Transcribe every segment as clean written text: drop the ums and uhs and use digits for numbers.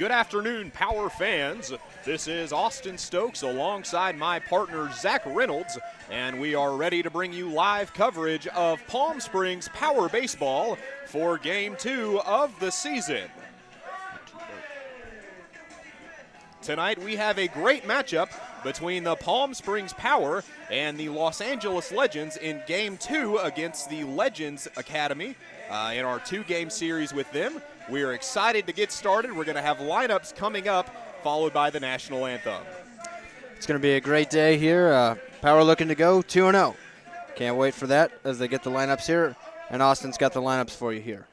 Good afternoon, Power fans. This is Austin Stokes alongside my partner, Zach Reynolds, and we are ready to bring you live coverage of Palm Springs Power Baseball for Game 2 of the season. Tonight we have a great matchup between the Palm Springs Power and the Los Angeles Legends in Game 2 against the Legends Academy in our two-game series with them. We are excited to get started. We're going to have lineups coming up, followed by the national anthem. It's going to be a great day here. Power looking to go 2-0. Can't wait for that as they get the lineups here. And Austin's got the lineups for you here.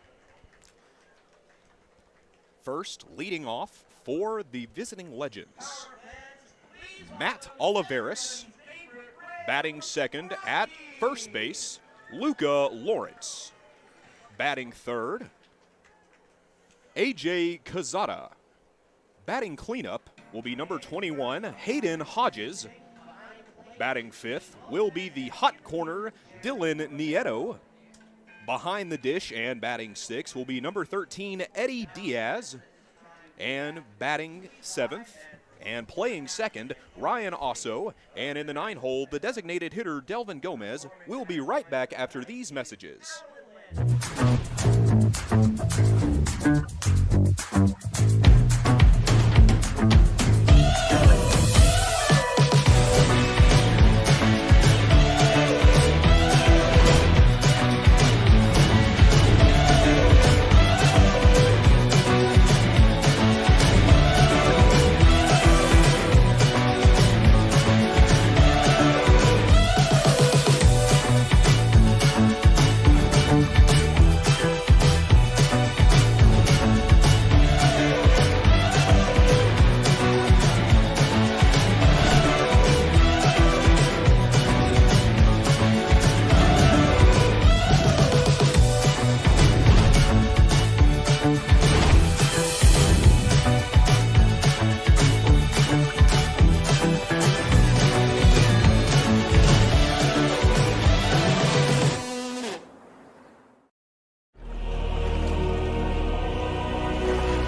First, leading off for the visiting Legends, Matt Oliveris. Batting second at first base, Luca Lawrence. Batting third, AJ Cazada. Batting cleanup will be number 21, Hayden Hodges. Batting fifth will be the hot corner, Dylan Nieto. Behind the dish and batting sixth will be number 13, Eddie Diaz. And batting seventh and playing second, Ryan Osso. And in the 9-hole, the designated hitter, Delvin Gomez. We'll be right back after these messages.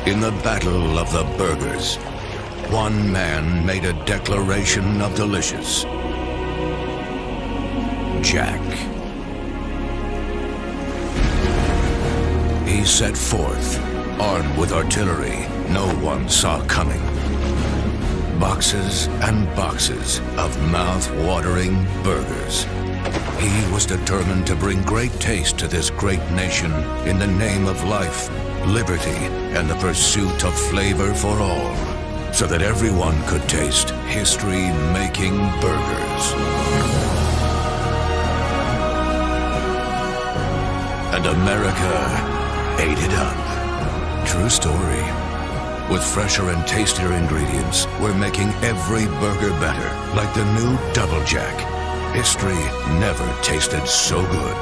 In the battle of the burgers, one man made a declaration of delicious. Jack. He set forth, armed with artillery no one saw coming. Boxes and boxes of mouth-watering burgers. He was determined to bring great taste to this great nation in the name of life, liberty, and the pursuit of flavor for all, so that everyone could taste history-making burgers. And America ate it up. True story. With fresher and tastier ingredients, we're making every burger better, like the new Double Jack. History never tasted so good.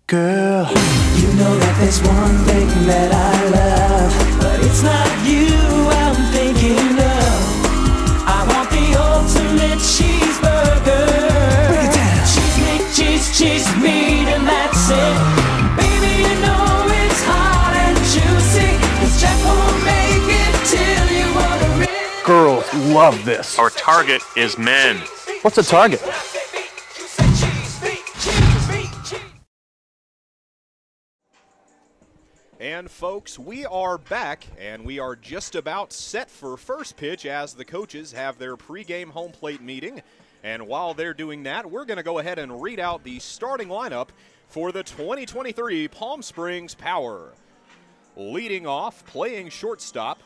Girl, you know that there's one thing that I love, but it's not you I'm thinking of. I want the ultimate cheeseburger. Break it down. Cheese meat, cheese meat, and that's it. Baby, you know it's hot and juicy, 'cause Jack won't make it till you order it. Girls love this. Our target is men. What's a target? And folks, we are back, and we are just about set for first pitch as the coaches have their pregame home plate meeting. And while they're doing that, we're going to go ahead and read out the starting lineup for the 2023 Palm Springs Power. Leading off, playing shortstop,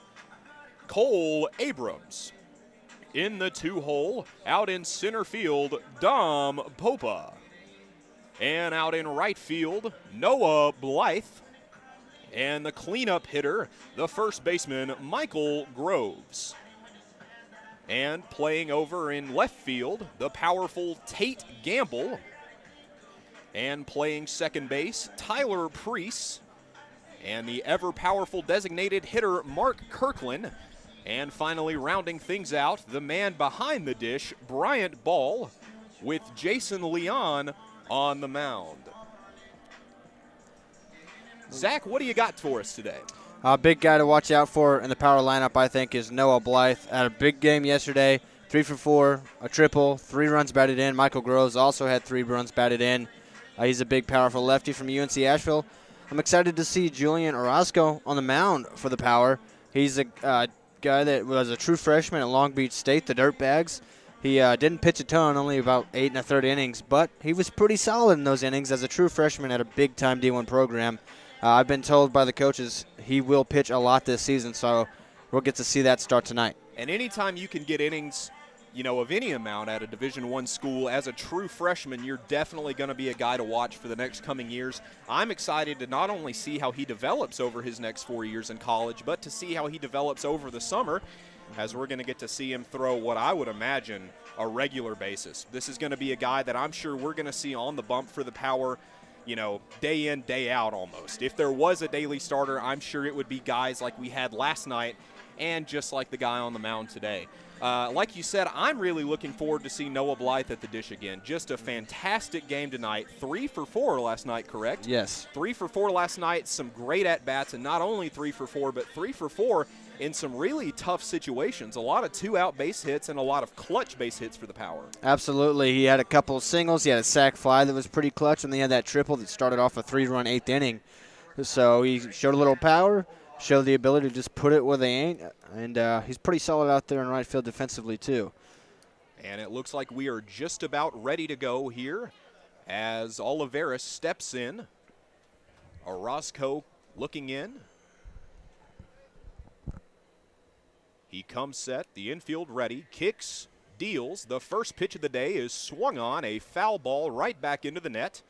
Cole Abrams. In the 2-hole, out in center field, Dom Popa. And out in right field, Noah Blythe. And the cleanup hitter, the first baseman, Michael Groves. And playing over in left field, the powerful Tate Gamble. And playing second base, Tyler Preece. And the ever-powerful designated hitter, Mark Kirkland. And finally, rounding things out, the man behind the dish, Bryant Ball, with Jason Leon on the mound. Zach, what do you got for us today? A big guy to watch out for in the power lineup, I think, is Noah Blythe. Had a big game yesterday, 3 for 4, a triple, 3 runs batted in. Michael Groves also had 3 runs batted in. He's a big, powerful lefty from UNC Asheville. I'm excited to see Julian Orozco on the mound for the power. He's a guy that was a true freshman at Long Beach State, the Dirtbags. He didn't pitch a ton, only about 8 1/3 innings, but he was pretty solid in those innings as a true freshman at a big-time D1 program. I've been told by the coaches he will pitch a lot this season, so we'll get to see that start tonight. And anytime you can get innings, of any amount at a Division I school as a true freshman, you're definitely going to be a guy to watch for the next coming years. I'm excited to not only see how he develops over his next 4 years in college, but to see how he develops over the summer, as we're going to get to see him throw what I would imagine a regular basis. This is going to be a guy that I'm sure we're going to see on the bump for the power, day in, day out almost. If there was a daily starter, I'm sure it would be guys like we had last night and just like the guy on the mound today. Like you said, I'm really looking forward to see Noah Blythe at the dish again. Just a fantastic game tonight. 3 for 4 last night, correct? Yes. 3 for 4 last night. Some great at-bats, and not only 3 for 4, but 3 for 4 in some really tough situations. A lot of 2-out base hits and a lot of clutch base hits for the power. Absolutely. He had a couple of singles. He had a sac fly that was pretty clutch, and then he had that triple that started off a 3-run 8th inning. So he showed a little power, showed the ability to just put it where they ain't, and he's pretty solid out there in right field defensively too. And it looks like we are just about ready to go here as Oliveris steps in. Orozco looking in. He comes set, the infield ready, kicks, deals. The first pitch of the day is swung on, a foul ball right back into the net.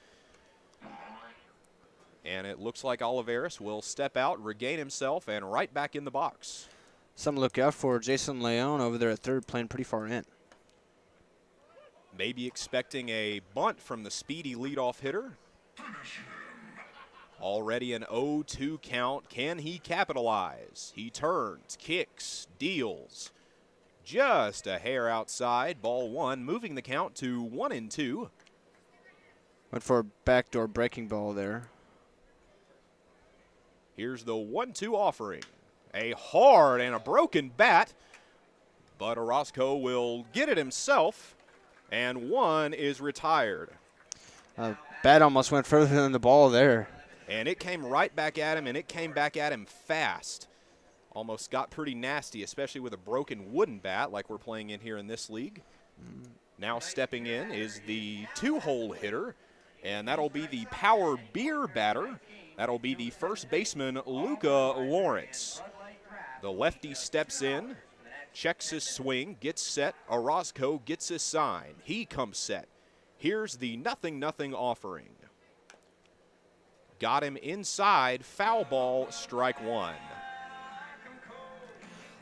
And it looks like Oliveris will step out, regain himself, and right back in the box. Something to look out for. Jason Leon over there at third, playing pretty far in. Maybe expecting a bunt from the speedy leadoff hitter. Already an 0-2 count. Can he capitalize? He turns, kicks, deals. Just a hair outside. Ball 1, moving the count to 1-2. Went for a backdoor breaking ball there. Here's the 1-2 offering. A hard and a broken bat, but Orozco will get it himself, and 1 is retired. Bat almost went further than the ball there. And it came right back at him, and it came back at him fast. Almost got pretty nasty, especially with a broken wooden bat like we're playing in here in this league. Now stepping in is the 2-hole hitter, and that'll be the power beer batter. That'll be the first baseman, Luca Lawrence. The lefty steps in, checks his swing, gets set. Orozco gets his sign. He comes set. Here's the 0-0 offering. Got him inside, foul ball, strike 1.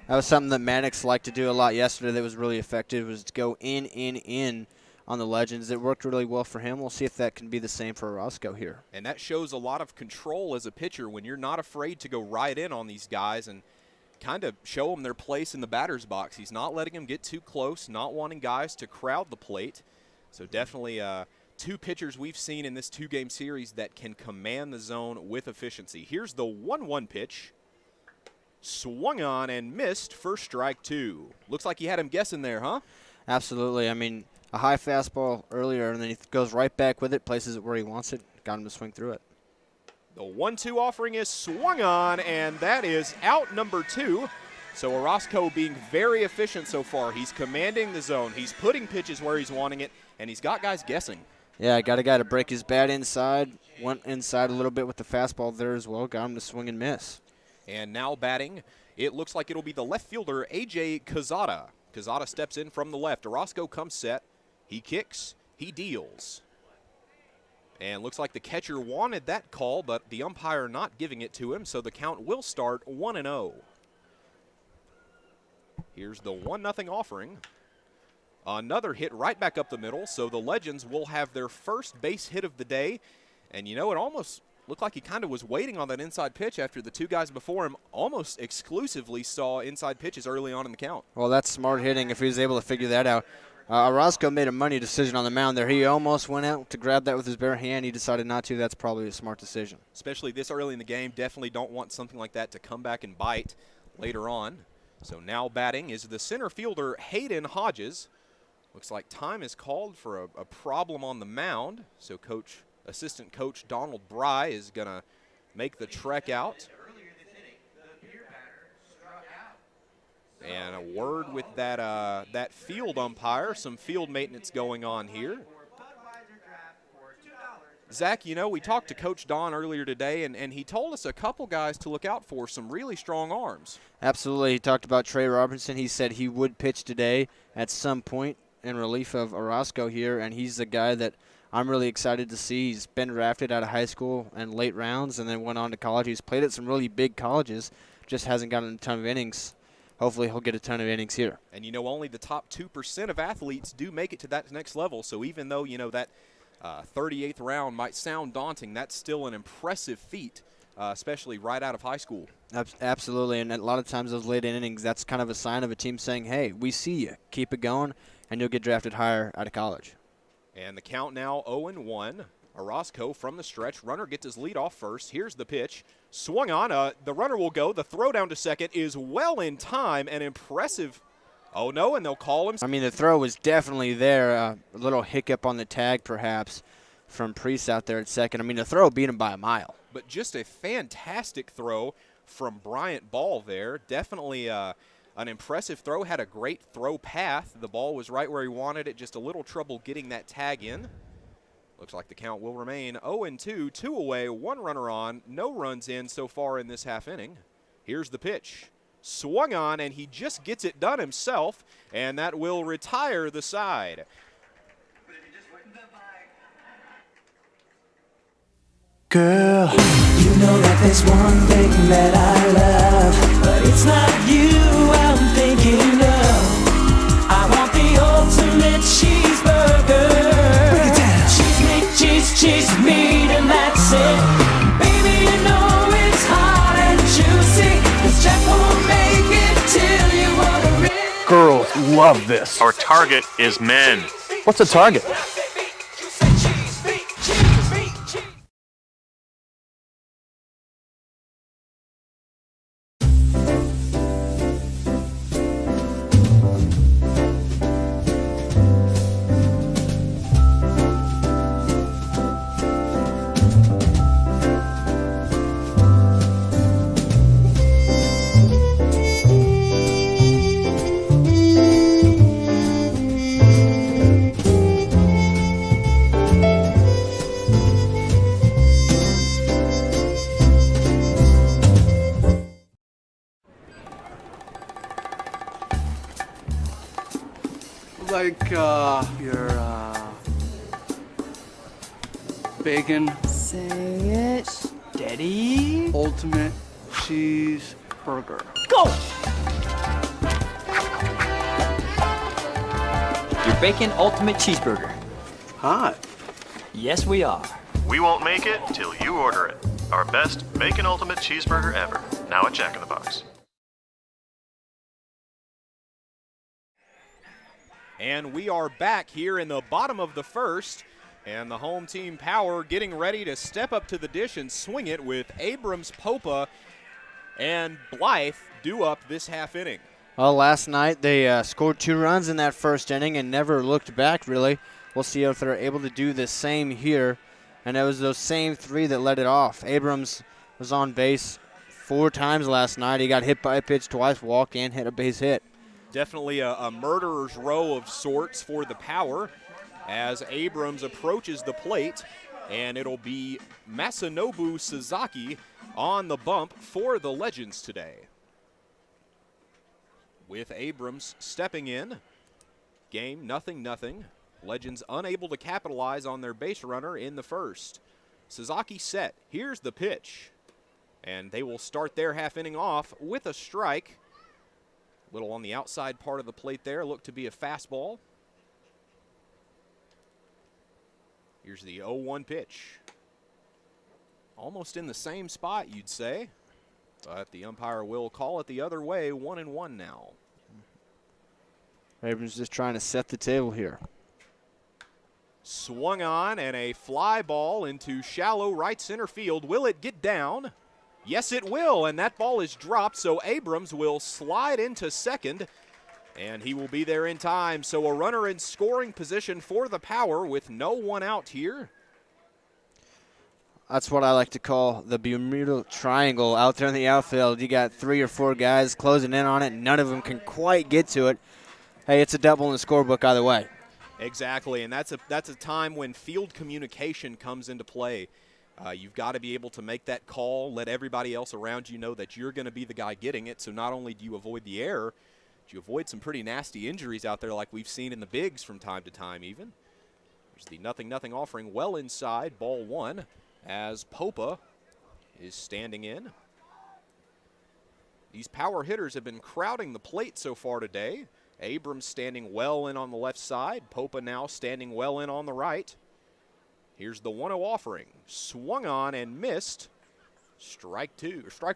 That was something that Maddox liked to do a lot yesterday that was really effective, was to go in on the Legends. It worked really well for him. We'll see if that can be the same for Orozco here. And that shows a lot of control as a pitcher when you're not afraid to go right in on these guys and kind of show them their place in the batter's box. He's not letting them get too close, not wanting guys to crowd the plate. So definitely 2 pitchers we've seen in this 2-game series that can command the zone with efficiency. Here's the 1-1 pitch. Swung on and missed for strike 2. Looks like he had him guessing there, huh? Absolutely. I mean, a high fastball earlier, and then he goes right back with it, places it where he wants it, got him to swing through it. The 1-2 offering is swung on, and that is out number 2. So Orozco being very efficient so far. He's commanding the zone. He's putting pitches where he's wanting it, and he's got guys guessing. Yeah, got a guy to break his bat inside. Went inside a little bit with the fastball there as well. Got him to swing and miss. And now batting, it looks like it'll be the left fielder, A.J. Cazada. Cazada steps in from the left. Orozco comes set. He kicks. He deals. And looks like the catcher wanted that call, but the umpire not giving it to him, so the count will start 1-0. Here's the 1-0 offering. Another hit right back up the middle, so the Legends will have their first base hit of the day. And, it almost looked like he kind of was waiting on that inside pitch after the 2 guys before him almost exclusively saw inside pitches early on in the count. Well, that's smart hitting if he was able to figure that out. Orozco made a money decision on the mound there. He almost went out to grab that with his bare hand. He decided not to. That's probably a smart decision. Especially this early in the game, definitely don't want something like that to come back and bite later on. So now batting is the center fielder, Hayden Hodges. Looks like time is called for a problem on the mound. So assistant coach Donald Bry is going to make the trek out. And a word with that field umpire, some field maintenance going on here. Zach, you know, we talked to Coach Don earlier today, and he told us a couple guys to look out for, some really strong arms. Absolutely. He talked about Trey Robinson. He said he would pitch today at some point in relief of Orozco here, and he's the guy that I'm really excited to see. He's been drafted out of high school and late rounds and then went on to college. He's played at some really big colleges, just hasn't gotten a ton of innings. Hopefully he'll get a ton of innings here. And, you know, only the top 2% of athletes do make it to that next level. So even though, you know, that 38th round might sound daunting, that's still an impressive feat, especially right out of high school. Absolutely, and a lot of times those late innings, that's kind of a sign of a team saying, hey, we see you. Keep it going, and you'll get drafted higher out of college. And the count now 0-1. Orozco from the stretch. Runner gets his lead off first. Here's the pitch. Swung on. The runner will go. The throw down to second is well in time and impressive. Oh, no, and they'll call him. I mean, the throw was definitely there. A little hiccup on the tag, perhaps, from Priest out there at second. I mean, the throw beat him by a mile. But just a fantastic throw from Bryant Ball there. Definitely an impressive throw. Had a great throw path. The ball was right where he wanted it. Just a little trouble getting that tag in. Looks like the count will remain 0-2, 2 away, 1 runner on, no runs in so far in this half inning. Here's the pitch. Swung on, and he just gets it done himself, and that will retire the side. Girl, you know that there's one thing that I love, but it's not you I'm thinking of. I want the ultimate cheeseburger. Break it down. Cheese meat, cheese meat, and that's it. Baby, you know it's hot and juicy. 'Cause Jack won't make it till you order it. Girls love this. Our target is men. What's a target? You say cheese meat, cheese meat, cheese. Like your bacon Say it. Steady. ultimate cheeseburger. Go! Your bacon ultimate cheeseburger. Hot. Yes, we are. We won't make it till you order it. Our best bacon ultimate cheeseburger ever. Now at Jack in the Box. And we are back here in the bottom of the first, and the home team power getting ready to step up to the dish and swing it with Abrams, Popa, and Blythe due up this half inning. Well, last night they scored 2 runs in that first inning and never looked back, really. We'll see if they're able to do the same here. And it was those same 3 that led it off. Abrams was on base 4 times last night. He got hit by a pitch twice, walk and hit a base hit. Definitely a murderer's row of sorts for the power as Abrams approaches the plate, and it'll be Masanobu Sasaki on the bump for the Legends today. With Abrams stepping in, game 0-0. Legends unable to capitalize on their base runner in the first. Sasaki set. Here's the pitch. And they will start their half inning off with a strike. Little on the outside part of the plate there. Looked to be a fastball. Here's the 0-1 pitch. Almost in the same spot, you'd say. But the umpire will call it the other way. 1-1 now. Abrams just trying to set the table here. Swung on and a fly ball into shallow right center field. Will it get down? Yes, it will, and that ball is dropped, so Abrams will slide into second, and he will be there in time. So a runner in scoring position for the Power with no one out here. That's what I like to call the Bermuda Triangle out there in the outfield. You got 3 or 4 guys closing in on it. None of them can quite get to it. Hey, it's a double in the scorebook either way. Exactly, and that's a time when field communication comes into play. You've got to be able to make that call, let everybody else around you know that you're going to be the guy getting it. So not only do you avoid the error, but you avoid some pretty nasty injuries out there like we've seen in the bigs from time to time even. There's the 0-0 offering well inside, ball 1, as Popa is standing in. These power hitters have been crowding the plate so far today. Abrams standing well in on the left side. Popa now standing well in on the right. Here's the 1-0 offering. Swung on and missed. Strike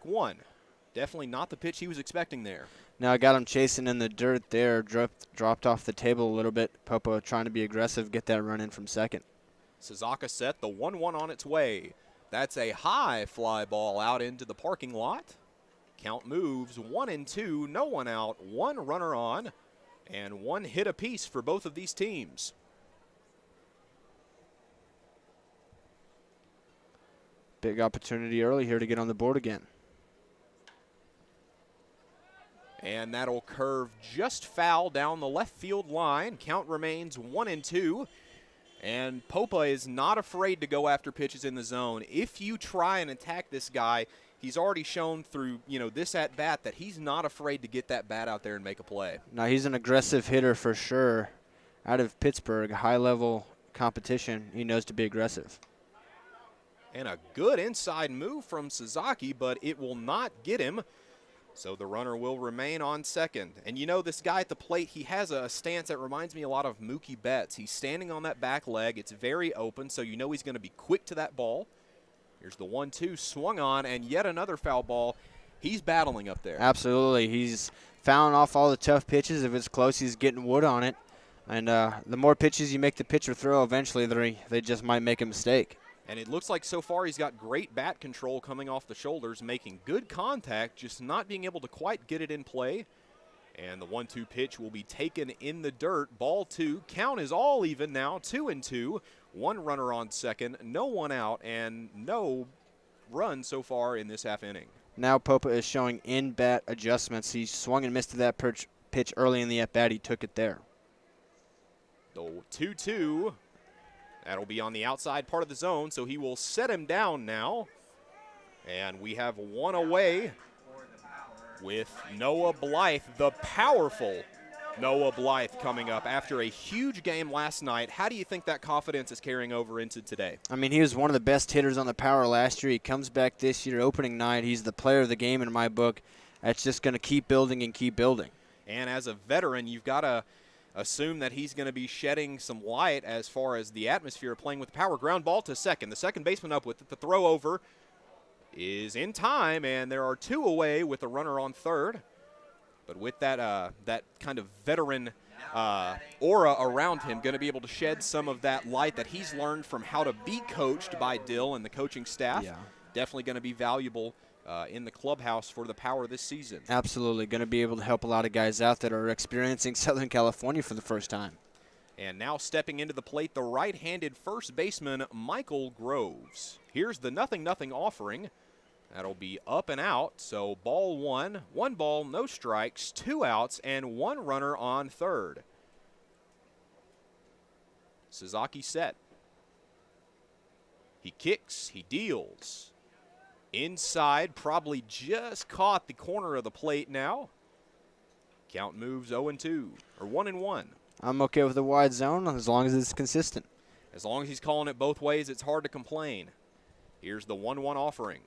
1. Definitely not the pitch he was expecting there. Now I got him chasing in the dirt there. Dropped off the table a little bit. Popa trying to be aggressive, get that run in from second. Suzaka set the 1-1 on its way. That's a high fly ball out into the parking lot. Count moves 1-2, no one out, 1 runner on, and 1 hit apiece for both of these teams. Big opportunity early here to get on the board again. And that'll curve just foul down the left field line. Count remains 1-2. And Popa is not afraid to go after pitches in the zone. If you try and attack this guy, he's already shown through, this at-bat that he's not afraid to get that bat out there and make a play. Now he's an aggressive hitter for sure. Out of Pittsburgh, high-level competition, he knows to be aggressive. And a good inside move from Suzaki, but it will not get him. So the runner will remain on second. And this guy at the plate, he has a stance that reminds me a lot of Mookie Betts. He's standing on that back leg. It's very open, so he's going to be quick to that ball. Here's the 1-2 swung on, and yet another foul ball. He's battling up there. Absolutely. He's fouling off all the tough pitches. If it's close, he's getting wood on it. And the more pitches you make the pitcher throw, eventually they just might make a mistake. And it looks like so far he's got great bat control coming off the shoulders, making good contact, just not being able to quite get it in play. And the 1-2 pitch will be taken in the dirt. Ball 2. Count is all even now, 2-2. 1 runner on second, no one out, and no run so far in this half inning. Now Popa is showing in-bat adjustments. He swung and missed that pitch early in the at-bat. He took it there. The 2-2. That'll be on the outside part of the zone, so he will set him down now. And we have 1 away with Noah Blythe, the powerful Noah Blythe, coming up after a huge game last night. How do you think that confidence is carrying over into today? I mean, he was one of the best hitters on the Power last year. He comes back this year, opening night. He's the player of the game in my book. That's just going to keep building and keep building. And as a veteran, you've got to assume that he's going to be shedding some light as far as the atmosphere of playing with the Power. Ground ball to second. The second baseman up with it. The throw over is in time, and there are 2 away with a runner on third. But with that that kind of veteran aura around him, going to be able to shed some of that light that he's learned from how to be coached by Dill and the coaching staff. Yeah. Definitely going to be valuable in the clubhouse for the Power this season. Absolutely. Going to be able to help a lot of guys out that are experiencing Southern California for the first time. And now stepping into the plate, the right-handed first baseman, Michael Groves. Here's the 0-0 offering. That'll be up and out, so ball 1, 1 ball, no strikes, 2 outs, and 1 runner on third. Suzaki set. He kicks, he deals. Inside, probably just caught the corner of the plate now. Count moves 0-2, or 1-1. I'm okay with the wide zone as long as it's consistent. As long as he's calling it both ways, it's hard to complain. Here's the 1-1 offering.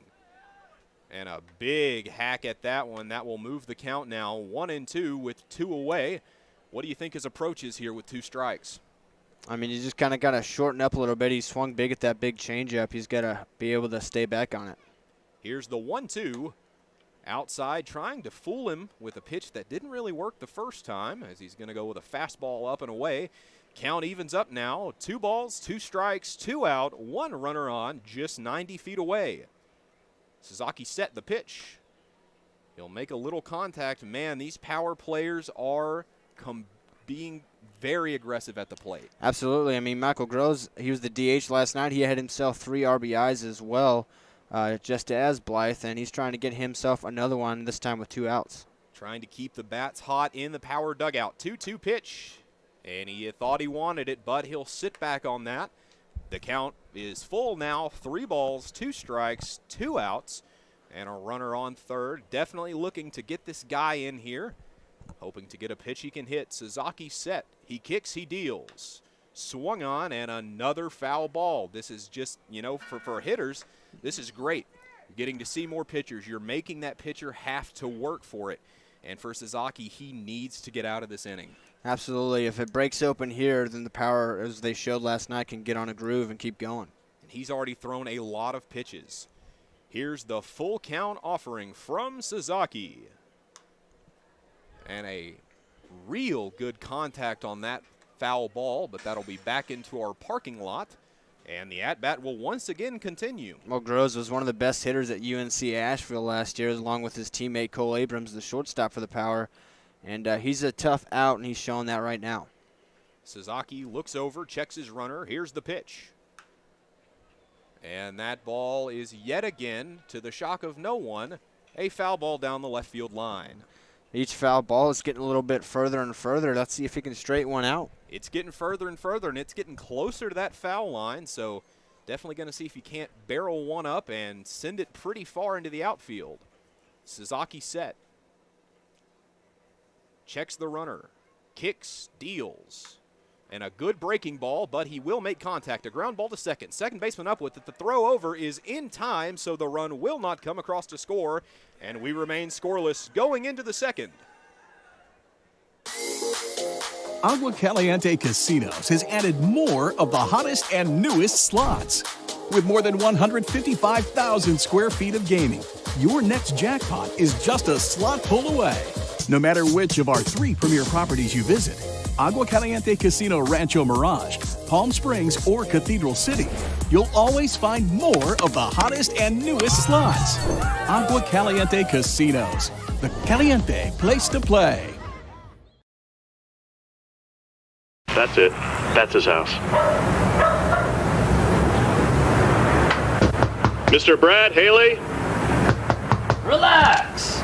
And a big hack at that one. That will move the count now. 1-2 with 2 away. What do you think his approach is here with 2 strikes? I mean, you just kind of got to shorten up a little bit. He swung big at that big changeup. He's got to be able to stay back on it. Here's the 1-2. Outside, trying to fool him with a pitch that didn't really work the first time, as he's going to go with a fastball up and away. Count evens up now. 2 balls, 2 strikes, 2 out, 1 runner on, just 90 feet away. Sasaki set the pitch. He'll make a little contact. Man, these power players are being very aggressive at the plate. Absolutely. I mean, Michael Groves, he was the DH last night. He had himself 3 RBIs as well, just as Blythe, and he's trying to get himself another one, this time with 2 outs. Trying to keep the bats hot in the power dugout. 2-2 pitch, and he thought he wanted it, but he'll sit back on that. The count is full now. 3 balls, 2 strikes, 2 outs, and a runner on third. Definitely looking to get this guy in here, hoping to get a pitch he can hit. Sasaki set. He kicks, he deals. Swung on, and another foul ball. This is just, you know, for hitters, this is great. You're getting to see more pitchers. You're making that pitcher have to work for it. And for Sasaki, he needs to get out of this inning. Absolutely. If it breaks open here, then the power, as they showed last night, can get on a groove and keep going. And he's already thrown a lot of pitches. Here's the full count offering from Sasaki. And a real good contact on that foul ball, but that'll be back into our parking lot. And the at-bat will once again continue. Well, Groves was one of the best hitters at UNC Asheville last year, along with his teammate Cole Abrams, the shortstop for the Power. And he's a tough out, and he's showing that right now. Sasaki looks over, checks his runner. Here's the pitch. And that ball is yet again, to the shock of no one, a foul ball down the left field line. Each foul ball is getting a little bit further and further. Let's see if he can straighten one out. It's getting further and further, and it's getting closer to that foul line, so definitely going to see if he can't barrel one up and send it pretty far into the outfield. Sasaki set. Checks the runner. Kicks, deals. And a good breaking ball, but he will make contact. A ground ball to second. Second baseman up with it. The throw over is in time, so the run will not come across to score, and we remain scoreless going into the second. Agua Caliente Casinos has added more of the hottest and newest slots. With more than 155,000 square feet of gaming, your next jackpot is just a slot pull away. No matter which of our 3 premier properties you visit, Agua Caliente Casino Rancho Mirage, Palm Springs, or Cathedral City, you'll always find more of the hottest and newest slots. Agua Caliente Casinos, the Caliente place to play. That's it. That's his house. Mr. Brad Haley? Relax!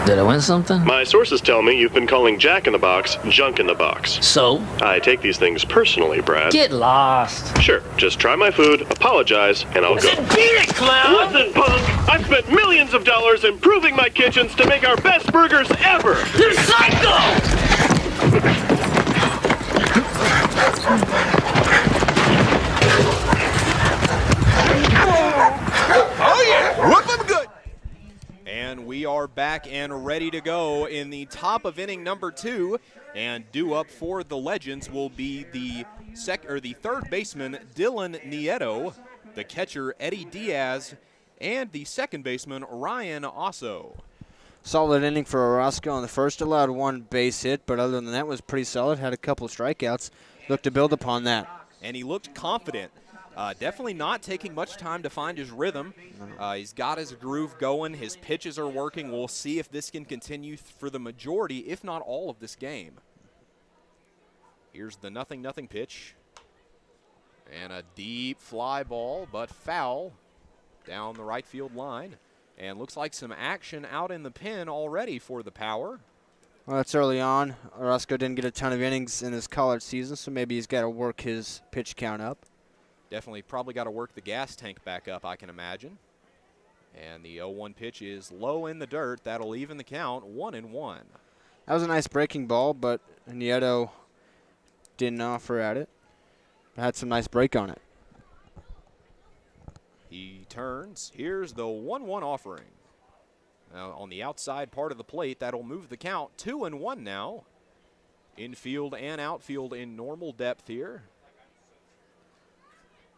Did I win something? My sources tell me you've been calling Jack in the Box junk in the box. So? I take these things personally, Brad. Get lost. Sure, just try my food, apologize, and I'll go. Beat it, clown! Listen, punk! I've spent millions of dollars improving my kitchens to make our best burgers ever! You're psycho! Oh yeah! Whoop 'em good! And we are back and ready to go in the top of inning number 2. And due up for the Legends will be the third baseman Dylan Nieto, the catcher Eddie Diaz, and the second baseman Ryan Osso. Solid inning for Orozco on the first. Allowed 1 base hit, but other than that was pretty solid. Had a couple of strikeouts. Looked to build upon that. And he looked confident. Definitely not taking much time to find his rhythm. He's got his groove going. His pitches are working. We'll see if this can continue for the majority, if not all, of this game. Here's the 0-0 pitch. And a deep fly ball, but foul down the right field line. And looks like some action out in the pen already for the Power. Well, that's early on. Orozco didn't get a ton of innings in his college season, so maybe he's got to work his pitch count up. Definitely probably got to work the gas tank back up, I can imagine. And the 0-1 pitch is low in the dirt. That'll even the count, 1-1. That was a nice breaking ball, but Nieto didn't offer at it. Had some nice break on it. He turns. Here's the 1-1 offering. Now on the outside part of the plate, that'll move the count. 2-1 now. Infield and outfield in normal depth here.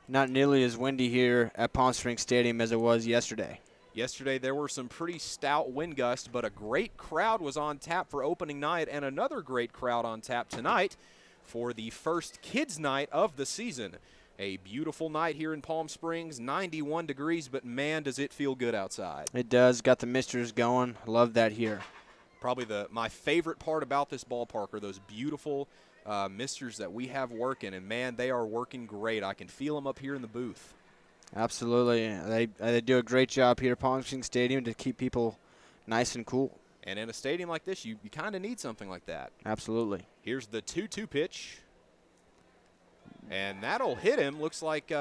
Not nearly as windy here at Palm Springs Stadium as it was yesterday. Yesterday there were some pretty stout wind gusts, but a great crowd was on tap for opening night, and another great crowd on tap tonight for the first kids' night of the season. A beautiful night here in Palm Springs, 91 degrees, but man, does it feel good outside. It does. Got the misters going. Love that here. Probably my favorite part about this ballpark are those beautiful misters that we have working, and man, they are working great. I can feel them up here in the booth. Absolutely. They do a great job here at Palm Springs Stadium to keep people nice and cool. And in a stadium like this, you kind of need something like that. Absolutely. Here's the 2-2 pitch. And that'll hit him. Looks like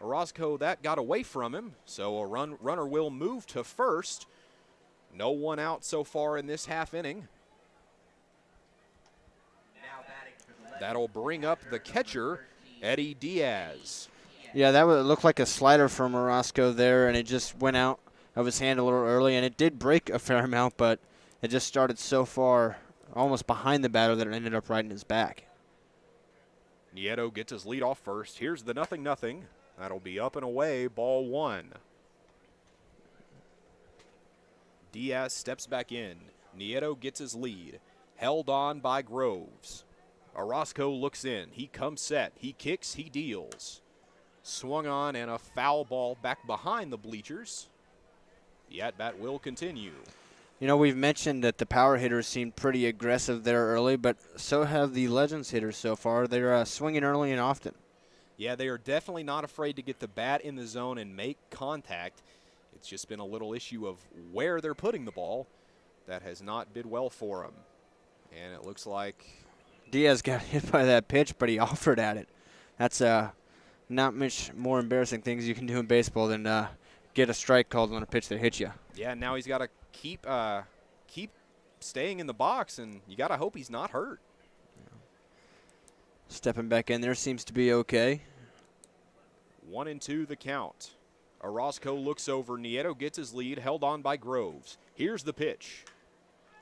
Orozco, that got away from him. So a runner will move to first. No one out so far in this half inning. That'll bring up the catcher, Eddie Diaz. Yeah, that would look like a slider from Orozco there, and it just went out of his hand a little early, and it did break a fair amount, but it just started so far almost behind the batter that it ended up right in his back. Nieto gets his lead off first. Here's the 0-0. That'll be up and away, ball one. Diaz steps back in. Nieto gets his lead. Held on by Groves. Orozco looks in. He comes set. He kicks. He deals. Swung on and a foul ball back behind the bleachers. The at-bat will continue. You know, we've mentioned that the power hitters seemed pretty aggressive there early, but so have the Legends hitters so far. They're swinging early and often. Yeah, they are definitely not afraid to get the bat in the zone and make contact. It's just been a little issue of where they're putting the ball that has not bid well for them. And it looks like Diaz got hit by that pitch, but he offered at it. That's not much more embarrassing things you can do in baseball than get a strike called on a pitch that hits you. Yeah, now he's got to keep staying in the box, and you got to hope he's not hurt. Stepping back in there seems to be okay. 1-2 the count. Orozco looks over. Nieto gets his lead, held on by Groves. Here's the pitch.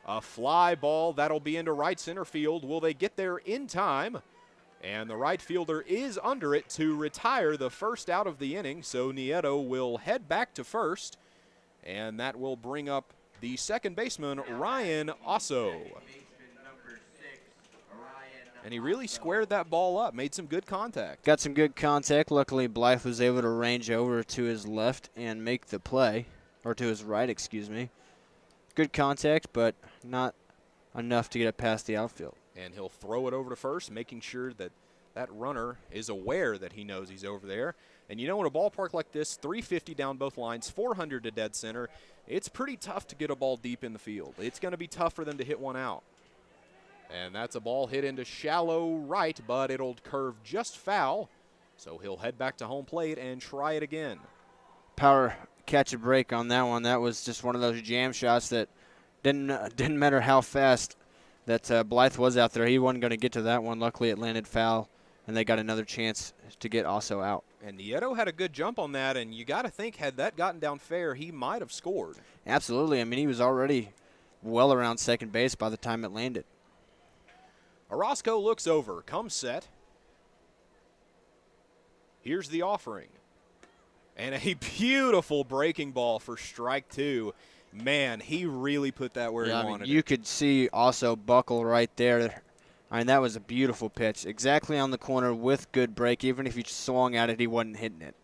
A fly ball that'll be into right center field. Will they get there in time? And the right fielder is under it to retire the first out of the inning, so Nieto will head back to first, and that will bring up the second baseman, Ryan Osso. And he really squared that ball up, made some good contact. Got some good contact. Luckily, Blythe was able to range over to his left and make the play, or to his right, excuse me. Good contact, but not enough to get it past the outfield. And he'll throw it over to first, making sure that that runner is aware that he knows he's over there. And you know, in a ballpark like this, 350 down both lines, 400 to dead center, it's pretty tough to get a ball deep in the field. It's going to be tough for them to hit one out. And that's a ball hit into shallow right, but it'll curve just foul. So he'll head back to home plate and try it again. Power catch a break on that one. That was just one of those jam shots that didn't matter how fast that Blythe was out there. He wasn't going to get to that one. Luckily, it landed foul, and they got another chance to get Osso out. And Nieto had a good jump on that, and you got to think, had that gotten down fair, he might have scored. Absolutely. I mean, he was already well around second base by the time it landed. Orozco looks over, comes set. Here's the offering. And a beautiful breaking ball for strike two. Man, he really put that where he wanted you it. could see also buckle right there. I mean, that was a beautiful pitch. Exactly on the corner with good break. Even if he swung at it, he wasn't hitting it.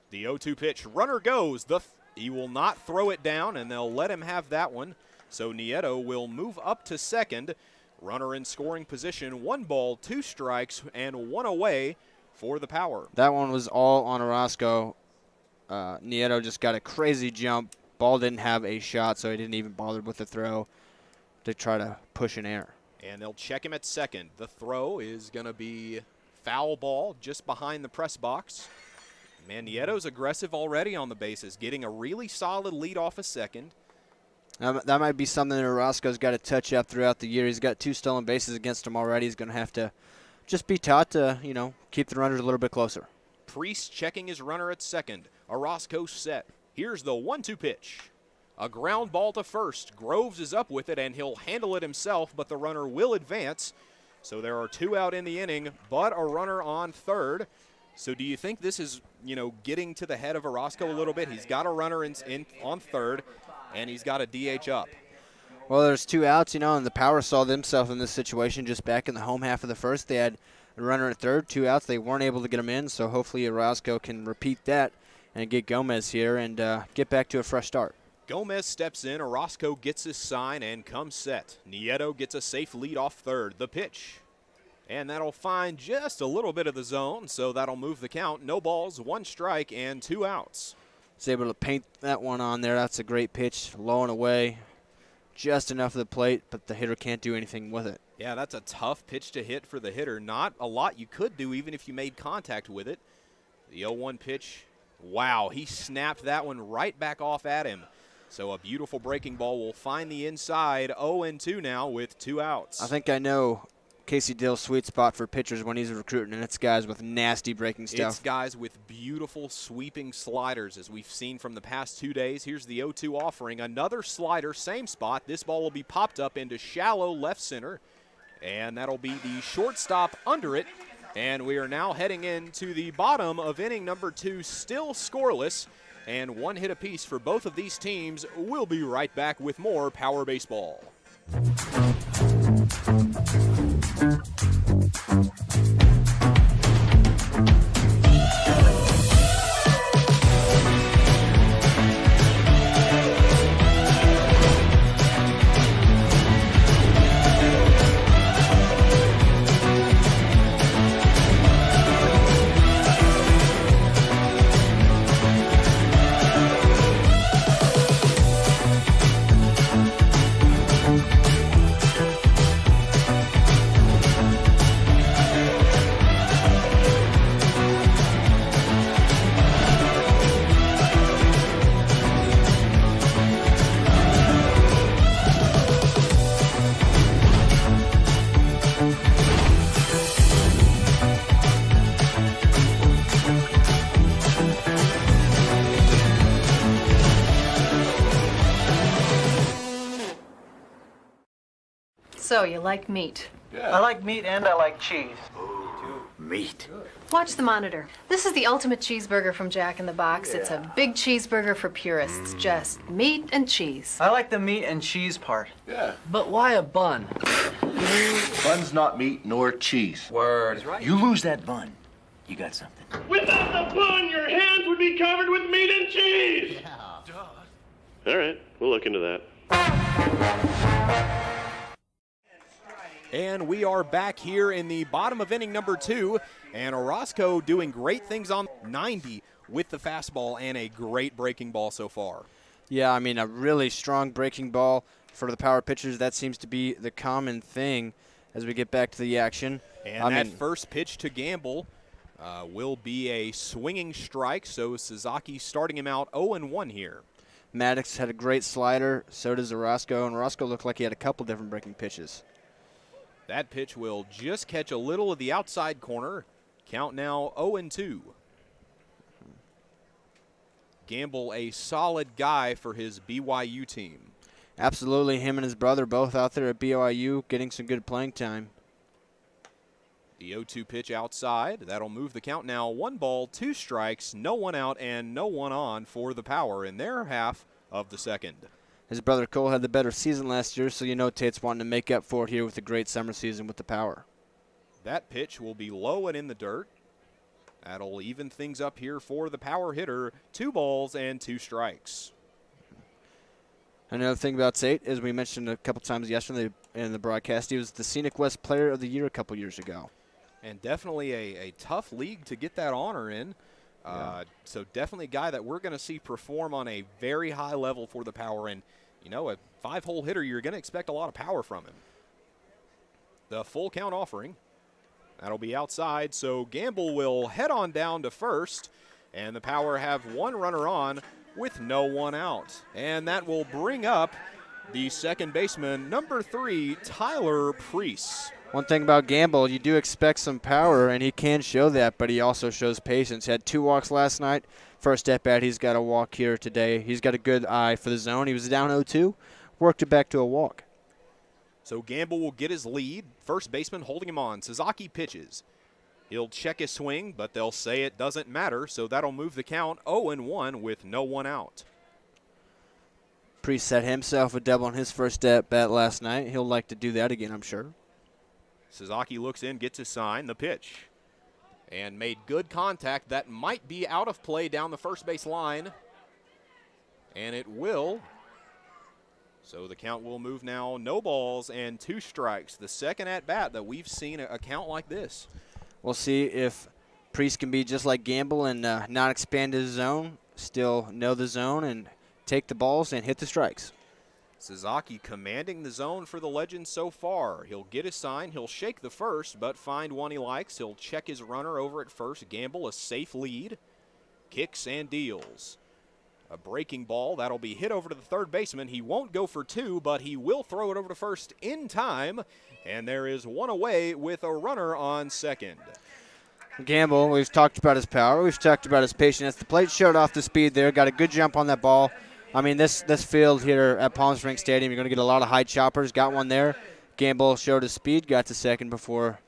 The 0-2 pitch. Runner goes. He will not throw it down, and they'll let him have that one. So Nieto will move up to second. Runner in scoring position. 1 ball, 2 strikes, and 1 away for the Power. That one was all on Orozco. Nieto just got a crazy jump. Ball didn't have a shot, so he didn't even bother with the throw to try to push an error. And they'll check him at second. The throw is going to be foul ball just behind the press box. Man, Nieto's aggressive already on the bases, getting a really solid lead off a second. That might be something that Orozco's got to touch up throughout the year. He's got 2 stolen bases against him already. He's going to have to just be taught to, keep the runners a little bit closer. Priest checking his runner at second. Orozco set. Here's the 1-2 pitch. A ground ball to first. Groves is up with it, and he'll handle it himself, but the runner will advance. So there are 2 out in the inning, but a runner on third. So do you think this is getting to the head of Orozco a little bit. He's got a runner in on third, and he's got a DH up. Well, there's 2 outs, and the Power saw themselves in this situation just back in the home half of the first. They had a runner at third, 2 outs. They weren't able to get him in, so hopefully Orozco can repeat that and get Gomez here and get back to a fresh start. Gomez steps in. Orozco gets his sign and comes set. Nieto gets a safe lead off third. The pitch. And that'll find just a little bit of the zone, so that'll move the count. No balls, 1 strike, and 2 outs. He's able to paint that one on there. That's a great pitch, low and away. Just enough of the plate, but the hitter can't do anything with it. Yeah, that's a tough pitch to hit for the hitter. Not a lot you could do even if you made contact with it. The 0-1 pitch. Wow, he snapped that one right back off at him. So a beautiful breaking ball will find the inside. 0-2 now with 2 outs. I think I know Casey Dill's sweet spot for pitchers when he's recruiting, and it's guys with nasty breaking stuff. It's guys with beautiful sweeping sliders, as we've seen from the past 2 days. Here's the 0-2 offering. Another slider, same spot. This ball will be popped up into shallow left center, and that'll be the shortstop under it. And we are now heading into the bottom of inning number 2, still scoreless, and 1 hit apiece for both of these teams. We'll be right back with more Power Baseball. So, you like meat? Yeah. I like meat and I like cheese. Meat. Watch the monitor. This is the ultimate cheeseburger from Jack in the Box. Yeah. It's a big cheeseburger for purists. Just meat and cheese. I like the meat and cheese part. Yeah. But why a bun? Bun's not meat nor cheese. Word. Right. You lose that bun, you got something. Without the bun, your hands would be covered with meat and cheese. Yeah. Duh. All right, we'll look into that. And we are back here in the bottom of inning number 2, and Orozco doing great things on 90 with the fastball and a great breaking ball so far. Yeah, I mean, a really strong breaking ball for the power pitchers. That seems to be the common thing as we get back to the action. And first pitch to Gamble will be a swinging strike, so Sasaki starting him out 0-1 here. Maddox had a great slider, so does Orozco, and Orozco looked like he had a couple different breaking pitches. That pitch will just catch a little of the outside corner. Count now 0-2. Gamble, a solid guy for his BYU team. Absolutely. Him and his brother both out there at BYU getting some good playing time. The 0-2 pitch outside. That'll move the count now. 1 ball, 2 strikes, no 1 out, and no 1 on for the Power in their half of the second. His brother Cole had the better season last year, so Tate's wanting to make up for it here with a great summer season with the Power. That pitch will be low and in the dirt. That'll even things up here for the power hitter. 2 balls and 2 strikes. Another thing about Tate, as we mentioned a couple times yesterday in the broadcast, he was the Scenic West Player of the Year a couple years ago. And definitely a tough league to get that honor in. So definitely a guy that we're going to see perform on a very high level for the Power. And, a 5-hole hitter, you're going to expect a lot of power from him. The full count offering. That'll be outside, so Gamble will head on down to first, and the Power have 1 runner on with no 1 out. And that will bring up the second baseman, number 3, Tyler Priest. One thing about Gamble, you do expect some power, and he can show that, but he also shows patience. Had 2 walks last night. First at bat, he's got a walk here today. He's got a good eye for the zone. He was down 0-2, worked it back to a walk. So Gamble will get his lead. First baseman holding him on. Sasaki pitches. He'll check his swing, but they'll say it doesn't matter, so that'll move the count 0-1 with no one out. Priest set himself a double on his first at bat last night. He'll like to do that again, I'm sure. Sasaki looks in, gets his sign, the pitch. And made good contact. That might be out of play down the first base line. And it will. So the count will move now. No balls and 2 strikes. The second at bat that we've seen a count like this. We'll see if Priest can be just like Gamble and not expand his zone, still know the zone and take the balls and hit the strikes. Sasaki commanding the zone for the Legends so far. He'll get his sign, he'll shake the first, but find one he likes. He'll check his runner over at first. Gamble a safe lead. Kicks and deals. A breaking ball that'll be hit over to the third baseman. He won't go for 2, but he will throw it over to first in time. And there is one away with a runner on second. Gamble, we've talked about his power. We've talked about his patience at the plate. Showed off the speed there. Got a good jump on that ball. I mean, this field here at Palm Springs Stadium, you're going to get a lot of high choppers. Got one there. Gamble showed his speed, got to second before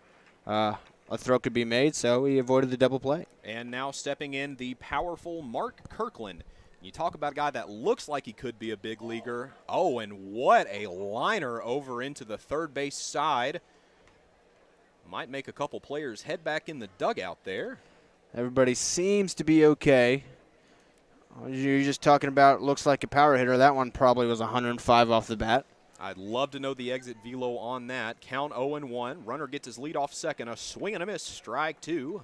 a throw could be made, so he avoided the double play. And now stepping in, the powerful Mark Kirkland. You talk about a guy that looks like he could be a big leaguer. Oh, and what a liner over into the third base side. Might make a couple players head back in the dugout there. Everybody seems to be okay. You're just talking about looks like a power hitter. That one probably was 105 off the bat. I'd love to know the exit velo on that. Count 0-1. Runner gets his lead off second. A swing and a miss. Strike 2.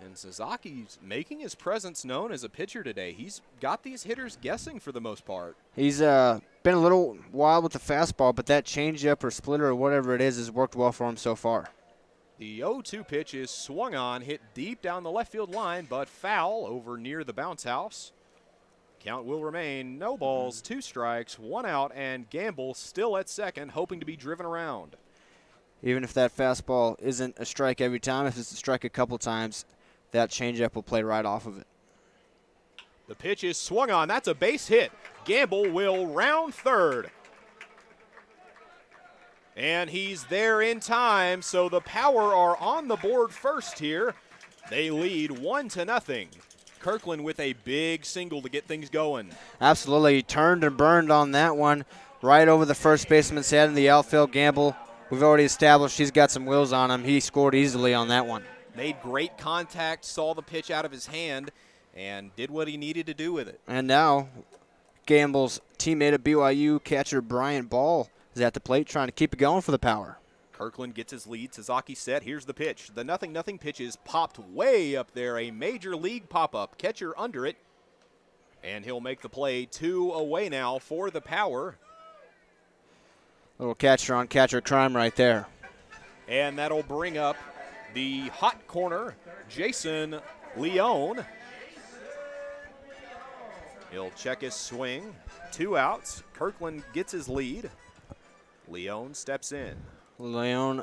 And Sasaki's making his presence known as a pitcher today. He's got these hitters guessing for the most part. He's been a little wild with the fastball, but that changeup or splitter or whatever it is has worked well for him so far. The 0-2 pitch is swung on, hit deep down the left field line, but foul over near the bounce house. Count will remain no balls, 2 strikes, 1 out, and Gamble still at second, hoping to be driven around. Even if that fastball isn't a strike every time, if it's a strike a couple times, that changeup will play right off of it. The pitch is swung on. That's a base hit. Gamble will round third. And he's there in time, so the Power are on the board first here. They lead 1-0. Kirkland with a big single to get things going. Absolutely. He turned and burned on that one right over the first baseman's head in the outfield. Gamble, we've already established he's got some wheels on him. He scored easily on that one. Made great contact, saw the pitch out of his hand, and did what he needed to do with it. And now Gamble's teammate at BYU, catcher Brian Ball, is at the plate trying to keep it going for the Power. Kirkland gets his lead. Sasaki set. Here's the pitch. The 0-0 pitch is popped way up there. A major league pop-up. Catcher under it. And he'll make the play. 2 away now for the Power. Little catcher on catcher crime right there. And that'll bring up the hot corner, Jason Leone. He'll check his swing. 2 outs. Kirkland gets his lead. Leone steps in. Leone,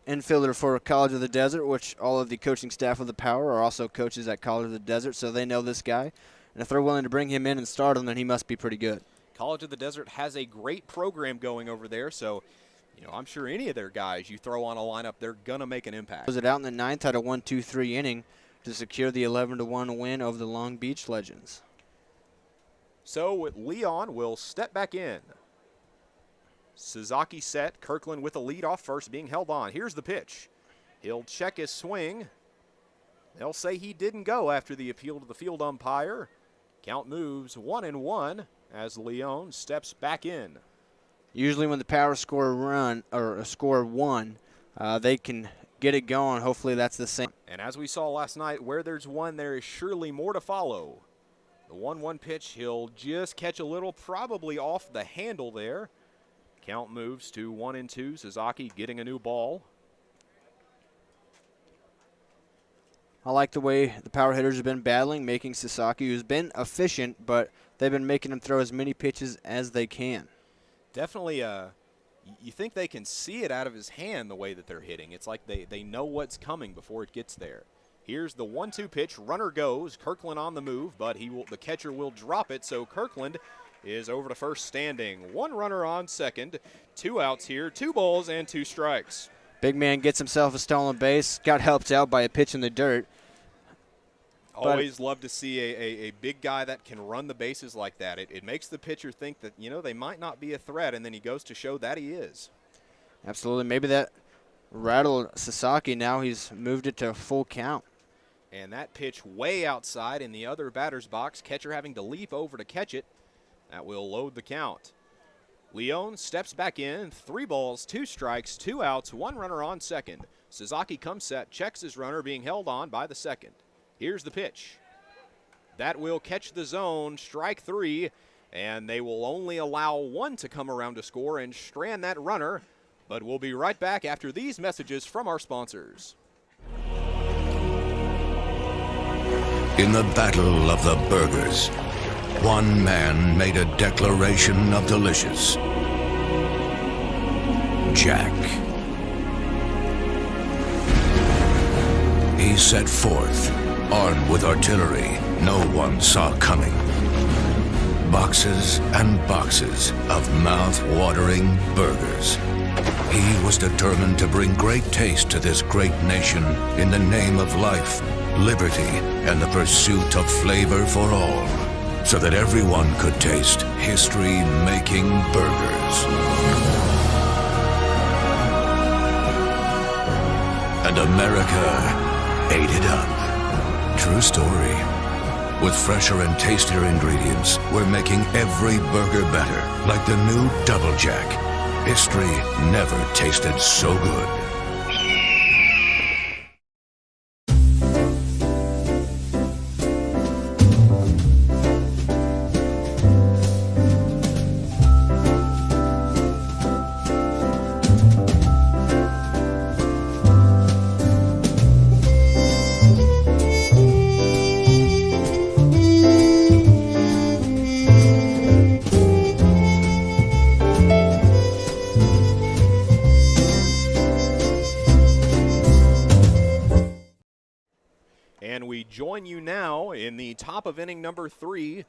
infielder for College of the Desert, which all of the coaching staff of the Power are also coaches at College of the Desert, so they know this guy. And if they're willing to bring him in and start him, then he must be pretty good. College of the Desert has a great program going over there, so I'm sure any of their guys you throw on a lineup, they're going to make an impact. Was it out in the 9th, had a 1-2-3 inning to secure the 11-1 win over the Long Beach Legends. So Leon will step back in. Sasaki set. Kirkland with a lead off first, being held on. Here's the pitch. He'll check his swing. They'll say he didn't go after the appeal to the field umpire. Count moves 1-1 as Leone steps back in. Usually when the Power score a run or score 1, they can get it going. Hopefully that's the same. And as we saw last night, where there's one, there is surely more to follow. The 1-1 pitch, he'll just catch a little, probably off the handle there. Count moves to 1-2. Sasaki getting a new ball. I like the way the Power hitters have been battling, making Sasaki, who's been efficient, but they've been making him throw as many pitches as they can. Definitely, you think they can see it out of his hand the way that they're hitting. It's like they know what's coming before it gets there. Here's the 1-2 pitch. Runner goes. Kirkland on the move, but the catcher will drop it, so Kirkland is over to first standing. 1 runner on second. 2 outs here, 2 balls and 2 strikes. Big man gets himself a stolen base, got helped out by a pitch in the dirt. Always love to see a big guy that can run the bases like that. It makes the pitcher think that, they might not be a threat, and then he goes to show that he is. Absolutely. Maybe that rattled Sasaki. Now he's moved it to a full count. And that pitch way outside in the other batter's box, catcher having to leap over to catch it. That will load the count. Leone steps back in, 3 balls, 2 strikes, 2 outs, 1 runner on second. Sasaki comes set, checks his runner, being held on by the second. Here's the pitch. That will catch the zone, strike 3, and they will only allow 1 to come around to score and strand that runner. But we'll be right back after these messages from our sponsors. In the battle of the burgers, one man made a declaration of delicious. Jack. He set forth, armed with artillery no one saw coming. Boxes and boxes of mouth-watering burgers. He was determined to bring great taste to this great nation in the name of life, liberty, and the pursuit of flavor for all, so that everyone could taste history-making burgers. And America ate it up. True story. With fresher and tastier ingredients, we're making every burger better, like the new Double Jack. History never tasted so good. And we join you now in the top of inning number 3.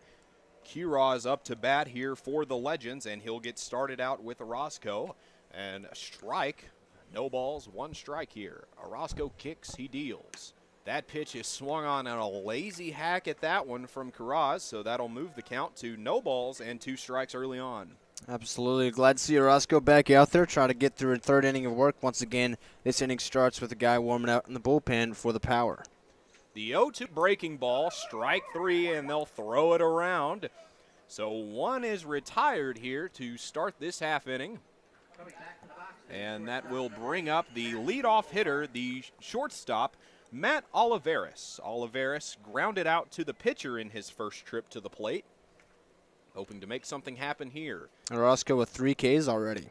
Kira is up to bat here for the Legends, and he'll get started out with Orozco. And a strike, no balls, 1 strike here. Orozco kicks, he deals. That pitch is swung on a lazy hack at that one from Kiraz, so that'll move the count to no balls and 2 strikes early on. Absolutely. Glad to see Orozco back out there, trying to get through a 3rd inning of work. Once again, this inning starts with a guy warming out in the bullpen for the power. The 0-2 breaking ball, strike 3, and they'll throw it around. So 1 is retired here to start this half inning. And that will bring up the leadoff hitter, the shortstop, Matt Olivares. Olivares grounded out to the pitcher in his first trip to the plate, hoping to make something happen here. Orozco with 3 Ks already.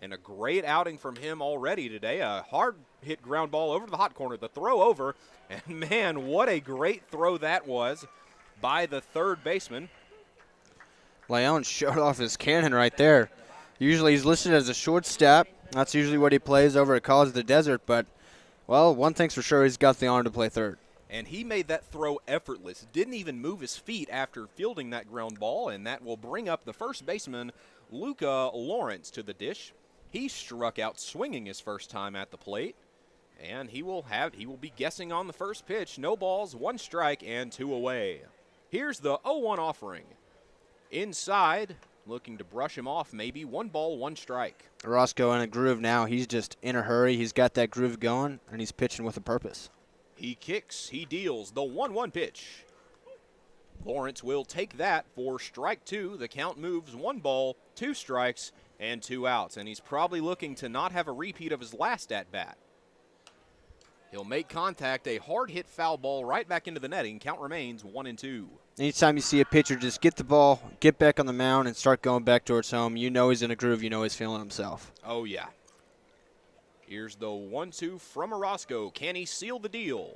And a great outing from him already today. A hard hit ground ball over to the hot corner. The throw over, and man, what a great throw that was by the 3rd baseman. Leone showed off his cannon right there. Usually he's listed as a shortstop. That's usually what he plays over at College of the Desert, but, well, one thing's for sure, he's got the arm to play 3rd. And he made that throw effortless. Didn't even move his feet after fielding that ground ball, and that will bring up the first baseman, Luca Lawrence, to the dish. He struck out swinging his first time at the plate, and he will be guessing on the first pitch. No balls, 1 strike, and 2 away. Here's the 0-1 offering. Inside, looking to brush him off, maybe 1 ball, 1 strike. Orozco in a groove now. He's just in a hurry. He's got that groove going, and he's pitching with a purpose. He kicks, he deals, the 1-1 pitch. Lawrence will take that for strike 2. The count moves 1 ball, 2 strikes, and 2 outs. And he's probably looking to not have a repeat of his last at-bat. He'll make contact, a hard-hit foul ball right back into the netting. Count remains 1-2. Anytime you see a pitcher just get the ball, get back on the mound, and start going back towards home, you know he's in a groove. You know he's feeling himself. Oh, yeah. Here's the 1-2 from Orozco. Can he seal the deal?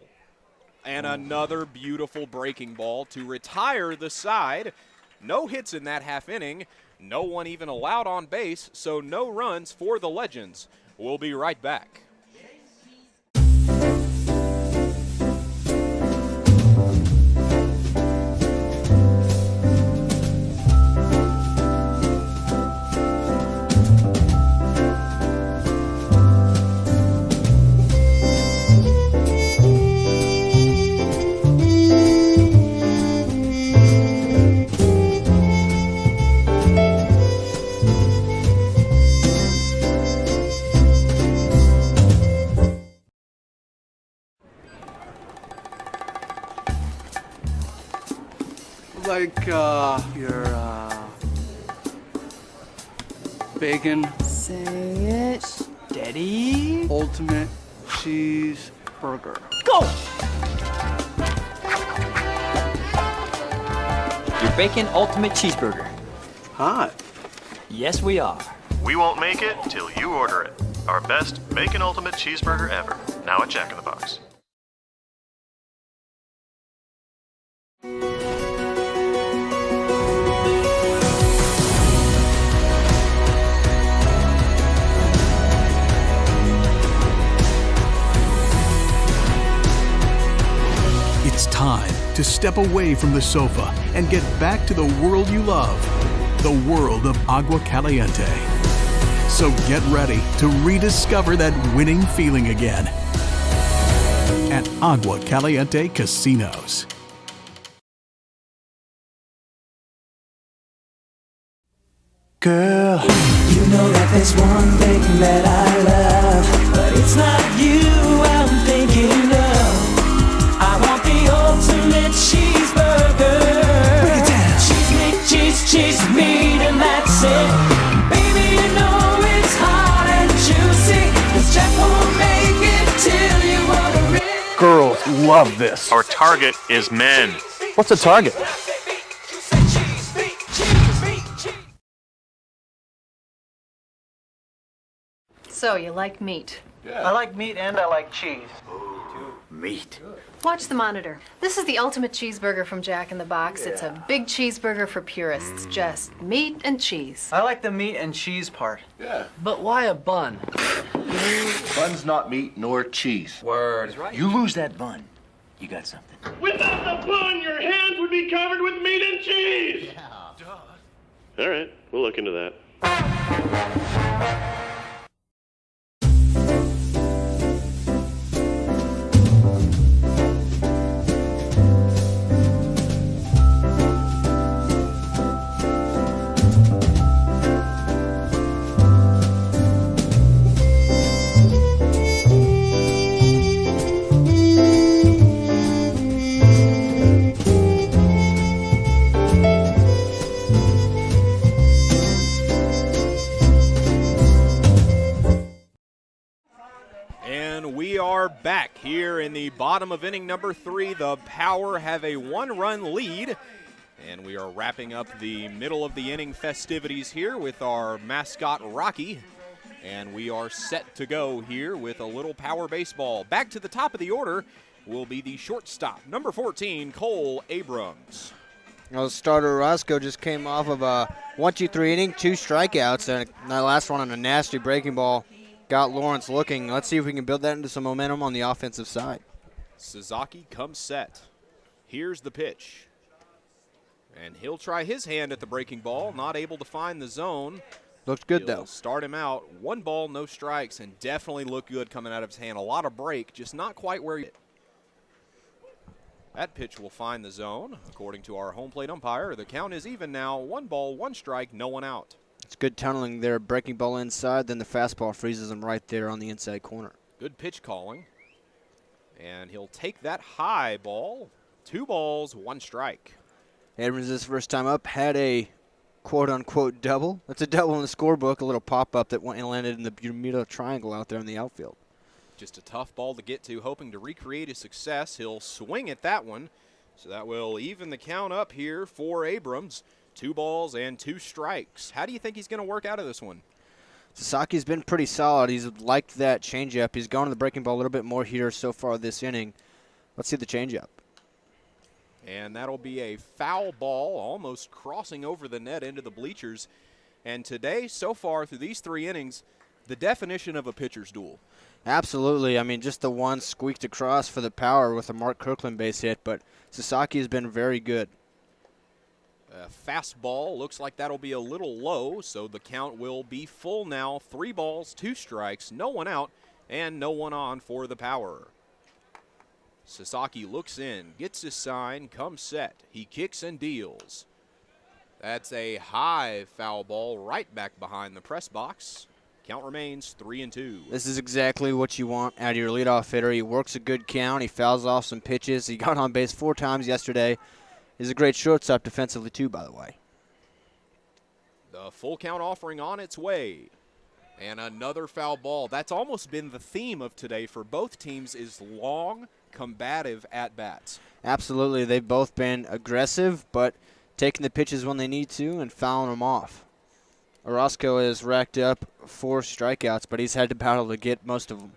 And another beautiful breaking ball to retire the side. No hits in that half inning. No one even allowed on base, so no runs for the Legends. We'll be right back. like your bacon Say it. Steady. ultimate cheeseburger. Go! Your bacon ultimate cheeseburger. Hot. Yes, we are. We won't make it till you order it. Our best bacon ultimate cheeseburger ever. Now at Jack in the Box. It's time to step away from the sofa and get back to the world you love, the world of Agua Caliente. So get ready to rediscover that winning feeling again at Agua Caliente Casinos. Girl, you know that there's one thing that I love, but it's not you I'm thinking of. I want the ultimate cheeseburger. Break it down. Cheese meat, cheese meat, and that's it. Baby, you know it's hot and juicy. 'Cause Jack won't make it till you order it. Girls love this. Our target is men. What's a target? So, you like meat? I like meat and I like cheese. Meat. Watch the monitor. This is the ultimate cheeseburger from Jack in the Box. It's a big cheeseburger for purists. Just meat and cheese. I like the meat and cheese part. Yeah. But why a bun? Bun's not meat nor cheese. Word. You lose that bun, you got something. Without the bun, your hands would be covered with meat and cheese. All right, we'll look into that. We are back here in the bottom of inning number 3. The Power have a 1-run lead, and we are wrapping up the middle of the inning festivities here with our mascot Rocky, and we are set to go here with a little Power baseball. Back to the top of the order will be the shortstop, number 14, Cole Abrams. Well, starter Roscoe just came off of a 1-2-3 inning, 2 strikeouts, and that last one on a nasty breaking ball got Lawrence looking. Let's see if we can build that into some momentum on the offensive side. Sasaki comes set. Here's the pitch. And he'll try his hand at the breaking ball, not able to find the zone. Looks good, He'll though. Start him out. 1 ball, no strikes, and definitely looked good coming out of his hand. A lot of break, just not quite where he. That pitch will find the zone. According to our home plate umpire, the count is even now. 1 ball, 1 strike, no one out. It's good tunneling there. Breaking ball inside, then the fastball freezes him right there on the inside corner. Good pitch calling. And he'll take that high ball. 2 balls, 1 strike. Abrams, this first time up, had a quote-unquote double. That's a double in the scorebook, a little pop-up that went and landed in the Bermuda Triangle out there in the outfield. Just a tough ball to get to, hoping to recreate his success. He'll swing at that one, so that will even the count up here for Abrams. 2 balls and 2 strikes. How do you think he's going to work out of this one? Sasaki's been pretty solid. He's liked that changeup. He's gone to the breaking ball a little bit more here so far this inning. Let's see the changeup. And that'll be a foul ball, almost crossing over the net into the bleachers. And today, so far through these 3 innings, the definition of a pitcher's duel. Absolutely. I mean, just the one squeaked across for the Power with a Mark Kirkland base hit, but Sasaki has been very good. Fastball looks like that'll be a little low, so the count will be full now. 3 balls, 2 strikes, no one out, and no one on for the Power. Sasaki looks in, gets his sign, comes set. He kicks and deals. That's a high foul ball right back behind the press box. Count remains 3-2. This is exactly what you want out of your leadoff hitter. He works a good count. He fouls off some pitches. He got on base 4 times yesterday. He's a great shortstop defensively too, by the way. The full count offering on its way. And another foul ball. That's almost been the theme of today for both teams, is long, combative at-bats. Absolutely. They've both been aggressive, but taking the pitches when they need to and fouling them off. Orozco has racked up 4 strikeouts, but he's had to battle to get most of them.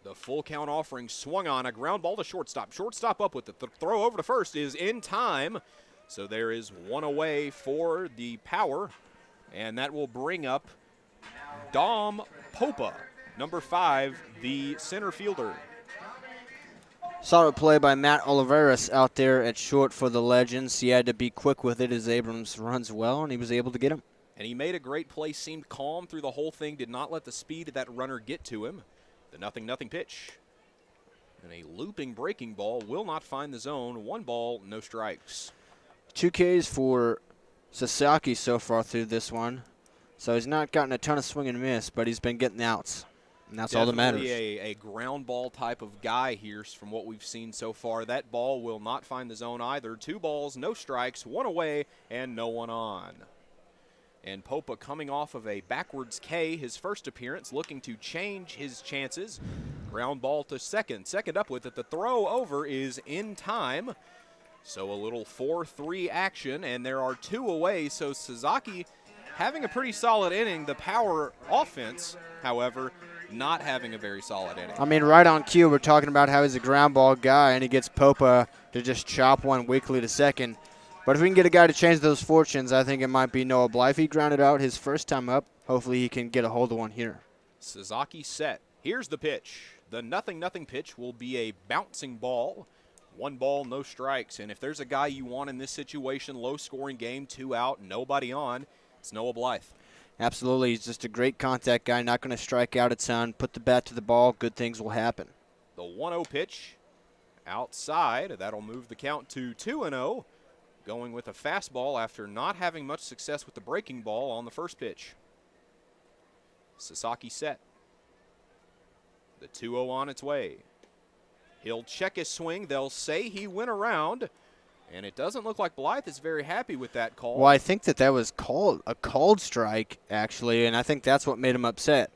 The full count offering swung on, a ground ball to shortstop. Shortstop up with it. The throw over to first is in time. So there is one away for the Power, and that will bring up Dom Popa, number 5, the center fielder. Solid play by Matt Oliveras out there at short for the Legends. He had to be quick with it as Abrams runs well, and he was able to get him. And he made a great play, seemed calm through the whole thing, did not let the speed of that runner get to him. The 0-0 pitch. And a looping breaking ball will not find the zone. 1 ball, no strikes. 2 Ks for Sasaki so far through this one. So he's not gotten a ton of swing and miss, but he's been getting the outs. And that's all that matters. Definitely a ground ball type of guy here from what we've seen so far. That ball will not find the zone either. 2 balls, no strikes, 1 away, and no one on. And Popa coming off of a backwards K, his first appearance, looking to change his chances. Ground ball to second. Second up with it. The throw over is in time. So a little 4-3 action, and there are 2 away. So Sasaki having a pretty solid inning. The Power offense, however, not having a very solid inning. I mean, right on cue, we're talking about how he's a ground ball guy, and he gets Popa to just chop one weakly to second. But if we can get a guy to change those fortunes, I think it might be Noah Blythe. He grounded out his first time up. Hopefully he can get a hold of one here. Sasaki set. Here's the pitch. The 0-0 pitch will be a bouncing ball. 1 ball, no strikes. And if there's a guy you want in this situation, low-scoring game, 2 out, nobody on, it's Noah Blythe. Absolutely. He's just a great contact guy, not going to strike out a ton. Put the bat to the ball, good things will happen. The 1-0 pitch outside. That'll move the count to 2-0. Going with a fastball after not having much success with the breaking ball on the first pitch. Sasaki set. The 2-0 on its way. He'll check his swing. They'll say he went around, and it doesn't look like Blythe is very happy with that call. Well, I think that was a called strike, actually, and I think that's what made him upset.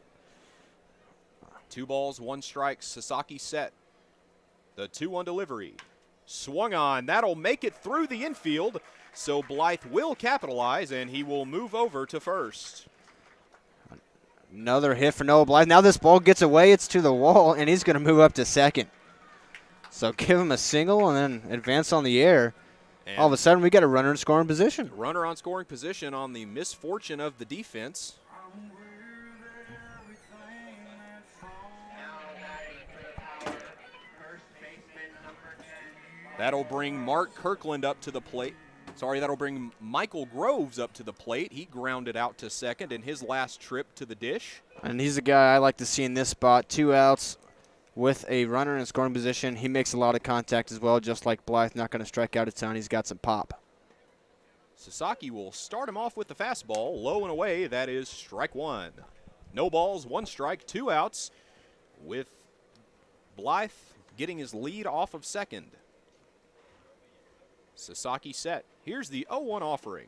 2 balls, 1 strike. Sasaki set. The 2-1 delivery. Swung on. That'll make it through the infield. So Blythe will capitalize, and he will move over to first. Another hit for Noah Blythe. Now this ball gets away. It's to the wall, and he's going to move up to second. So give him a single and then advance on the air. And all of a sudden, we got a runner in scoring position. Runner on scoring position on the misfortune of the defense. That'll bring Mark Kirkland up to the plate. Sorry, that'll bring Michael Groves up to the plate. He grounded out to second in his last trip to the dish. And he's a guy I like to see in this spot. 2 outs with a runner in scoring position. He makes a lot of contact as well, just like Blythe. Not going to strike out a ton. He's got some pop. Sasaki will start him off with the fastball. Low and away, that is strike 1. No balls, 1 strike, 2 outs, with Blythe getting his lead off of second. Sasaki set. Here's the 0-1 offering.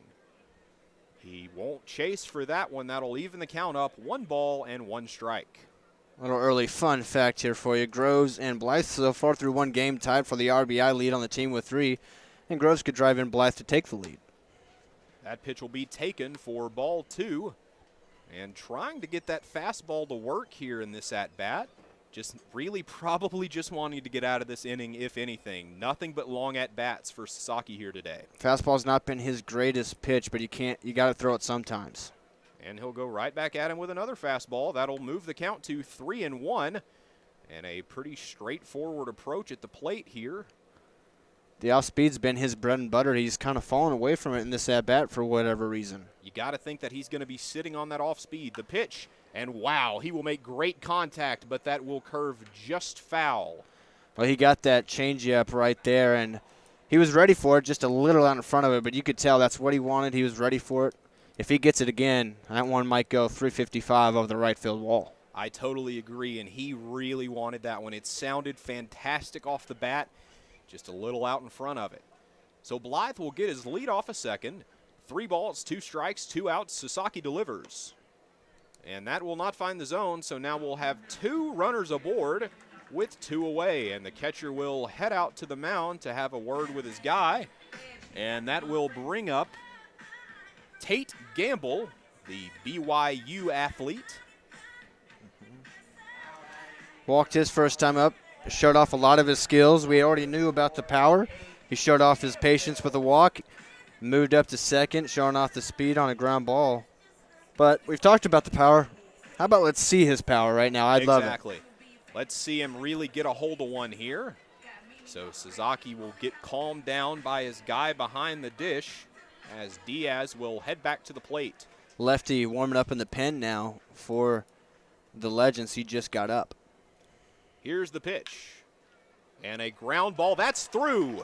He won't chase for that one. That'll even the count up. 1 ball and 1 strike. A little early fun fact here for you. Groves and Blythe so far through 1 game tied for the RBI lead on the team with 3. And Groves could drive in Blythe to take the lead. That pitch will be taken for ball 2. And trying to get that fastball to work here in this at-bat. Just really probably just wanting to get out of this inning, if anything. Nothing but long at-bats for Sasaki here today. Fastball's not been his greatest pitch, but you got to throw it sometimes. And he'll go right back at him with another fastball. That'll move the count to 3-1. And a pretty straightforward approach at the plate here. The off-speed's been his bread and butter. He's kind of fallen away from it in this at-bat for whatever reason. You got to think that he's going to be sitting on that off-speed. The pitch. And wow, he will make great contact, but that will curve just foul. Well, he got that changeup right there, and he was ready for it, just a little out in front of it, but you could tell that's what he wanted. He was ready for it. If he gets it again, that one might go 355 over the right field wall. I totally agree, and he really wanted that one. It sounded fantastic off the bat, just a little out in front of it. So Blythe will get his lead off a second. 3 balls, 2 strikes, 2 outs. Sasaki delivers. And that will not find the zone, so now we'll have 2 runners aboard with 2 away. And the catcher will head out to the mound to have a word with his guy. And that will bring up Tate Gamble, the BYU athlete. Walked his first time up, showed off a lot of his skills. We already knew about the power. He showed off his patience with a walk, moved up to second, showing off the speed on a ground ball. But we've talked about the power. How about let's see his power right now? I'd love it. Exactly. Let's see him really get a hold of one here. So Sasaki will get calmed down by his guy behind the dish as Diaz will head back to the plate. Lefty warming up in the pen now for the Legends. He just got up. Here's the pitch. And a ground ball. That's through.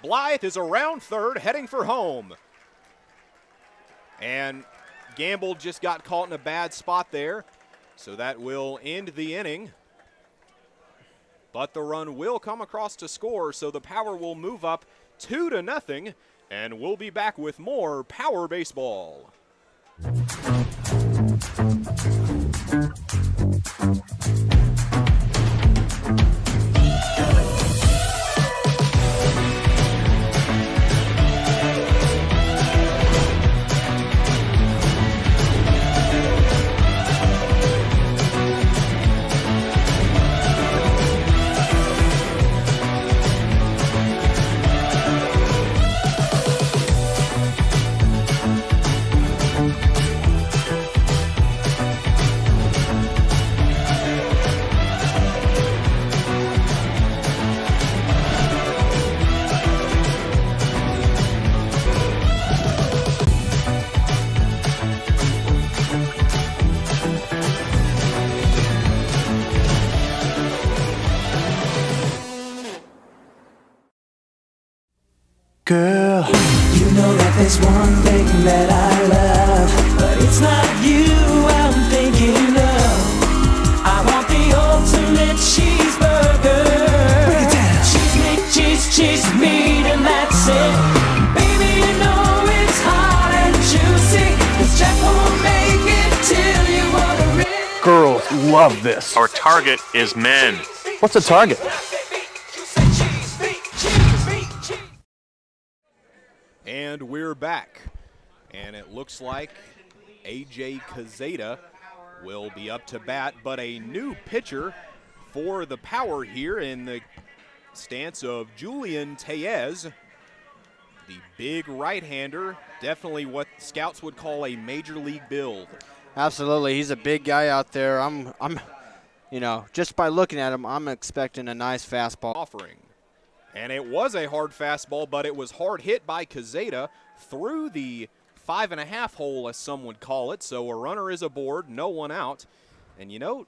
Blythe is around third, heading for home. And Gamble just got caught in a bad spot there. So that will end the inning. But the run will come across to score, so the Power will move up 2-0. And we'll be back with more Power Baseball. Girl, you know that there's one thing that I love, but it's not you I'm thinking of. I want the ultimate cheeseburger. Break it down. Cheese meat, cheese meat, and that's it. Baby, you know it's hot and juicy, 'cause Jack won't make it till you order it. Girls love this. Our target is men. What's the target? And we're back. And it looks like A.J. Cazeta will be up to bat, but a new pitcher for the Power here in the stance of Julian Tellez, the big right-hander, definitely what scouts would call a major league build. Absolutely, he's a big guy out there. I'm, you know, just by looking at him, I'm expecting a nice fastball. Offering. And it was a hard fastball, but it was hard hit by Cazeta through the 5.5 hole, as some would call it. So a runner is aboard, no one out. And you know,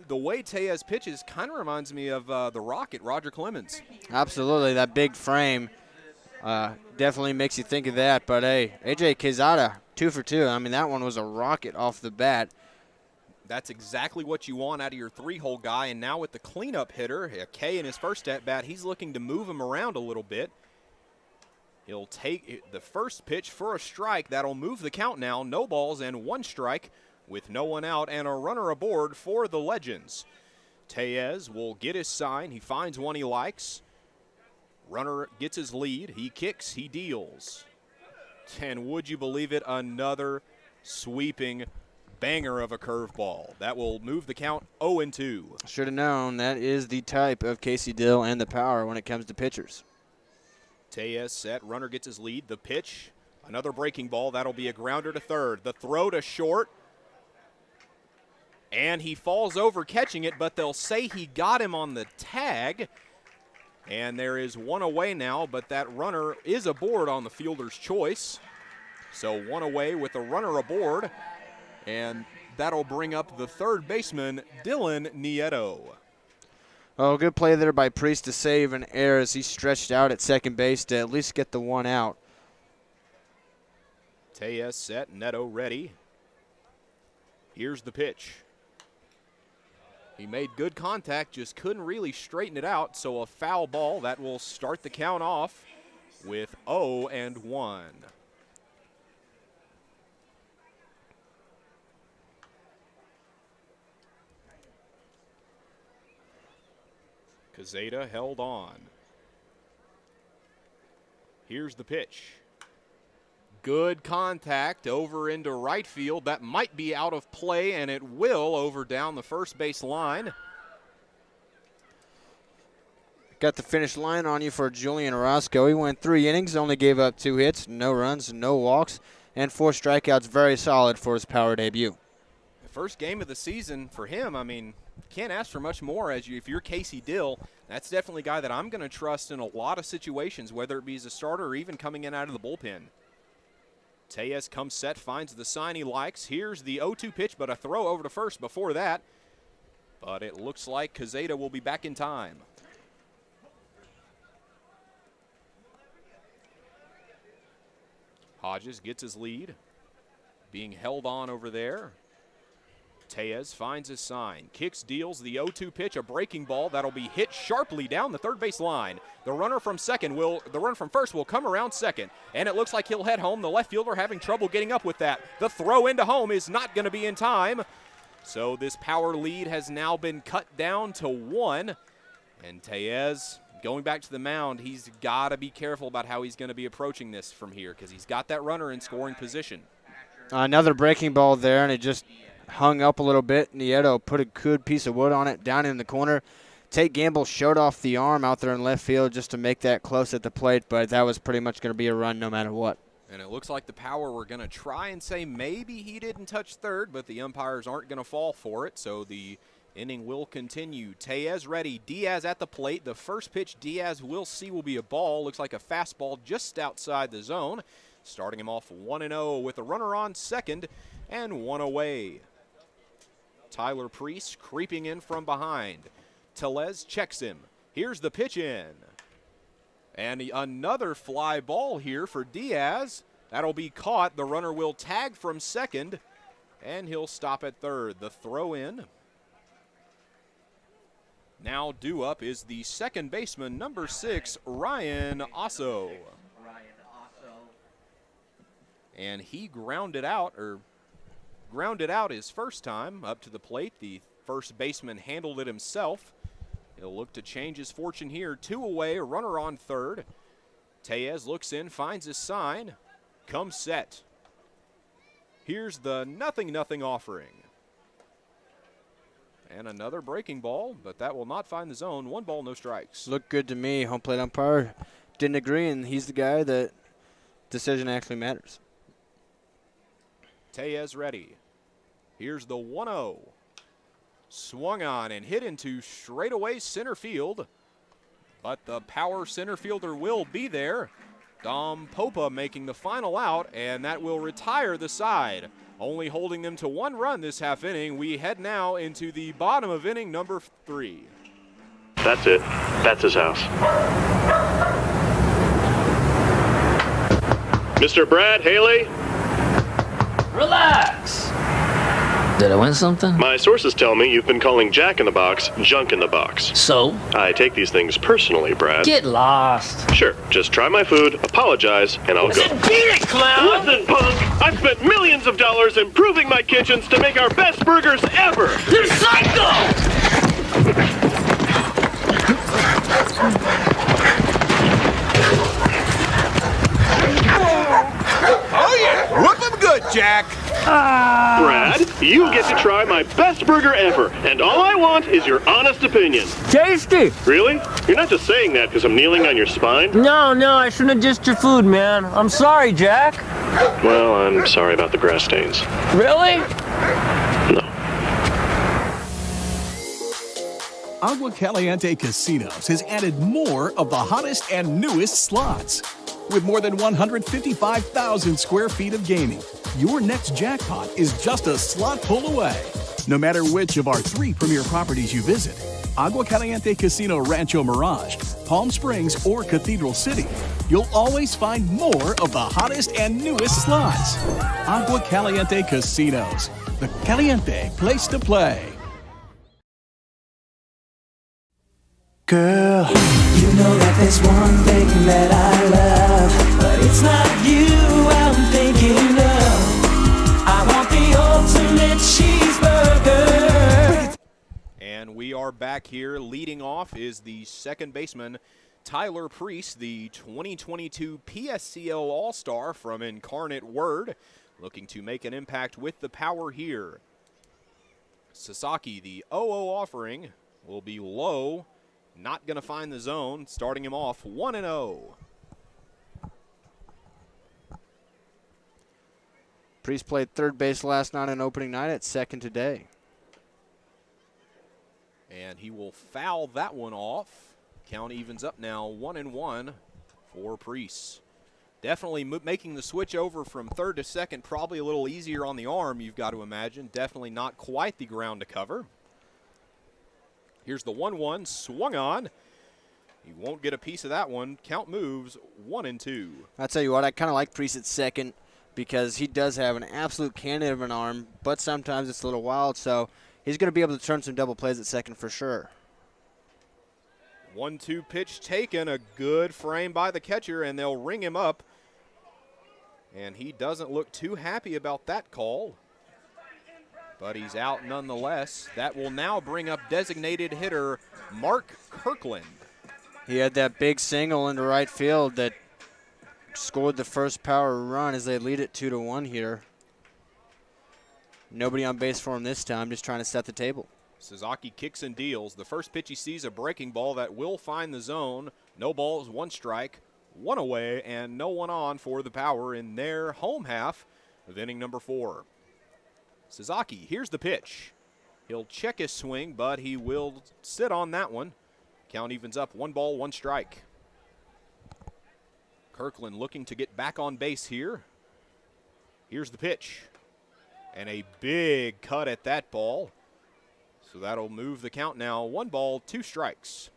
the way Tellez pitches kind of reminds me of the Rocket, Roger Clemens. Absolutely, that big frame definitely makes you think of that. But hey, A.J. Cazeta, 2 for 2. I mean, that one was a rocket off the bat. That's exactly what you want out of your 3-hole guy. And now with the cleanup hitter, a K in his first at-bat, he's looking to move him around a little bit. He'll take the first pitch for a strike. That'll move the count now. No balls and 1 strike with no one out and a runner aboard for the Legends. Tellez will get his sign. He finds one he likes. Runner gets his lead. He kicks. He deals. And would you believe it, another sweeping banger of a curveball. That will move the count 0-2. Should have known that is the type of Casey Dill and the Power when it comes to pitchers. Tellez set, runner gets his lead. The pitch, another breaking ball. That'll be a grounder to third. The throw to short. And he falls over catching it, but they'll say he got him on the tag. And there is one away now, but that runner is aboard on the fielder's choice. So one away with a runner aboard. And that'll bring up the third baseman, Dylan Nieto. Oh, good play there by Priest to save an error as he stretched out at second base to at least get the one out. Tellez set, Neto ready. Here's the pitch. He made good contact, just couldn't really straighten it out, so a foul ball that will start the count off. with 0-1. Quezada held on. Here's the pitch. Good contact over into right field. That might be out of play, and it will over down the first base line. Got the finish line on you for Julian Orozco. He went 3 innings, only gave up 2 hits, no runs, no walks, and 4 strikeouts. Very solid for his power debut. The first game of the season for him, I mean, can't ask for much more. If you're Casey Dill, that's definitely a guy that I'm going to trust in a lot of situations, whether it be as a starter or even coming in out of the bullpen. Tellez comes set, finds the sign he likes. Here's the 0-2 pitch, but a throw over to first before that. But it looks like Quezada will be back in time. Hodges gets his lead, being held on over there. Tellez finds his sign, kicks, deals the 0-2 pitch, a breaking ball that'll be hit sharply down the third base line. The runner from first will come around second, and it looks like he'll head home. The left fielder having trouble getting up with that. The throw into home is not going to be in time. So this power lead has now been cut down to 1, and Tellez going back to the mound, he's got to be careful about how he's going to be approaching this from here because he's got that runner in scoring position. Another breaking ball there, and it just hung up a little bit. Nieto put a good piece of wood on it down in the corner. Tate Gamble showed off the arm out there in left field just to make that close at the plate, but that was pretty much going to be a run no matter what. And it looks like the Power were going to try and say maybe he didn't touch third, but the umpires aren't going to fall for it, so the inning will continue. Tellez ready. Diaz at the plate. The first pitch Diaz will see will be a ball. Looks like a fastball just outside the zone. Starting him off 1-0 with a runner on second and 1 away. Tyler Priest creeping in from behind. Tellez checks him. Here's the pitch in. And another fly ball here for Diaz. That'll be caught. The runner will tag from second, and he'll stop at third. The throw in. Now due up is the second baseman, number 6, Ryan Osso. And he grounded out his first time up to the plate. The first baseman handled it himself. He'll look to change his fortune here. 2 away, a runner on third. Tellez looks in, finds his sign, comes set. Here's the 0-0 offering. And another breaking ball, but that will not find the zone. 1 ball, no strikes. Looked good to me. Home plate umpire didn't agree, and he's the guy that decision actually matters. Tellez ready. Here's the 1-0. Swung on and hit into straightaway center field. But the Power center fielder will be there. Dom Popa making the final out, and that will retire the side. Only holding them to 1 run this half inning. We head now into the bottom of inning number 3. That's it. That's his house. Mr. Brad Haley? Relax. Did I win something? My sources tell me you've been calling Jack in the Box junk in the box. So? I take these things personally, Brad. Get lost. Sure, just try my food, apologize, and I'll go. Beat it, clown! Listen, punk! I've spent millions of dollars improving my kitchens to make our best burgers ever! You're psycho! Oh yeah! Whoop 'em good, Jack! Brad, you get to try my best burger ever, and all I want is your honest opinion. Tasty! Really? You're not just saying that because I'm kneeling on your spine? No, I shouldn't have dissed your food, man. I'm sorry, Jack. Well, I'm sorry about the grass stains. Really? No. Agua Caliente Casinos has added more of the hottest and newest slots. With more than 155,000 square feet of gaming, your next jackpot is just a slot pull away. No matter which of our 3 premier properties you visit, Agua Caliente Casino Rancho Mirage, Palm Springs, or Cathedral City, you'll always find more of the hottest and newest slots. Agua Caliente Casinos, the caliente place to play. Girl, you know that there's one thing that I love. it's not you I'm thinking of. I want the ultimate cheeseburger. And we are back here. Leading off is the second baseman, Tyler Priest, the 2022 PSCO All-Star from Incarnate Word, looking to make an impact with the power here. Sasaki, the 0-0 offering, will be low, not going to find the zone, starting him off 1-0. Priest played third base last night on opening night, at second today. And he will foul that one off. Count evens up now 1-1 for Priest. Definitely making the switch over from third to second, probably a little easier on the arm, you've got to imagine. Definitely not quite the ground to cover. Here's the 1-1, swung on. He won't get a piece of that one. Count moves 1-2. I'll tell you what, I kind of like Priest at second because he does have an absolute cannon of an arm, but sometimes it's a little wild, so he's going to be able to turn some double plays at second for sure. 1-2 pitch taken, a good frame by the catcher, and they'll ring him up. And he doesn't look too happy about that call, but he's out nonetheless. That will now bring up designated hitter Mark Kirkland. He had that big single into right field that scored the first power run as they lead it 2-1 here. Nobody on base for him this time, just trying to set the table. Sasaki kicks and deals. The first pitch he sees, a breaking ball that will find the zone. No balls, one strike, one away, and no one on for the power in their home half of inning number 4. Sasaki, here's the pitch. He'll check his swing, but he will sit on that one. Count evens up, 1 ball, 1 strike. Kirkland looking to get back on base here. Here's the pitch. And a big cut at that ball. So that'll move the count now. 1 ball, 2 strikes.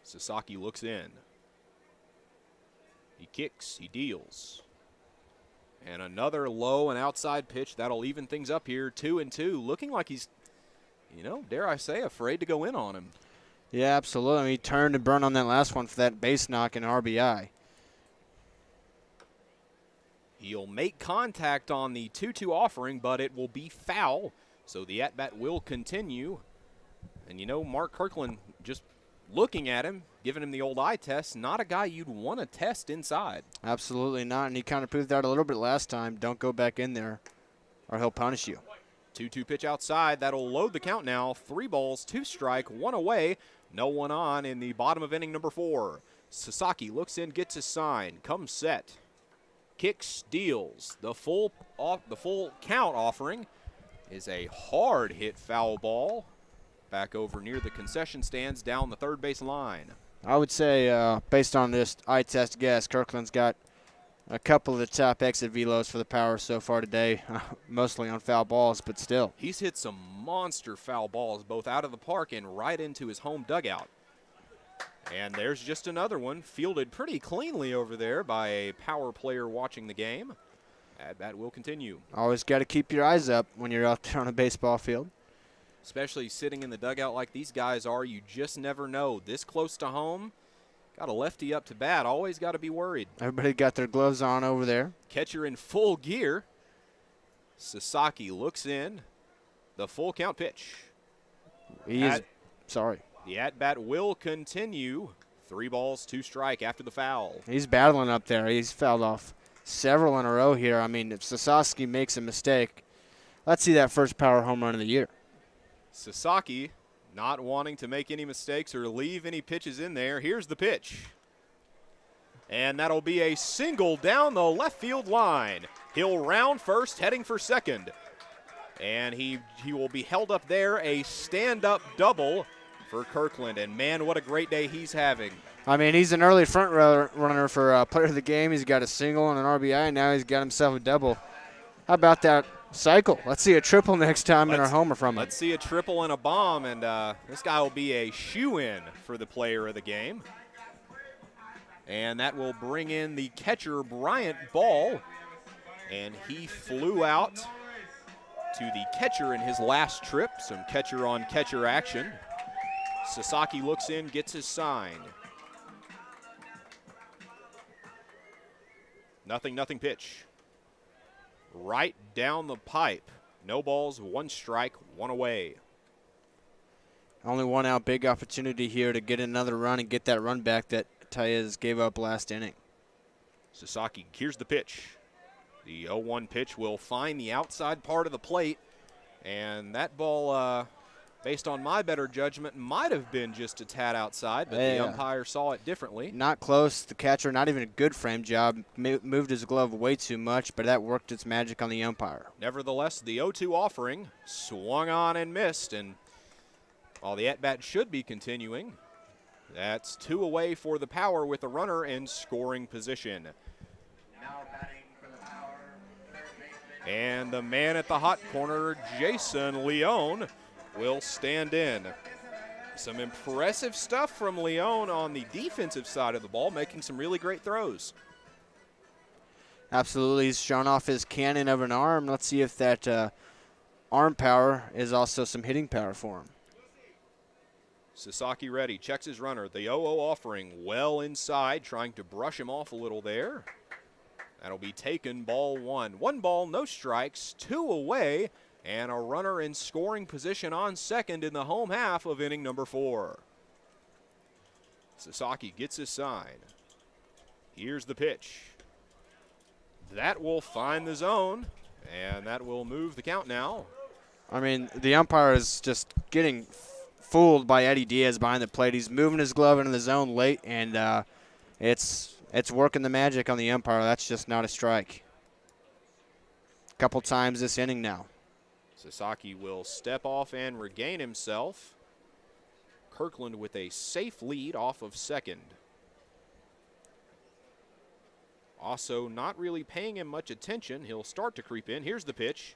Sasaki looks in. He kicks, he deals. And another low and outside pitch. That'll even things up here. 2-2. Looking like he's, you know, dare I say, afraid to go in on him. Yeah, absolutely. I mean, he turned and burned on that last one for that base knock and RBI. He'll make contact on the 2-2 offering, but it will be foul. So the at-bat will continue. And, you know, Mark Kirkland, just looking at him, giving him the old eye test, not a guy you'd want to test inside. Absolutely not, and he kind of proved that a little bit last time. Don't go back in there or he'll punish you. 2-2 pitch outside. That'll load the count now. 3 balls, 2 strike, 1 away. No one on in the bottom of inning number 4. Sasaki looks in, gets his sign, comes set. Kicks, deals. The full count offering is a hard hit foul ball. Back over near the concession stands down the third base line. I would say, based on this eye test guess, Kirkland's got a couple of the top exit velos for the power so far today, mostly on foul balls, but still. He's hit some monster foul balls, both out of the park and right into his home dugout. And there's just another one, fielded pretty cleanly over there by a power player watching the game. At-bat will continue. Always got to keep your eyes up when you're out there on a baseball field. Especially sitting in the dugout like these guys are, you just never know. This close to home, got a lefty up to bat, always got to be worried. Everybody got their gloves on over there. Catcher in full gear. Sasaki looks in. The full count pitch. The at-bat will continue. 3 balls, 2 strike after the foul. He's battling up there. He's fouled off several in a row here. I mean, if Sasaki makes a mistake, let's see that first power home run of the year. Sasaki not wanting to make any mistakes or leave any pitches in there. Here's the pitch. And that'll be a single down the left field line. He'll round first, heading for second. And he will be held up there, a stand-up double for Kirkland. And, man, what a great day he's having. I mean, he's an early front runner for player of the game. He's got a single and an RBI, and now he's got himself a double. How about that cycle? Let's see a triple next time in our homer from him. Let's see a triple and a bomb, and this guy will be a shoe-in for the player of the game. And that will bring in the catcher, Bryant Ball, and he flew out to the catcher in his last trip. Some catcher-on-catcher action. Sasaki looks in, gets his sign. 0-0 pitch. Right down the pipe. No balls, 1 strike, 1 away. Only 1 out, big opportunity here to get another run and get that run back that Taez gave up last inning. Sasaki, here's the pitch. The 0-1 pitch will find the outside part of the plate, and that ball, based on my better judgment, might have been just a tad outside, but the umpire saw it differently. Not close. The catcher, not even a good frame job, moved his glove way too much, but that worked its magic on the umpire. Nevertheless, the 0-2 offering swung on and missed, and while the at-bat should be continuing, that's 2 away for the Power with a runner in scoring position. And the man at the hot corner, Jason Leone, will stand in. Some impressive stuff from Leone on the defensive side of the ball, making some really great throws. Absolutely. He's shown off his cannon of an arm. Let's see if that arm power is also some hitting power for him. Sasaki ready, checks his runner. The 0-0 offering well inside, trying to brush him off a little there. That'll be taken, ball 1. 1 ball, no strikes, 2 away, and a runner in scoring position on second in the home half of inning number 4. Sasaki gets his sign. Here's the pitch. That will find the zone, and that will move the count now. I mean, the umpire is just getting fooled by Eddie Diaz behind the plate. He's moving his glove into the zone late, and it's working the magic on the umpire. That's just not a strike. A couple times this inning now. Sasaki will step off and regain himself. Kirkland with a safe lead off of second. Also not really paying him much attention. He'll start to creep in. Here's the pitch.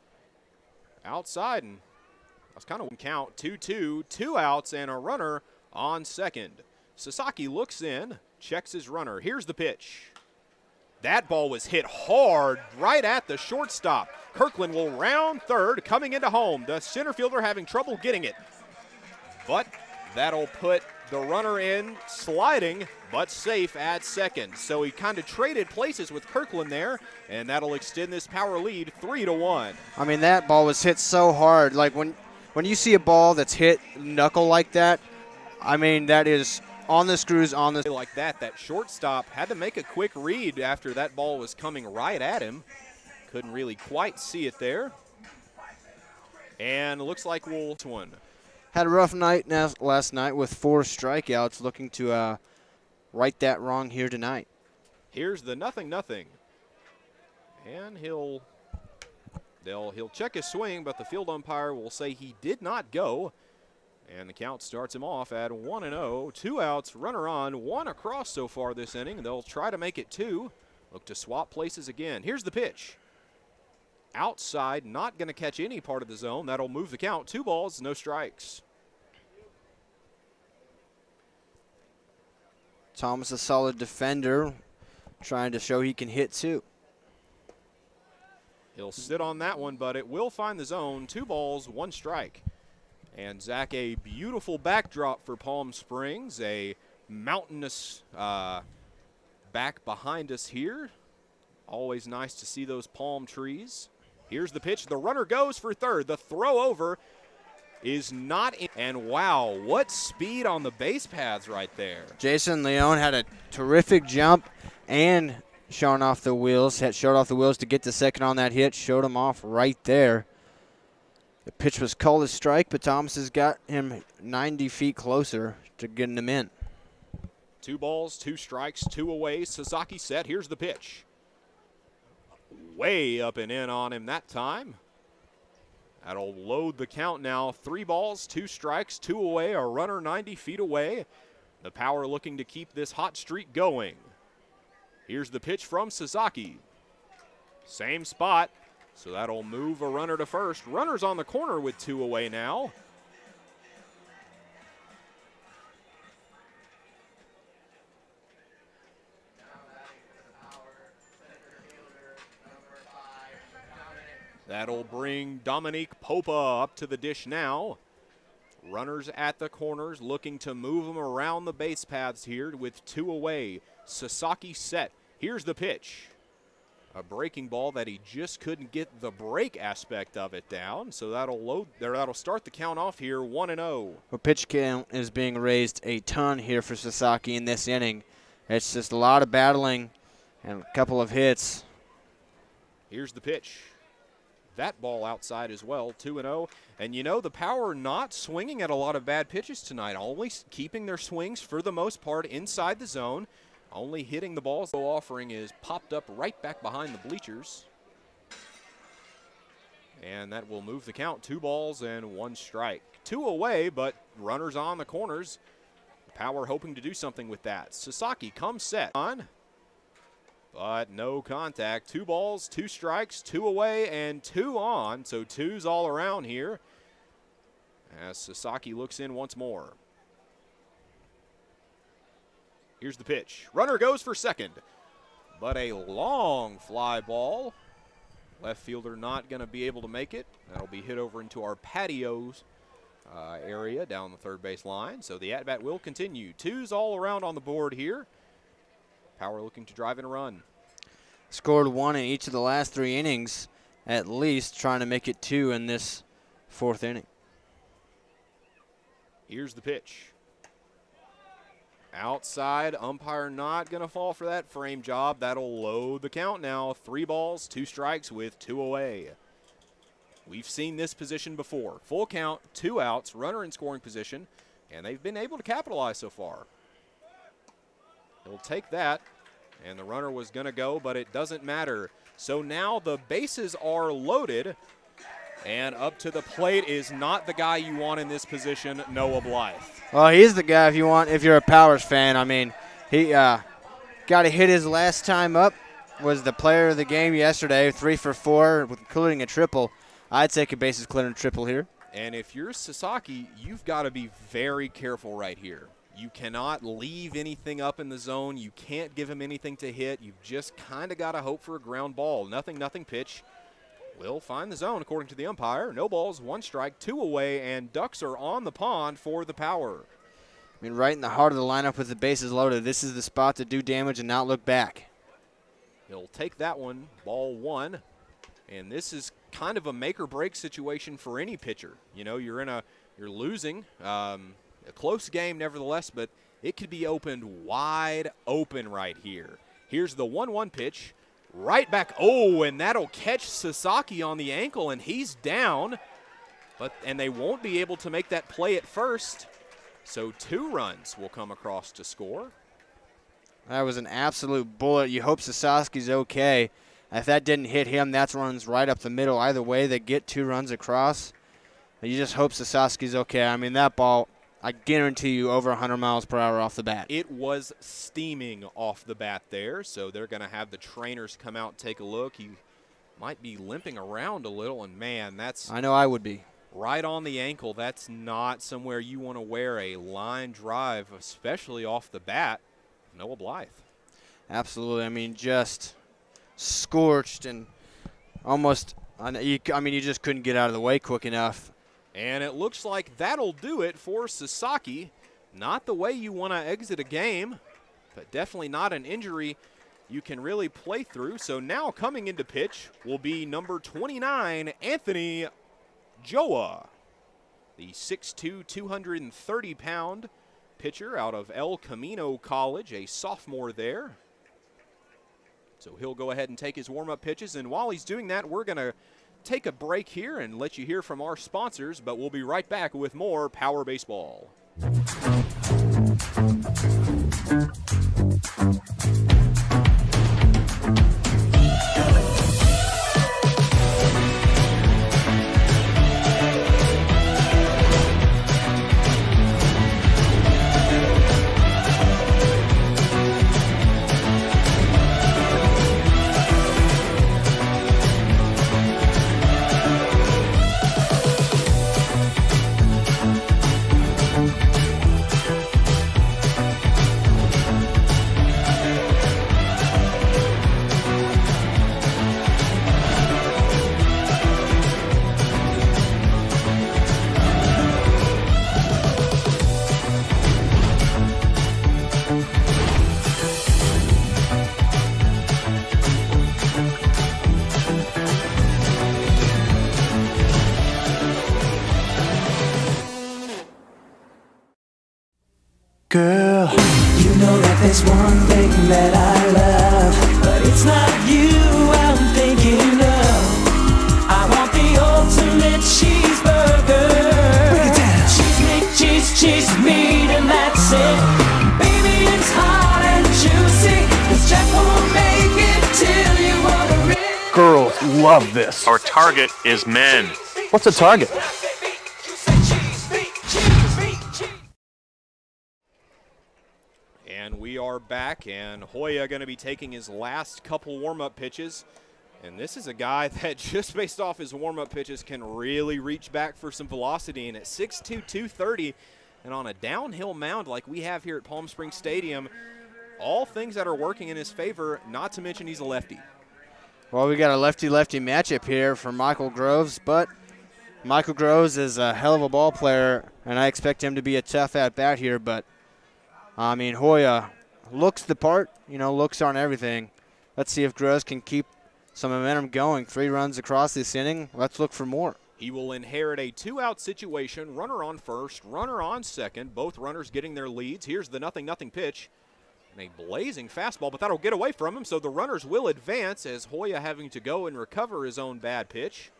Outside, and that's kind of one count. 2-2, 2 outs and a runner on second. Sasaki looks in, checks his runner. Here's the pitch. That ball was hit hard right at the shortstop. Kirkland will round third, coming into home. The center fielder having trouble getting it. But that'll put the runner in, sliding, but safe at second. So he kind of traded places with Kirkland there, and that'll extend this Power lead 3-1. I mean, that ball was hit so hard. Like when you see a ball that's hit knuckle like that, I mean, that is on the screws, on the... Like that shortstop had to make a quick read after that ball was coming right at him. Couldn't really quite see it there. And looks like we'll... one. Had a rough night last night with 4 strikeouts, looking to right that wrong here tonight. Here's the 0-0. And he'll check his swing, but the field umpire will say he did not go. And the count starts him off at 1-0. 2 outs, runner on, 1 across so far this inning. They'll try to make it 2. Look to swap places again. Here's the pitch. Outside, not going to catch any part of the zone. That'll move the count. 2 balls, no strikes. Thomas, a solid defender, trying to show he can hit too. He'll sit on that one, but it will find the zone. 2 balls, 1 strike. And Zach, a beautiful backdrop for Palm Springs, a mountainous back behind us here. Always nice to see those palm trees. Here's the pitch. The runner goes for third. The throw over is not in. And wow, what speed on the base paths right there. Jason Leone had a terrific jump and showed off the wheels to get the second on that hit, showed him off right there. The pitch was called a strike, but Thomas has got him 90 feet closer to getting him in. 2 balls, 2 strikes, 2 away. Sasaki set. Here's the pitch. Way up and in on him that time. That'll load the count now. 3 balls, 2 strikes, 2 away, a runner 90 feet away. The Power looking to keep this hot streak going. Here's the pitch from Sasaki. Same spot. So that'll move a runner to first. Runner's on the corner with 2 away now. That'll bring Dominique Popa up to the dish now. Runners at the corners looking to move them around the base paths here with 2 away. Sasaki set. Here's the pitch. A breaking ball that he just couldn't get the break aspect of it down. So that'll start the count off here 1-0. Well, pitch count is being raised a ton here for Sasaki in this inning. It's just a lot of battling and a couple of hits. Here's the pitch. That ball outside as well, 2-0. And you know, the Power not swinging at a lot of bad pitches tonight, only keeping their swings for the most part inside the zone. Only hitting the balls. The offering is popped up right back behind the bleachers. And that will move the count. 2 balls and 1 strike. 2 away, but runners on the corners. Power hoping to do something with that. Sasaki comes set on, but no contact. 2 balls, 2 strikes, 2 away, and 2 on. So 2s all around here as Sasaki looks in once more. Here's the pitch. Runner goes for second, but a long fly ball. Left fielder not going to be able to make it. That'll be hit over into our patios area down the third base line. So the at-bat will continue. 2s all around on the board here. Power looking to drive in a run. Scored 1 in each of the last 3 innings, at least, trying to make it 2 in this 4th inning. Here's the pitch. Outside, umpire not going to fall for that frame job. That'll load the count now. 3 balls, 2 strikes with 2 away. We've seen this position before. Full count, 2 outs, runner in scoring position, and they've been able to capitalize so far. He'll take that, and the runner was going to go, but it doesn't matter. So now the bases are loaded, and up to the plate is not the guy you want in this position, Noah Blythe. Well, he's the guy if you're a Powers fan. I mean, he got to hit his last time up, was the player of the game yesterday, 3 for 4, including a triple. I'd take a bases clearing triple here. And if you're Sasaki, you've got to be very careful right here. You cannot leave anything up in the zone. You can't give him anything to hit. You've just kind of got to hope for a ground ball. Nothing pitch. Will find the zone according to the umpire. No balls, 1 strike, 2 away, and ducks are on the pond for the Power. I mean, right in the heart of the lineup with the bases loaded. This is the spot to do damage and not look back. He'll take that one, ball 1. And this is kind of a make-or-break situation for any pitcher. You know, you're losing. A close game nevertheless, but it could be opened wide open right here. Here's the 1-1 pitch. Right back. Oh, and that'll catch Sasaki on the ankle, and he's down. And they won't be able to make that play at first. So 2 runs will come across to score. That was an absolute bullet. You hope Sasaki's okay. If that didn't hit him, that runs right up the middle. Either way, they get 2 runs across. You just hope Sasaki's okay. I mean, that ball, I guarantee you, over 100 miles per hour off the bat. It was steaming off the bat there, so they're going to have the trainers come out and take a look. He might be limping around a little, and man, that's... I know I would be. Right on the ankle. That's not somewhere you want to wear a line drive, especially off the bat. Noah Blythe. Absolutely. I mean, just scorched and almost, you just couldn't get out of the way quick enough. And it looks like that'll do it for Sasaki. Not the way you want to exit a game, but definitely not an injury you can really play through. So now coming into pitch will be number 29, Anthony Joa, the 6'2", 230-pound pitcher out of El Camino College, a sophomore there. So he'll go ahead and take his warm-up pitches, and while he's doing that, we're going to take a break here and let you hear from our sponsors, but we'll be right back with more Power Baseball. love this. Our target is men. What's a target? And we are back, and Hoya going to be taking his last couple warm-up pitches. And this is a guy that just based off his warm-up pitches can really reach back for some velocity. And at 6'2", 230, and on a downhill mound like we have here at Palm Springs Stadium, all things that are working in his favor, not to mention he's a lefty. Well, we got a lefty-lefty matchup here for Michael Groves, but Michael Groves is a hell of a ball player, and I expect him to be a tough at-bat here. But, I mean, Hoya looks the part, looks aren't everything. Let's see if Groves can keep some momentum going. 3 runs across this inning. Let's look for more. He will inherit a 2-out situation, runner on first, runner on second, both runners getting their leads. Here's the 0-0 pitch. And a blazing fastball, but that'll get away from him, so the runners will advance as Hoya having to go and recover his own bad pitch.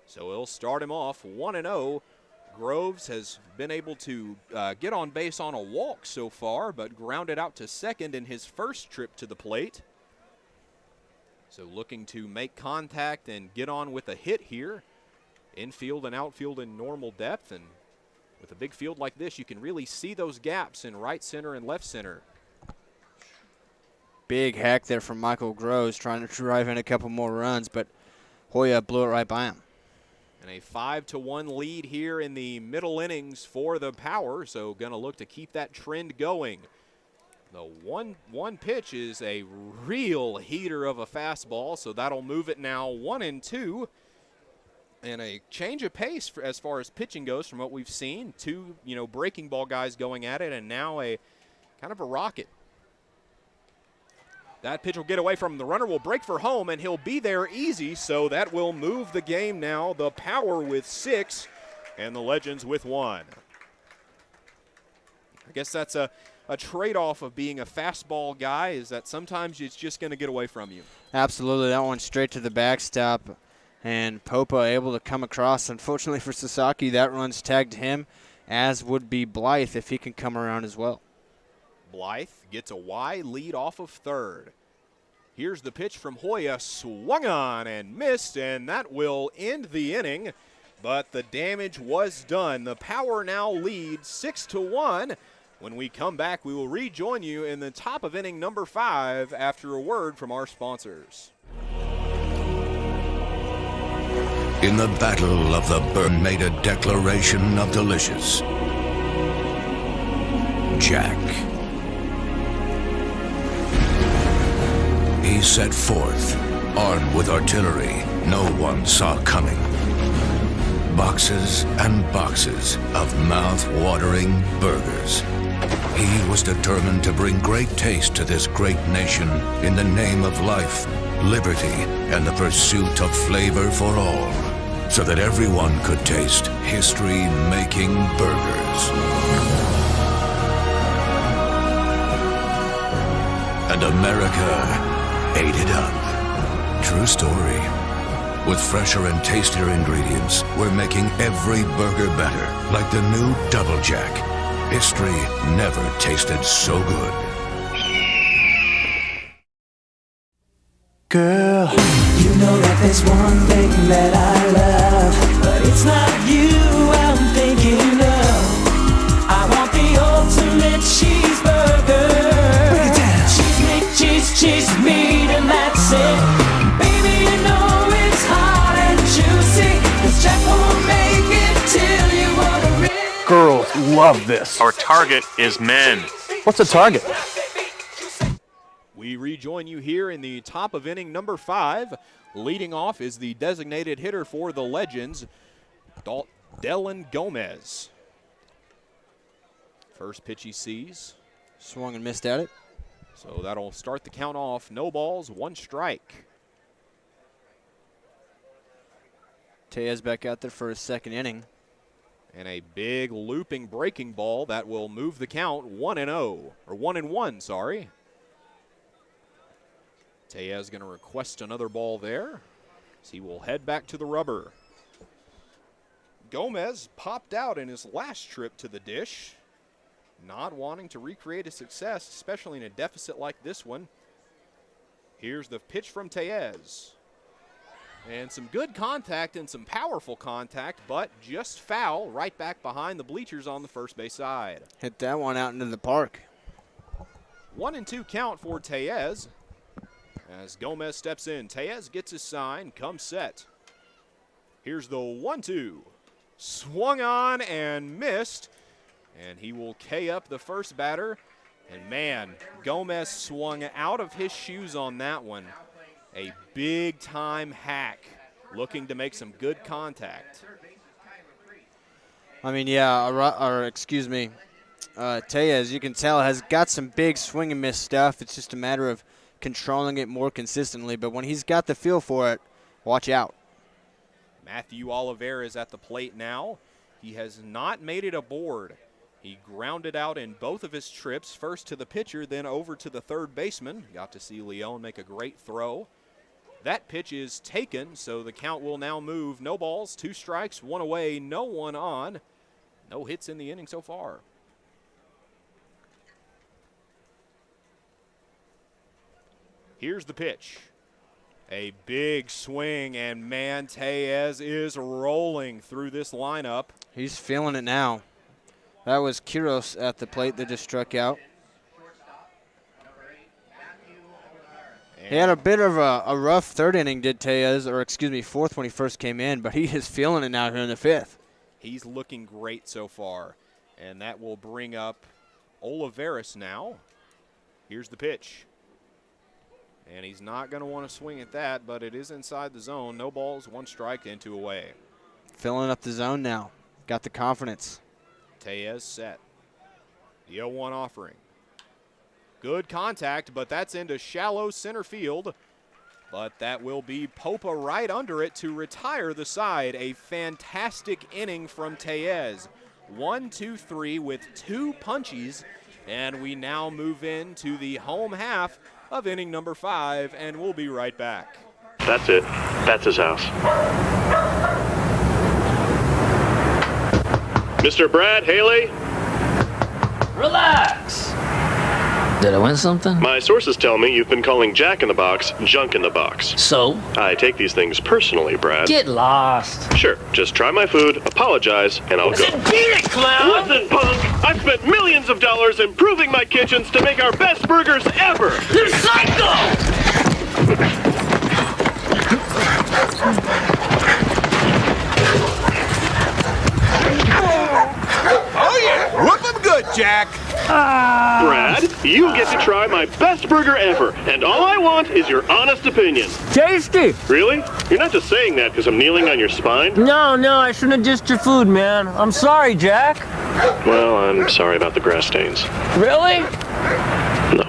So he'll start him off 1-0. Groves has been able to get on base on a walk so far, but grounded out to second in his first trip to the plate. So looking to make contact and get on with a hit here. Infield and outfield in normal depth, and with a big field like this, you can really see those gaps in right center and left center. Big hack there from Michael Groves, trying to drive in a couple more runs, but Hoya blew it right by him. And a 5-1 lead here in the middle innings for the Power, so going to look to keep that trend going. The one pitch is a real heater of a fastball, so that'll move it now 1-2. And a change of pace as far as pitching goes from what we've seen. 2, breaking ball guys going at it, and now a kind of a rocket. That pitch will get away from him. The runner will break for home, and he'll be there easy, so that will move the game now. The Power with 6 and the Legends with 1. I guess that's a trade-off of being a fastball guy, is that sometimes it's just going to get away from you. Absolutely. That one straight to the backstop, and Popa able to come across. Unfortunately for Sasaki, that run's tagged him, as would be Blythe if he can come around as well. Blythe gets a wide lead off of third. Here's the pitch from Hoya, swung on and missed, and that will end the inning. But the damage was done. The Power now leads 6-1. When we come back, we will rejoin you in the top of inning number 5 after a word from our sponsors. In the battle of the burn made a declaration of delicious. Jack. He set forth, armed with artillery no one saw coming. Boxes and boxes of mouth-watering burgers. He was determined to bring great taste to this great nation in the name of life, liberty, and the pursuit of flavor for all, so that everyone could taste history-making burgers. And America ate it up. True story. With fresher and tastier ingredients, we're making every burger better, like the new Double Jack. History never tasted so good. Girl, you know that there's one thing that I love, but it's not you I'm thinking of. I want the ultimate cheeseburger. Break it down. Cheese meat, cheese meat, and that's it. Baby, you know it's hot and juicy, 'cause Jack won't make it till you order it. Girls love this. Our target is men. What's a target? We rejoin you here in the top of inning number 5. Leading off is the designated hitter for the Legends, Dylan Gomez. First pitch he sees. Swung and missed at it. So that'll start the count off. No balls, 1 strike. Tejas back out there for his second inning. And a big looping breaking ball that will move the count 1-0, or 1-1, sorry. Tejas going to request another ball there, as he will head back to the rubber. Gomez popped out in his last trip to the dish, not wanting to recreate a success, especially in a deficit like this one. Here's the pitch from Tejas. And some good contact and some powerful contact, but just foul right back behind the bleachers on the first base side. Hit that one out into the park. 1-2 count for Tellez. As Gomez steps in, Tellez gets his sign, comes set. Here's the 1-2. Swung on and missed. And he will K up the first batter. And man, Gomez swung out of his shoes on that one. A big time hack, looking to make some good contact. I mean, yeah, Tellez, you can tell, has got some big swing and miss stuff. It's just a matter of controlling it more consistently. But when he's got the feel for it, watch out. Matthew Oliveira is at the plate now. He has not made it aboard. He grounded out in both of his trips, first to the pitcher, then over to the third baseman. Got to see Leon make a great throw. That pitch is taken, so the count will now move. No balls, 2 strikes, 1 away, no one on. No hits in the inning so far. Here's the pitch. A big swing, and man, Tellez is rolling through this lineup. He's feeling it now. That was Quiros at the plate that just struck out. He had a bit of a rough third inning, did Tellez, fourth when he first came in, but he is feeling it now here in the fifth. He's looking great so far, and that will bring up Olivares now. Here's the pitch. And he's not going to want to swing at that, but it is inside the zone. No balls, 1 strike, and 2 away. Filling up the zone now. Got the confidence. Tellez set. The 0-1 offering. Good contact, but that's into shallow center field. But that will be Popa right under it to retire the side. A fantastic inning from Tellez. 1-2-3 with 2 punchies. And we now move into the home half of inning number 5, and we'll be right back. That's it. That's his house. Mr. Brad Haley? Relax. Did I win something? My sources tell me you've been calling Jack in the Box junk in the box. So? I take these things personally, Brad. Get lost. Sure, just try my food, apologize, and I'll go. Beat it, clown! Listen, punk! I've spent millions of dollars improving my kitchens to make our best burgers ever! You're psycho! Oh, yeah! Whoop 'em good, Jack! Brad, you get to try my best burger ever, and all I want is your honest opinion. Tasty! Really? You're not just saying that because I'm kneeling on your spine? No, I shouldn't have dissed your food, man. I'm sorry, Jack. Well, I'm sorry about the grass stains. Really? No.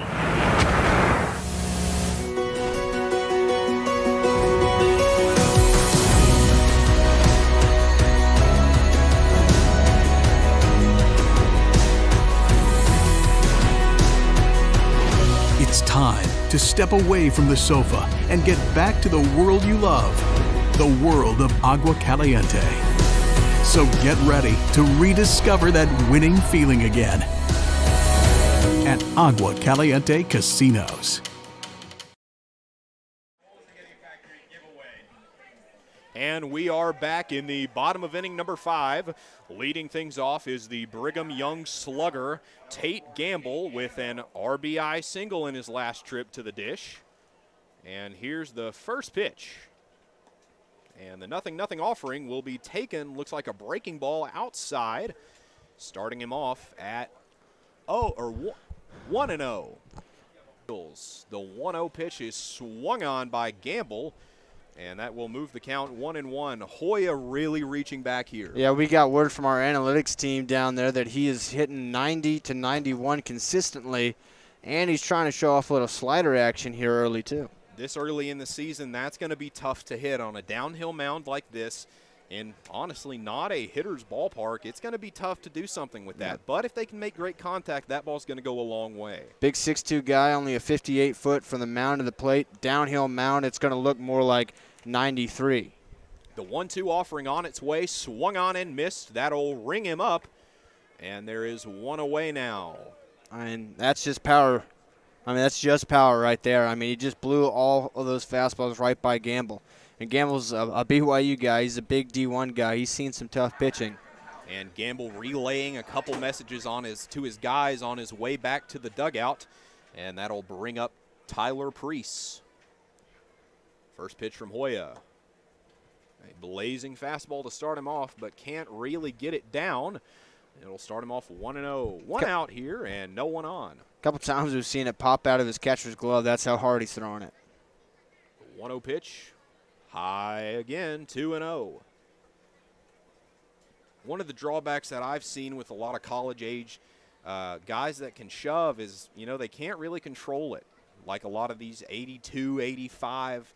It's time to step away from the sofa and get back to the world you love, the world of Agua Caliente. So get ready to rediscover that winning feeling again at Agua Caliente Casinos. And we are back in the bottom of inning number 5. Leading things off is the Brigham Young slugger, Tate Gamble, with an RBI single in his last trip to the dish. And here's the first pitch. And the 0-0 offering will be taken, looks like a breaking ball outside, starting him off at 1-0. The 1-0 pitch is swung on by Gamble. And that will move the count 1-1. Hoya really reaching back here. Yeah, we got word from our analytics team down there that he is hitting 90 to 91 consistently, and he's trying to show off a little slider action here early too. This early in the season, that's going to be tough to hit on a downhill mound like this. And honestly, not a hitter's ballpark. It's going to be tough to do something with that. But if they can make great contact, that ball's going to go a long way. Big 6'2" guy, only a 58-foot from the mound to the plate. Downhill mound, it's going to look more like 93. The 1-2 offering on its way, swung on and missed. That'll ring him up. And there is 1 away now. And that's just power. I mean, that's just power right there. I mean, he just blew all of those fastballs right by Gamble. And Gamble's a BYU guy. He's a big D1 guy. He's seen some tough pitching. And Gamble relaying a couple messages to his guys on his way back to the dugout. And that'll bring up Tyler Preece. First pitch from Hoya. A blazing fastball to start him off, but can't really get it down. It'll start him off 1-0. One out here and no one on. A couple times we've seen it pop out of his catcher's glove. That's how hard he's throwing it. 1-0 pitch. High again, 2-0. One of the drawbacks that I've seen with a lot of college-age guys that can shove is, they can't really control it like a lot of these 82, 85,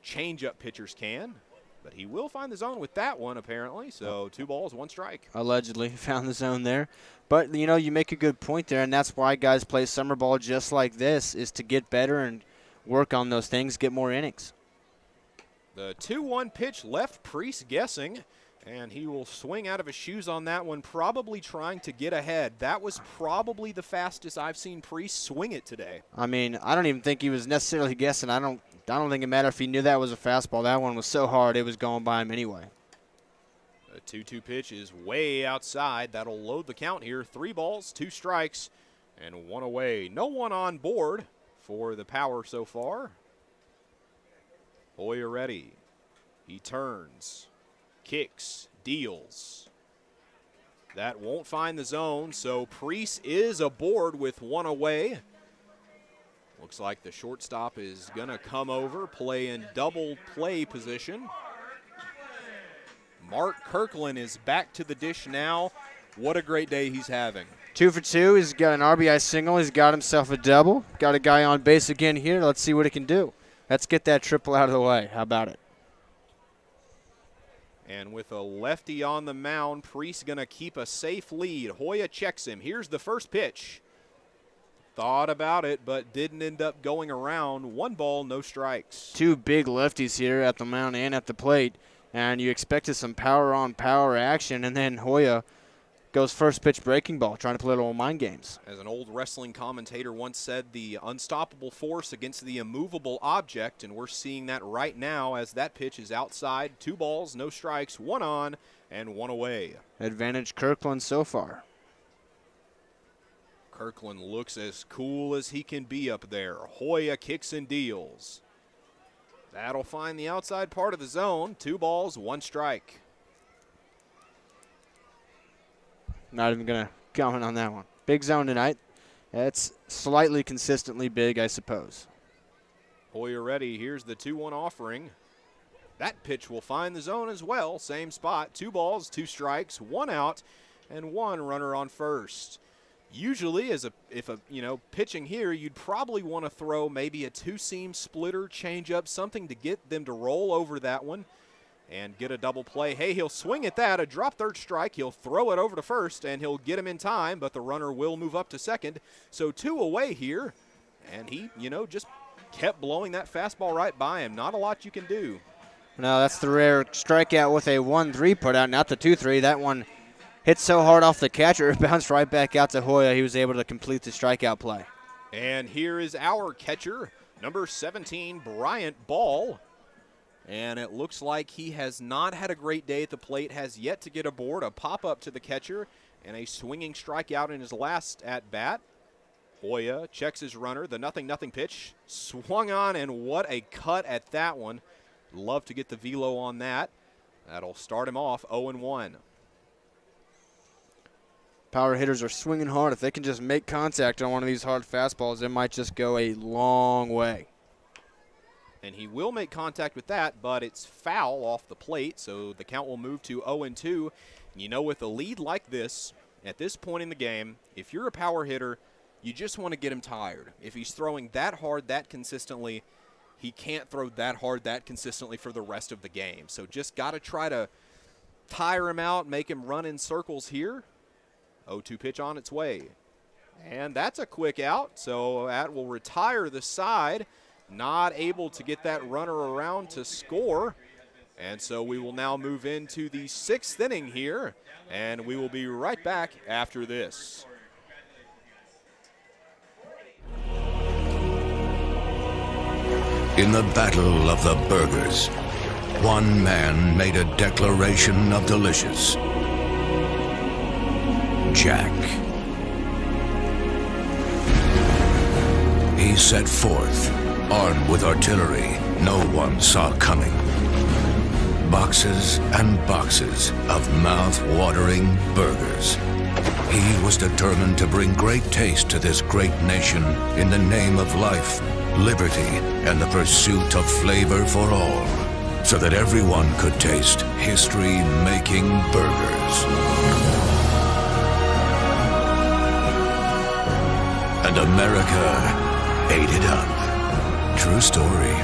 change-up pitchers can. But he will find the zone with that one, apparently. So 2 balls, 1 strike. Allegedly found the zone there. But, you make a good point there, and that's why guys play summer ball just like this, is to get better and work on those things, get more innings. The 2-1 pitch left Preece guessing, and he will swing out of his shoes on that one, probably trying to get ahead. That was probably the fastest I've seen Preece swing it today. I mean, I don't even think he was necessarily guessing. I don't think it mattered if he knew that was a fastball. That one was so hard it was going by him anyway. The 2-2 pitch is way outside. That'll load the count here. 3 balls, 2 strikes, and 1 away. No one on board for the Power so far. Hoya ready. He turns, kicks, deals. That won't find the zone, so Preece is aboard with 1 away. Looks like the shortstop is going to come over, play in double play position. Mark Kirkland is back to the dish now. What a great day he's having. 2 for 2. He's got an RBI single. He's got himself a double. Got a guy on base again here. Let's see what he can do. Let's get that triple out of the way. How about it? And with a lefty on the mound, Preece going to keep a safe lead. Hoya checks him. Here's the first pitch. Thought about it, but didn't end up going around. 1 ball, no strikes. 2 big lefties here at the mound and at the plate, and you expected some power-on-power action, and then Hoya goes first pitch breaking ball, trying to play little mind games. As an old wrestling commentator once said, the unstoppable force against the immovable object, and we're seeing that right now as that pitch is outside. 2 balls, no strikes, 1 on, and 1 away. Advantage Kirkland so far. Kirkland looks as cool as he can be up there. Hoya kicks and deals. That'll find the outside part of the zone. 2 balls, 1 strike. Not even going to comment on that one. Big zone tonight. It's slightly consistently big, I suppose. Hoya ready. Here's the 2-1 offering. That pitch will find the zone as well. Same spot. 2 balls, 2 strikes, 1 out, and 1 runner on first. Usually, if pitching here, you'd probably want to throw maybe a 2-seam splitter, changeup, something to get them to roll over that one and get a double play. Hey, he'll swing at that, a drop third strike. He'll throw it over to first, and he'll get him in time, but the runner will move up to second. So 2 away here, and he, just kept blowing that fastball right by him. Not a lot you can do. No, that's the rare strikeout with a 1-3 put out, not the 2-3. That one hit so hard off the catcher, it bounced right back out to Hoya. He was able to complete the strikeout play. And here is our catcher, number 17, Bryant Ball. And it looks like he has not had a great day at the plate, has yet to get aboard. A pop-up to the catcher and a swinging strikeout in his last at-bat. Hoya checks his runner, the 0-0 pitch. Swung on, and what a cut at that one. Love to get the velo on that. That'll start him off 0-1. Power hitters are swinging hard. If they can just make contact on one of these hard fastballs, it might just go a long way. And he will make contact with that, but it's foul off the plate, so the count will move to 0-2. With a lead like this, at this point in the game, if you're a power hitter, you just want to get him tired. If he's throwing that hard, that consistently, he can't throw that hard, that consistently for the rest of the game. So just got to try to tire him out, make him run in circles here. 0-2 pitch on its way. And that's a quick out, so that will retire the side. Not able to get that runner around to score. And so we will now move into the 6th inning here, and we will be right back after this. In the battle of the burgers, one man made a declaration of delicious. Jack. He set forth, armed with artillery no one saw coming. Boxes and boxes of mouth-watering burgers. He was determined to bring great taste to this great nation in the name of life, liberty, and the pursuit of flavor for all, so that everyone could taste history-making burgers. And America ate it up. True story.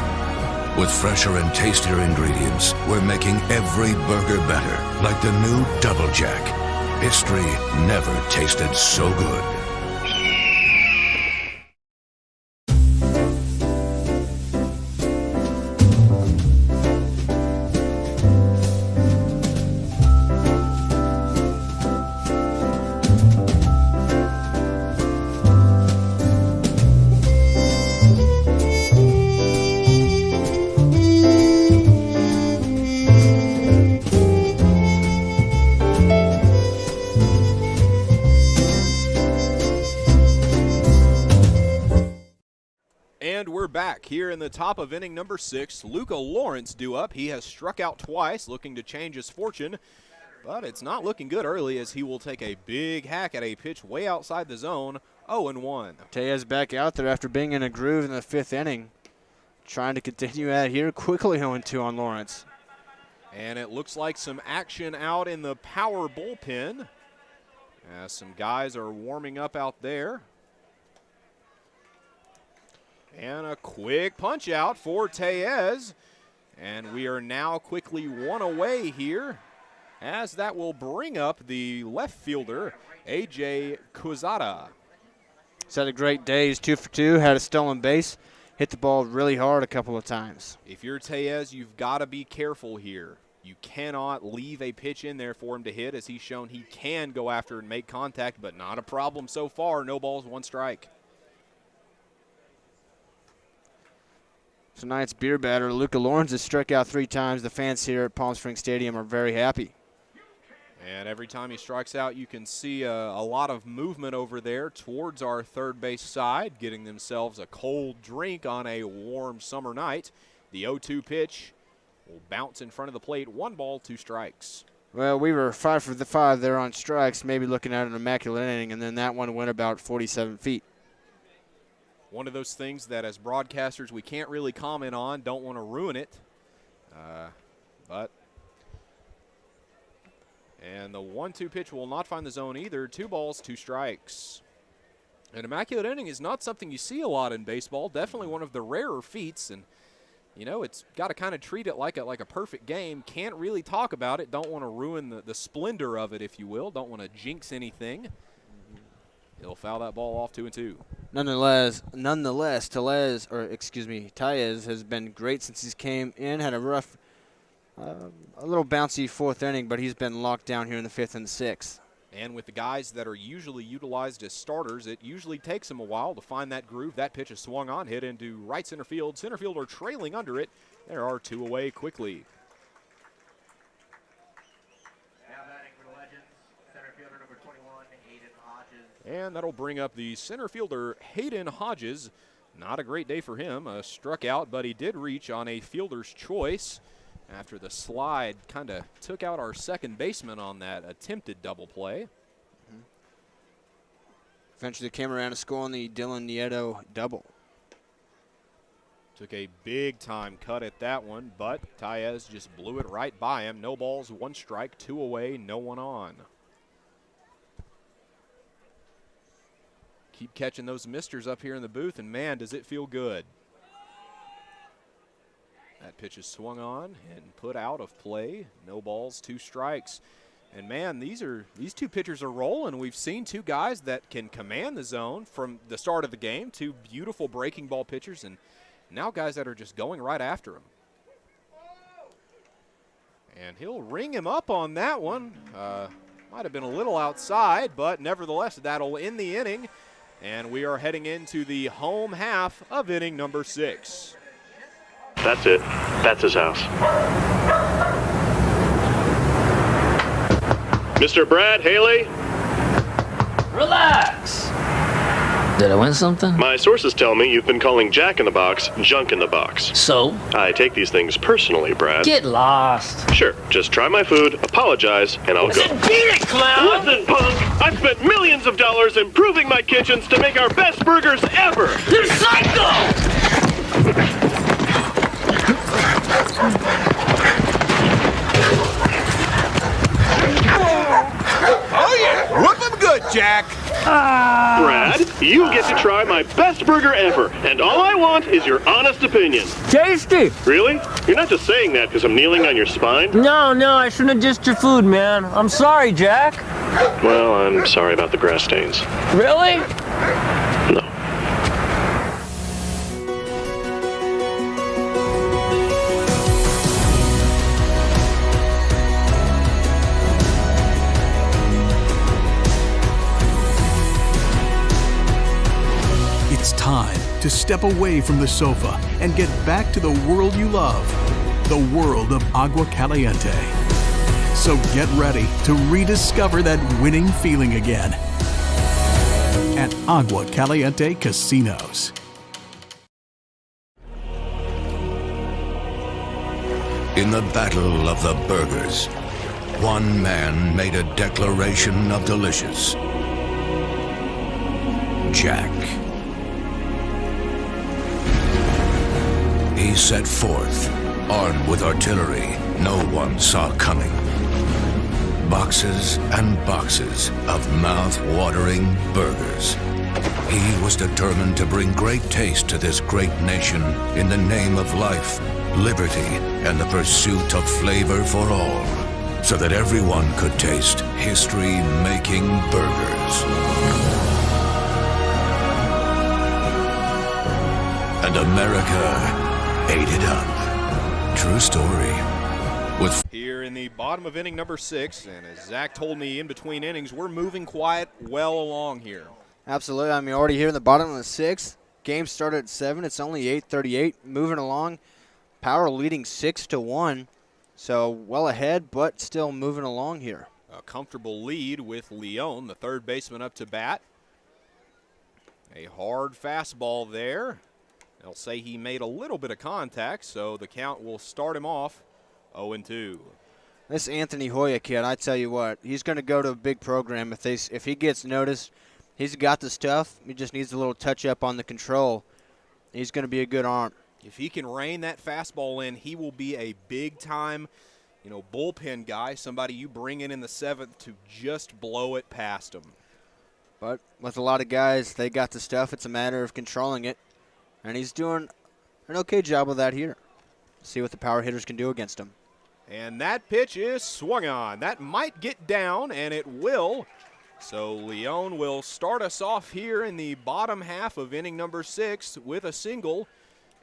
With fresher and tastier ingredients, we're making every burger better, like the new Double Jack. History never tasted so good. And we're back here in the top of inning number 6. Luca Lawrence due up. He has struck out twice, looking to change his fortune. But it's not looking good early, as he will take a big hack at a pitch way outside the zone. 0-1. Tellez back out there after being in a groove in the 5th inning. Trying to continue at here. Quickly 0-2 on Lawrence. And it looks like some action out in the power bullpen, as some guys are warming up out there. And a quick punch out for Tellez. And we are now quickly 1 away here, as that will bring up the left fielder, A.J. Quezada. He's had a great day. He's 2 for 2, had a stolen base, hit the ball really hard a couple of times. If you're Tellez, you've got to be careful here. You cannot leave a pitch in there for him to hit, as he's shown he can go after and make contact, but not a problem so far. No balls, 1 strike. Tonight's beer batter, Luca Lawrence, has struck out 3 times. The fans here at Palm Springs Stadium are very happy. And every time he strikes out, you can see a lot of movement over there towards our third base side, getting themselves a cold drink on a warm summer night. The 0-2 pitch will bounce in front of the plate. 1 ball, 2 strikes. Well, we were 5 for 5 there on strikes, maybe looking at an immaculate inning, and then that one went about 47 feet. One of those things that as broadcasters we can't really comment on, don't want to ruin it. And the 1-2 pitch will not find the zone either. 2 balls, 2 strikes. An immaculate inning is not something you see a lot in baseball. Definitely one of the rarer feats, and you know, it's got to kind of treat it like a perfect game. Can't really talk about it. Don't want to ruin the splendor of it, if you will. Don't want to jinx anything. He'll foul that ball off 2-2. Nonetheless, Tellez has been great since he's came in. Had a rough, a little bouncy 4th inning, but he's been locked down here in the 5th and 6th. And with the guys that are usually utilized as starters, it usually takes them a while to find that groove. That pitch is swung on, hit into right center field. Center fielder trailing under it. There are 2 away quickly. And that'll bring up the center fielder, Hayden Hodges. Not a great day for him. Struck out, but he did reach on a fielder's choice after the slide kind of took out our second baseman on that attempted double play. Eventually came around to score on the Dylan Nieto double. Took a big-time cut at that one, but Tellez just blew it right by him. No balls, 1 strike, 2 away, no one on. Keep catching those misters up here in the booth, and man, does it feel good. That pitch is swung on and put out of play. No balls, 2 strikes. And man, these 2 pitchers are rolling. We've seen 2 guys that can command the zone from the start of the game, 2 beautiful breaking ball pitchers, and now guys that are just going right after him. And he'll ring him up on that one. Might have been a little outside, but nevertheless, that'll end the inning. And we are heading into the home half of inning number 6. That's it. That's his house. Mr. Brad Haley? Relax. Did I win something? My sources tell me you've been calling Jack in the Box junk in the box. So? I take these things personally, Brad. Get lost. Sure, just try my food, apologize, and I'll go. Beat it, clown! Listen, punk! I've spent millions of dollars improving my kitchens to make our best burgers ever! You're psycho! Oh, yeah! Whip 'em good, Jack! Brad, you get to try my best burger ever, and all I want is your honest opinion. Tasty! Really? You're not just saying that because I'm kneeling on your spine? No, I shouldn't have dissed your food, man. I'm sorry, Jack. Well, I'm sorry about the grass stains. Really? No. It's time to step away from the sofa and get back to the world you love, the world of Agua Caliente. So get ready to rediscover that winning feeling again at Agua Caliente Casinos. In the battle of the burgers, one man made a declaration of delicious. Jack. He set forth, armed with artillery no one saw coming. Boxes and boxes of mouth-watering burgers. He was determined to bring great taste to this great nation in the name of life, liberty, and the pursuit of flavor for all, so that everyone could taste history-making burgers. And America ate it up. True story. With here in the bottom of inning number 6, and as Zach told me in between innings, we're moving quiet well along here. Absolutely. I mean, already here in the bottom of the 6th. Game started at 7. It's only 8:38. Moving along. Power leading 6-1. So well ahead, but still moving along here. A comfortable lead with Leon, the third baseman, up to bat. A hard fastball there. They'll say he made a little bit of contact, so the count will start him off 0-2. This Anthony Hoya kid, I tell you what, he's going to go to a big program. If he gets noticed, he's got the stuff. He just needs a little touch-up on the control. He's going to be a good arm. If he can rein that fastball in, he will be a big-time, bullpen guy, somebody you bring in the 7th to just blow it past him. But with a lot of guys, they got the stuff. It's a matter of controlling it. And he's doing an okay job of that here. See what the power hitters can do against him. And that pitch is swung on. That might get down, and it will. So Leon will start us off here in the bottom half of inning number 6 with a single.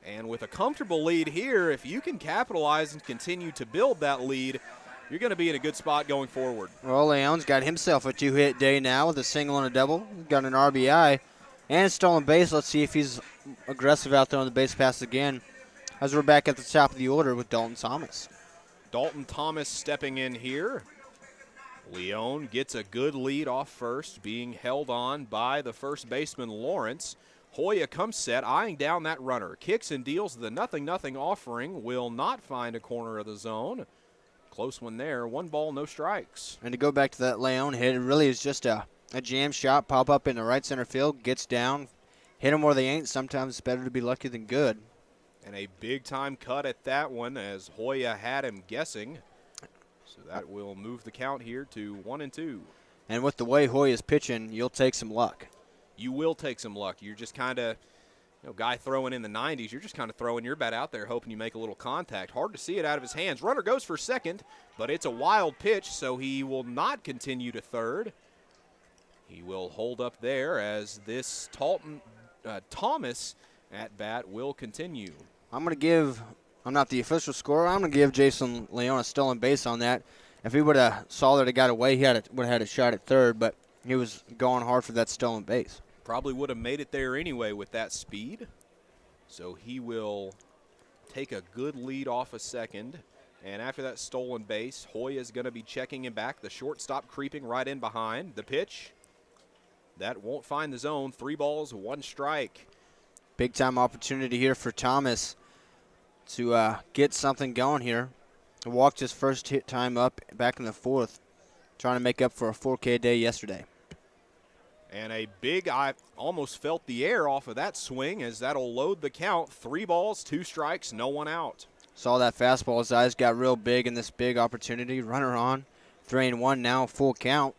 And with a comfortable lead here, if you can capitalize and continue to build that lead, you're going to be in a good spot going forward. Well, Leon's got himself a 2-hit day now with a single and a double. He's got an RBI and a stolen base. Let's see if he's aggressive out there on the base pass again, as we're back at the top of the order with Dalton Thomas. Dalton Thomas stepping in here. Leon gets a good lead off first, being held on by the first baseman Lawrence. Hoya comes set, eyeing down that runner. Kicks and deals the 0-0 offering. Will not find a corner of the zone. Close one there. 1 ball, no strikes. And to go back to that Leon hit, it really is just a jam shot, pop up in the right center field, gets down, hit them where they ain't. Sometimes it's better to be lucky than good. And a big-time cut at that one as Hoya had him guessing. So that will move the count here to 1-2. And with the way Hoya's pitching, you'll take some luck. You will take some luck. You're just kind of, guy throwing in the 90s, you're just kind of throwing your bat out there hoping you make a little contact. Hard to see it out of his hands. Runner goes for second, but it's a wild pitch, so he will not continue to third. He will hold up there as this Thomas at bat will continue. I'm not the official scorer. I'm going to give Jason Leon a stolen base on that. If he would have saw that it got away, he would have had a shot at third, but he was going hard for that stolen base. Probably would have made it there anyway with that speed. So he will take a good lead off a second. And after that stolen base, Hoya is going to be checking him back. The shortstop creeping right in behind. The pitch, that won't find the zone. 3 balls, 1 strike. Big time opportunity here for Thomas to get something going here. He walked his first time up back in the 4th, trying to make up for a 4K day yesterday. And a big, I almost felt the air off of that swing as that'll load the count. 3 balls, 2 strikes, no one out. Saw that fastball. His eyes got real big in this big opportunity. Runner on. 3-1 now, full count.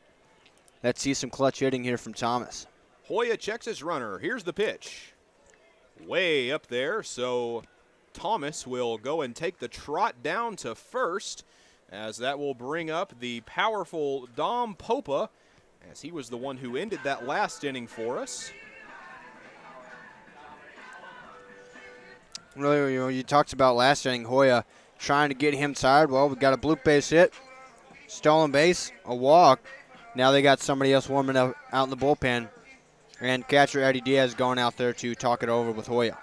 Let's see some clutch hitting here from Thomas. Hoya checks his runner. Here's the pitch. Way up there, so Thomas will go and take the trot down to first, as that will bring up the powerful Dom Popa, as he was the one who ended that last inning for us. Really, you talked about last inning, Hoya trying to get him tired. Well, we got a bloop base hit, stolen base, a walk. Now they got somebody else warming up out in the bullpen, and catcher Eddie Diaz going out there to talk it over with Hoya.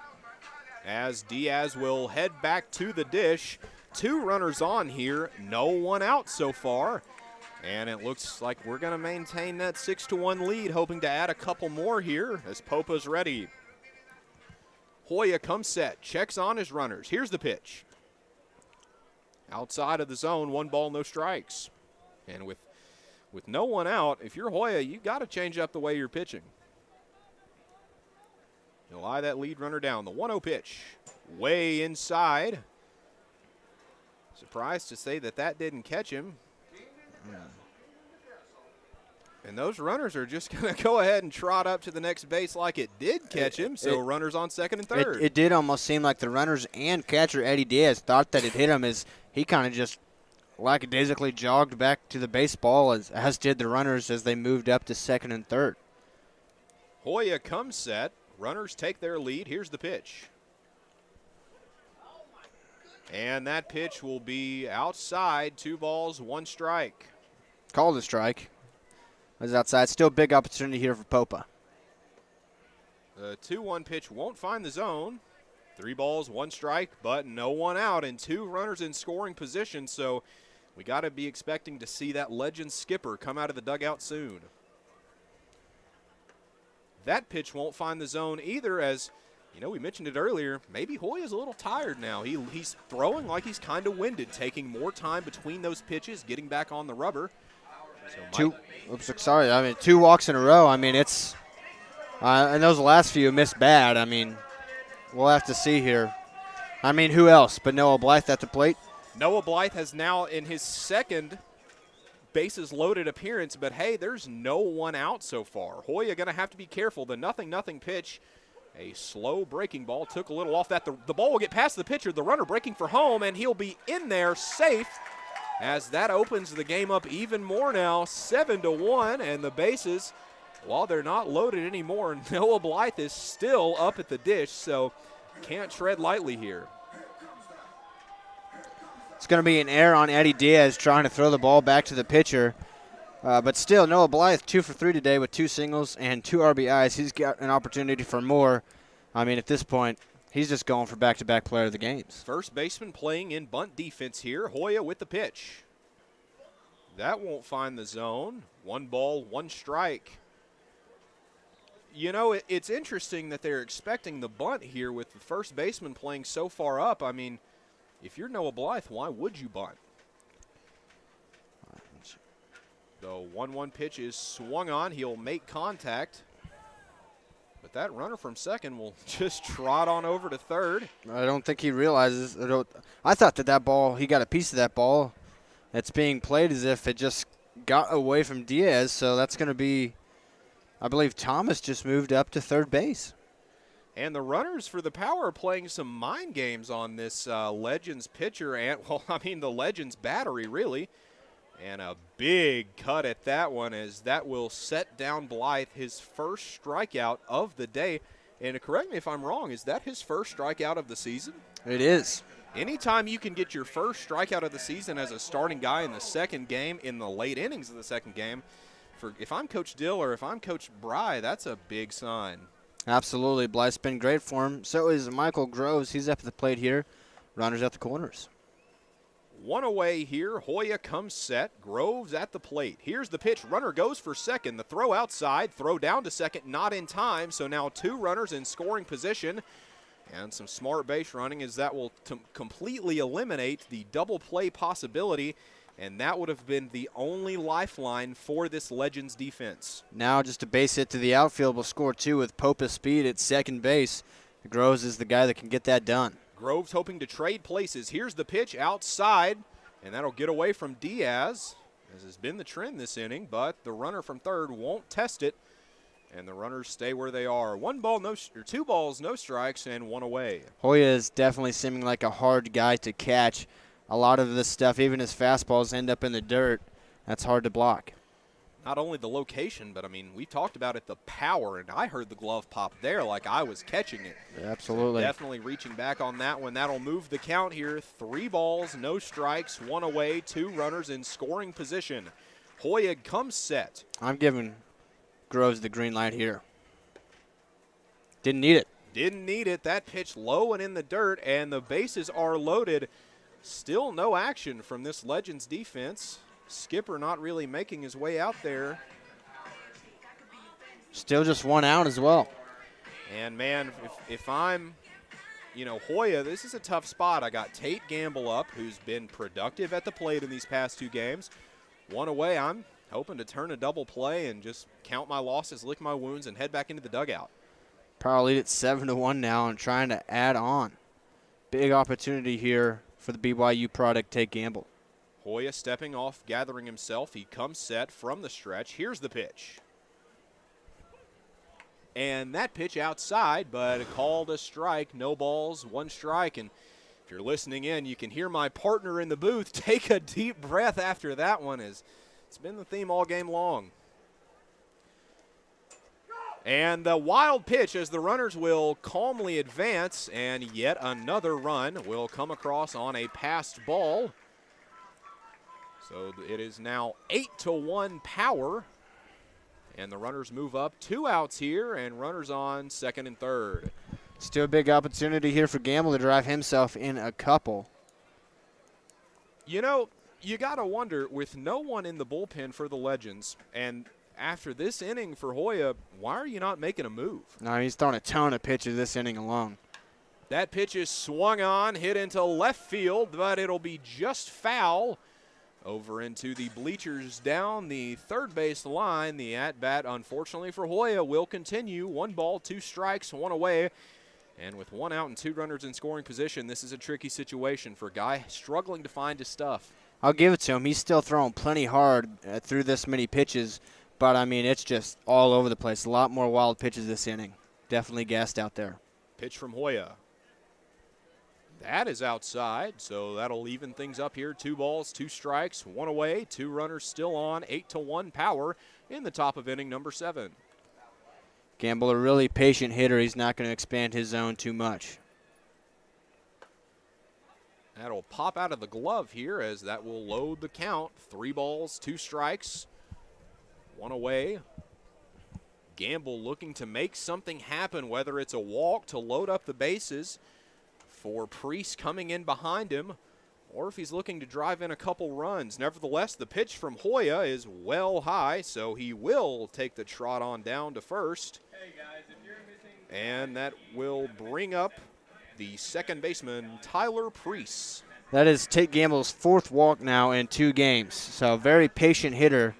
As Diaz will head back to the dish. 2 runners on here, no one out so far. And it looks like we're going to maintain that 6-1 lead, hoping to add a couple more here as Popa's ready. Hoya comes set, checks on his runners. Here's the pitch. Outside of the zone, 1 ball, no strikes. And with no one out, if you're Hoya, you got to change up the way you're pitching. You'll eye that lead runner down. The 1-0 pitch, way inside. Surprised to say that didn't catch him. And those runners are just going to go ahead and trot up to the next base like it did catch him, so runners on second and third. It did almost seem like the runners and catcher Eddie Diaz thought that it hit him, as he kind of just lackadaisically jogged back to the baseball, as did the runners as they moved up to second and third. Hoya comes set. Runners take their lead. Here's the pitch. And that pitch will be outside. 2 balls, 1 strike. Called a strike. Was outside. Still big opportunity here for Popa. The 2-1 pitch won't find the zone. 3 balls, 1 strike, but no one out and 2 runners in scoring position. So we got to be expecting to see that legend skipper come out of the dugout soon. That pitch won't find the zone either, as we mentioned it earlier. Maybe Hoya's a little tired now. He's throwing like he's kind of winded, taking more time between those pitches, getting back on the rubber. So 2 walks in a row. I mean, it's and those last few missed bad. I mean, we'll have to see here. I mean, who else but Noah Blythe at the plate? Noah Blythe has now in his second bases loaded appearance, but hey, there's no one out so far. Hoya going to have to be careful. The 0-0 pitch, a slow breaking ball, took a little off that. The ball will get past the pitcher, the runner breaking for home, and he'll be in there safe, as that opens the game up even more now, 7-1, and the bases, while they're not loaded anymore, Noah Blythe is still up at the dish, so can't tread lightly here. It's going to be an error on Eddie Diaz trying to throw the ball back to the pitcher. But still, Noah Blythe 2 for 3 today with 2 singles and 2 RBIs. He's got an opportunity for more. I mean, at this point, he's just going for back-to-back player of the games. First baseman playing in bunt defense here. Hoya with the pitch. That won't find the zone. 1 ball, 1 strike. It's interesting that they're expecting the bunt here with the first baseman playing so far up. I mean, if you're Noah Blythe, why would you bunt? The 1-1 pitch is swung on. He'll make contact. But that runner from second will just trot on over to third. I don't think he realizes. I thought that ball, he got a piece of that ball that's being played as if it just got away from Diaz. So that's going to be, I believe Thomas just moved up to third base. And the runners for the Power are playing some mind games on this Legends pitcher and, the Legends battery, really. And a big cut at that one, as that will set down Blythe, his first strikeout of the day. And correct me if I'm wrong, is that his first strikeout of the season? It is. Anytime you can get your first strikeout of the season as a starting guy in the second game, in the late innings of the second game, if I'm Coach Dill or if I'm Coach Bry, that's a big sign. Absolutely. Blythe's been great for him. So is Michael Groves. He's up at the plate here. runners at the corners. One away here. Hoya comes set. Groves at the plate. Here's the pitch. Runner goes for second. The throw outside. Throw down to second. Not in time. So now 2 runners in scoring position. And some smart base running as that will completely eliminate the double play possibility. And that would have been the only lifeline for this Legends defense. Now just a base hit to the outfield will score 2 with Popa's speed at second base. Groves is the guy that can get that done. Groves hoping to trade places. Here's the pitch outside, and that'll get away from Diaz, as has been the trend this inning, but the runner from third won't test it, and the runners stay where they are. 2 balls, no strikes, and 1 away. Hoya is definitely seeming like a hard guy to catch. A lot of this stuff, even his fastballs, end up in the dirt. That's hard to block. Not only the location, but, I mean, we talked about it, the power, and I heard the glove pop there like I was catching it. Absolutely. So definitely reaching back on that one. That'll move the count here. 3 balls, no strikes, 1 away, 2 runners in scoring position. Hoya comes set. I'm giving Groves the green light here. Didn't need it. Didn't need it. That pitch low and in the dirt, and the bases are loaded. Still no action from this Legends defense. Skipper not really making his way out there. Still just 1 out as well. And, man, if I'm, Hoya, this is a tough spot. I got Tate Gamble up, who's been productive at the plate in these past 2 games. 1 away. I'm hoping to turn a double play and just count my losses, lick my wounds, and head back into the dugout. Power lead at 7-1 now and trying to add on. Big opportunity here for the BYU product, Tate Gamble. Hoya stepping off, gathering himself. He comes set from the stretch. Here's the pitch. And that pitch outside, but called a strike. No balls, 1 strike. And if you're listening in, you can hear my partner in the booth take a deep breath after that one. It's been the theme all game long. And the wild pitch as the runners will calmly advance, and yet another run will come across on a passed ball. So it is now 8-1 Power, and the runners move up. 2 outs here, and runners on second and third. Still a big opportunity here for Gamble to drive himself in a couple. You got to wonder, with no one in the bullpen for the Legends, and after this inning for Hoya, why are you not making a move? No, he's throwing a ton of pitches this inning alone. That pitch is swung on, hit into left field, but it'll be just foul. Over into the bleachers down the third base line. The at-bat, unfortunately for Hoya, will continue. 1 ball, 2 strikes, 1 away. And with 1 out and 2 runners in scoring position, this is a tricky situation for a guy struggling to find his stuff. I'll give it to him. He's still throwing plenty hard through this many pitches. But, I mean, it's just all over the place. A lot more wild pitches this inning. Definitely gassed out there. Pitch from Hoya. That is outside, so that'll even things up here. 2 balls, 2 strikes, 1 away, 2 runners still on. 8-1 Power in the top of inning number 7. Gamble, a really patient hitter. He's not going to expand his zone too much. That'll pop out of the glove here as that will load the count. 3 balls, 2 strikes, 1 away. Gamble looking to make something happen, whether it's a walk to load up the bases for Priest coming in behind him, or if he's looking to drive in a couple runs. Nevertheless, the pitch from Hoya is well high, so he will take the trot on down to first. Hey guys, if you're missing, and that will bring up the second baseman, Tyler Priest. That is Tate Gamble's 4th walk now in 2 games. So very patient hitter,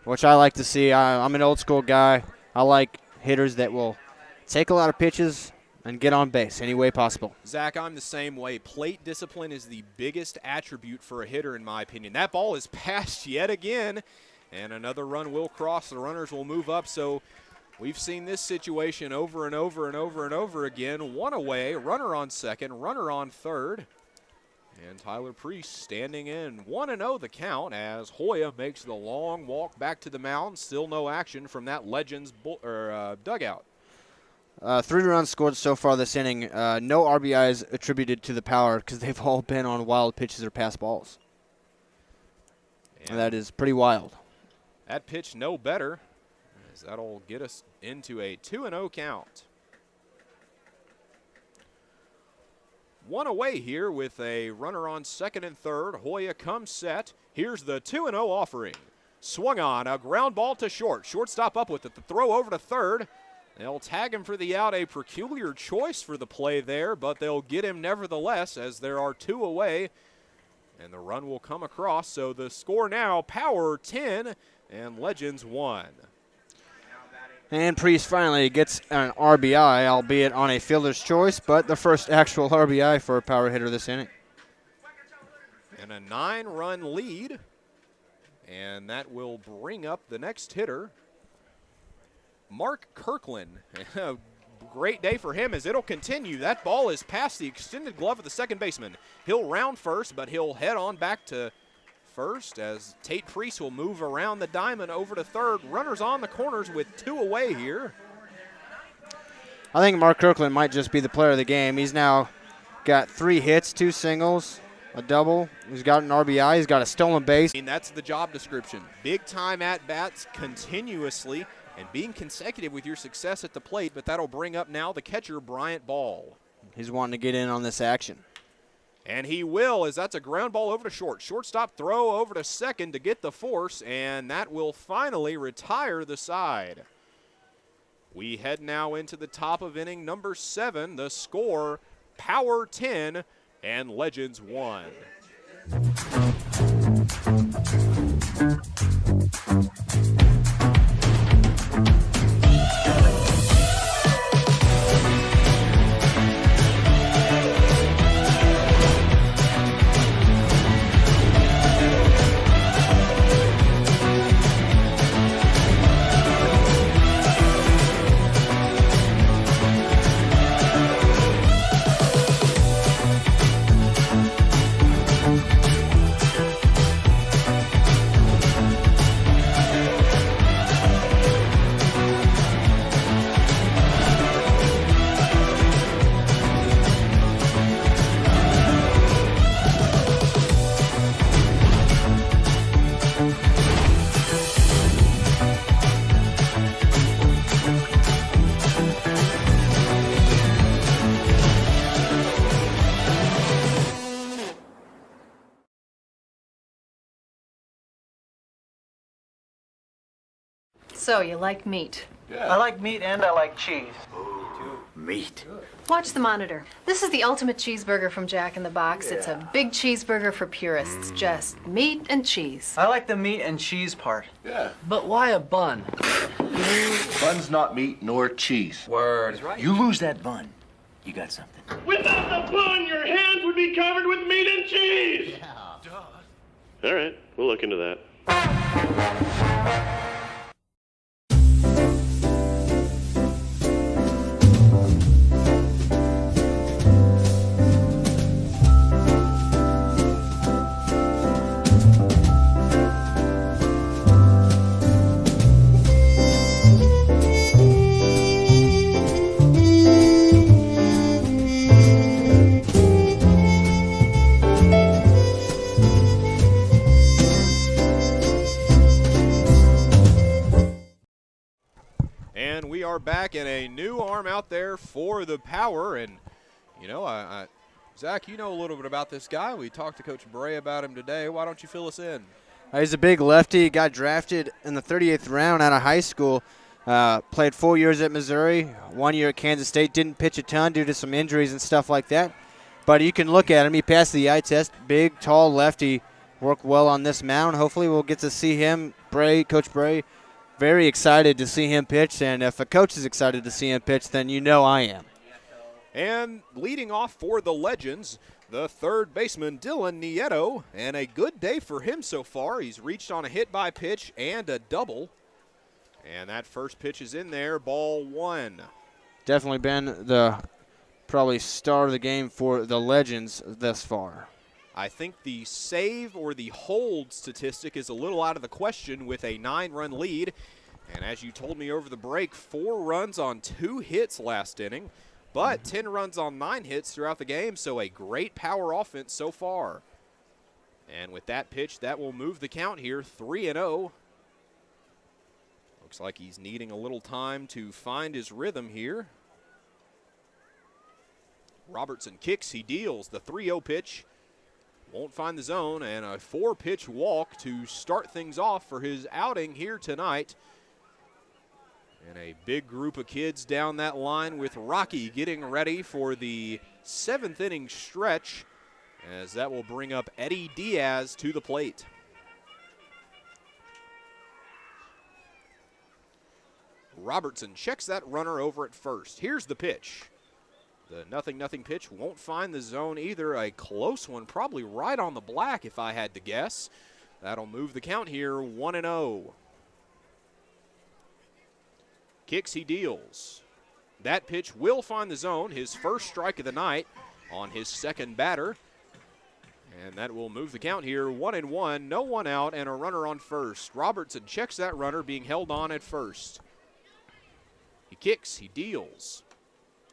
which I like to see. I'm an old school guy. I like hitters that will take a lot of pitches and get on base any way possible. Zach, I'm the same way. Plate discipline is the biggest attribute for a hitter, in my opinion. That ball is passed yet again, and another run will cross. The runners will move up, so we've seen this situation over and over and over and over again. 1 away, runner on second, runner on third. And Tyler Priest standing in. 1-0 the count as Hoya makes the long walk back to the mound. Still no action from that Legends dugout. 3 runs scored so far this inning. No RBIs attributed to the Power because they've all been on wild pitches or pass balls. And that is pretty wild. That pitch no better, as that'll get us into a 2-0 count. one away here with a runner on second and third. Hoya comes set. Here's the 2-0 offering. Swung on, a ground ball to short. Shortstop up with it. The throw over to third. They'll tag him for the out. A peculiar choice for the play there, but they'll get him nevertheless as there are 2 away. And the run will come across. So the score now, Power 10 and Legends 1. And Priest finally gets an RBI, albeit on a fielder's choice, but the first actual RBI for a power hitter this inning. And a 9-run lead. And that will bring up the next hitter, Mark Kirkland. A great day for him as it'll continue. That ball is past the extended glove of the second baseman. He'll round first, but he'll head on back to first as Tate Priest will move around the diamond over to third. Runners on the corners with 2 away here. I think Mark Kirkland might just be the player of the game. He's now got 3 hits, 2 singles, a double. He's got an RBI. He's got a stolen base. I mean, that's the job description. Big time at-bats continuously and being consecutive with your success at the plate, but that'll bring up now the catcher, Bryant Ball. He's wanting to get in on this action. And he will, as that's a ground ball over to short. Shortstop throw over to second to get the force, and that will finally retire the side. We head now into the top of inning number 7. The score, Power 10 and Legends 1. So, you like meat? I like meat and I like cheese. Meat. Watch the monitor. This is the ultimate cheeseburger from Jack in the Box. It's a big cheeseburger for purists. Just meat and cheese. I like the meat and cheese part. Yeah. But why a bun? Bun's not meat nor cheese. Word. You lose that bun, you got something. Without the bun, your hands would be covered with meat and cheese. All right, we'll look into that. And we are back in a new arm out there for the Power. And, you know, Zach, you know a little bit about this guy. We talked to Coach Bray about him today. Why don't you fill us in? He's a big lefty. Got drafted in the 38th round out of high school. Played 4 years at Missouri, 1 year at Kansas State. Didn't pitch a ton due to some injuries and stuff like that. But you can look at him. He passed the eye test. Big, tall lefty. Worked well on this mound. Hopefully we'll get to see him. Coach Bray, very excited to see him pitch. And if a coach is excited to see him pitch, then you know I am. And leading off for the Legends, the third baseman, Dylan Nieto. And a good day for him so far. He's reached on a hit by pitch and a double. And that first pitch is in there, ball 1. Definitely been the probably star of the game for the Legends thus far. I think the save or the hold statistic is a little out of the question with a 9-run lead. And as you told me over the break, 4 runs on 2 hits last inning, but 10 runs on 9 hits throughout the game, so a great power offense so far. And with that pitch, that will move the count here, 3-0. Looks like he's needing a little time to find his rhythm here. Robertson kicks, he deals. The 3-0 pitch won't find the zone, and a 4-pitch walk to start things off for his outing here tonight. And a big group of kids down that line with Rocky getting ready for the 7th inning stretch, as that will bring up Eddie Diaz to the plate. Robertson checks that runner over at first. Here's the pitch. The 0-0 pitch won't find the zone either. A close one, probably right on the black if I had to guess. That'll move the count here, 1-0. Kicks, he deals. That pitch will find the zone, his first strike of the night on his second batter. And that will move the count here, 1-1, no one out, and a runner on first. Robertson checks that runner, being held on at first. He kicks, he deals.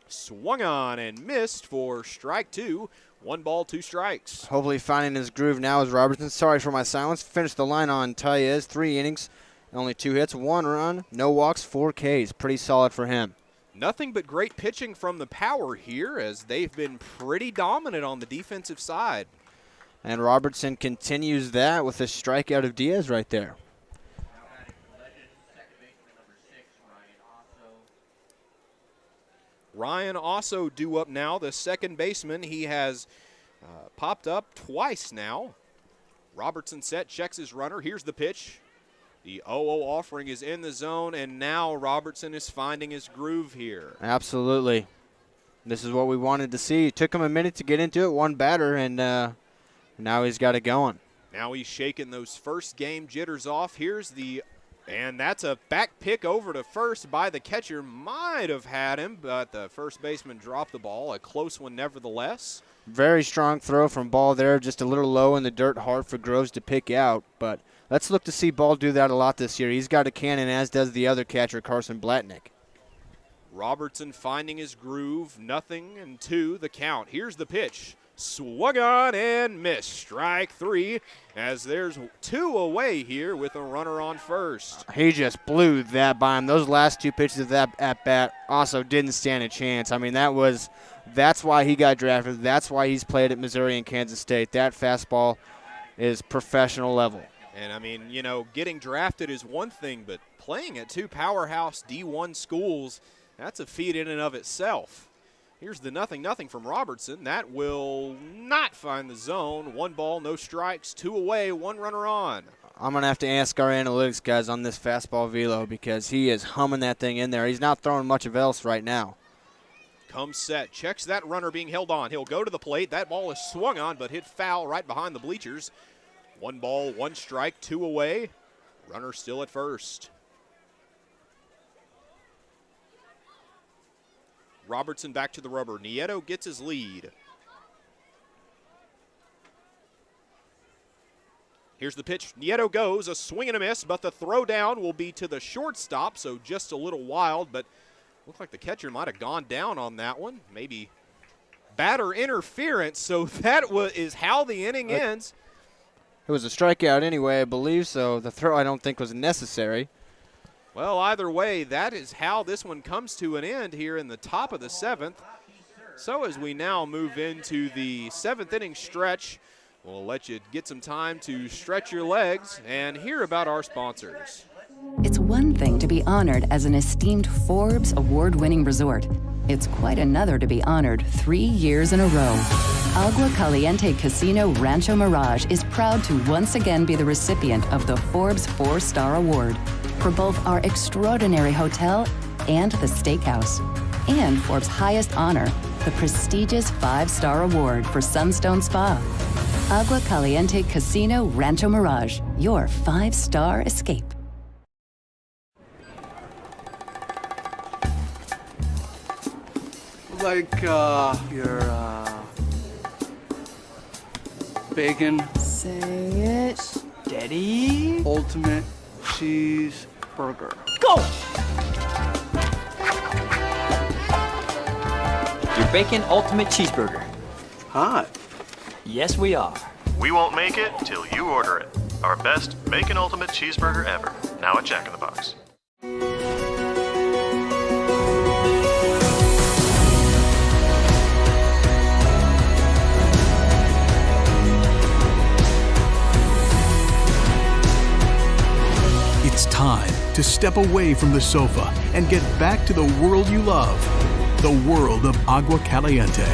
Swung on and missed for strike 2. 1 ball, 2 strikes. Hopefully finding his groove now is Robertson. Sorry for my silence. Finished the line on Taillez. 3 innings, only 2 hits, 1 run, no walks, 4 Ks. Pretty solid for him. Nothing but great pitching from the power here, as they've been pretty dominant on the defensive side. And Robertson continues that with a strikeout of Diaz right there. Ryan also due up now, the second baseman. He has popped up twice now. Robertson set, checks his runner. Here's the pitch. The 0-0 offering is in the zone, and now Robertson is finding his groove here. Absolutely. This is what we wanted to see. It took him a minute to get into it, 1 batter, and now he's got it going. Now he's shaking those first game jitters off. Here's the, and that's a back pick over to first by the catcher. Might have had him, but the first baseman dropped the ball. A close one nevertheless. Very strong throw from Ball there, just a little low in the dirt, hard for Groves to pick out. But let's look to see Ball do that a lot this year. He's got a cannon, as does the other catcher, Carson Blatnick. Robertson finding his groove, 0-2 the count. Here's the pitch. Swung on and missed. Strike 3, as there's 2 away here with a runner on first. He just blew that by him. Those last 2 pitches of that at-bat also didn't stand a chance. I mean, that's why he got drafted. That's why he's played at Missouri and Kansas State. That fastball is professional level. And, I mean, you know, getting drafted is one thing, but playing at 2 powerhouse D1 schools, that's a feat in and of itself. Here's the 0-0 from Robertson. That will not find the zone. 1 ball, no strikes, 2 away, 1 runner on. I'm going to have to ask our analytics guys on this fastball velo, because he is humming that thing in there. He's not throwing much of else right now. Comes set, checks that runner being held on. He'll go to the plate. That ball is swung on, but hit foul right behind the bleachers. 1 ball, 1 strike, 2 away. Runner still at first. Robertson back to the rubber. Nieto gets his lead. Here's the pitch. Nieto goes, a swing and a miss, but the throw down will be to the shortstop, so just a little wild, but looked like the catcher might have gone down on that one. Maybe batter interference, so that is how the inning ends. It was a strikeout anyway, I believe, so the throw I don't think was necessary. Well, either way, that is how this one comes to an end here in the top of the 7th. So as we now move into the 7th inning stretch, we'll let you get some time to stretch your legs and hear about our sponsors. It's one thing to be honored as an esteemed Forbes award-winning resort. It's quite another to be honored 3 years in a row. Agua Caliente Casino Rancho Mirage is proud to once again be the recipient of the Forbes 4-Star Award for both our extraordinary hotel and the steakhouse, and Forbes' highest honor, the prestigious 5-Star Award for Sunstone Spa. Agua Caliente Casino Rancho Mirage, your 5-star escape. Like your bacon. Say it. Daddy. Ultimate cheeseburger. Go! Your bacon ultimate cheeseburger. Hot. Yes, we are. We won't make it till you order it. Our best bacon ultimate cheeseburger ever. Now at Jack in the Box. to step away from the sofa and get back to the world you love, the world of Agua Caliente.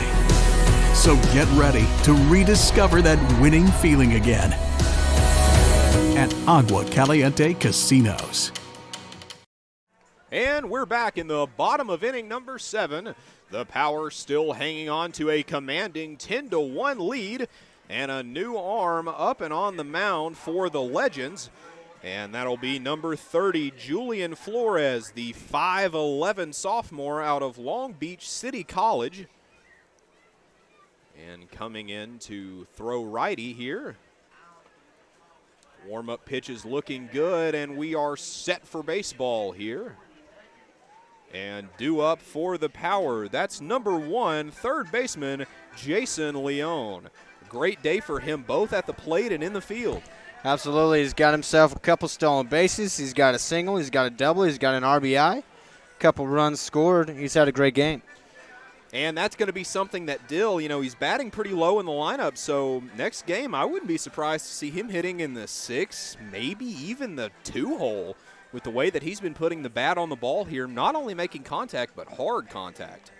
So get ready to rediscover that winning feeling again at Agua Caliente Casinos. And we're back in the bottom of inning number 7. The Power still hanging on to a commanding 10-1 lead, and a new arm up and on the mound for the Legends. And that'll be number 30, Julian Flores, the 5'11 sophomore out of Long Beach City College. And coming in to throw righty here. Warm-up pitch is looking good, and we are set for baseball here. And due up for the Power, that's number 1, third baseman, Jason Leone. Great day for him both at the plate and in the field. Absolutely. He's got himself a couple stolen bases. He's got a single. He's got a double. He's got an RBI. A couple runs scored. He's had a great game. And that's going to be something that Dill, he's batting pretty low in the lineup, so next game I wouldn't be surprised to see him hitting in the 6, maybe even the 2 hole with the way that he's been putting the bat on the ball here, not only making contact but hard contact.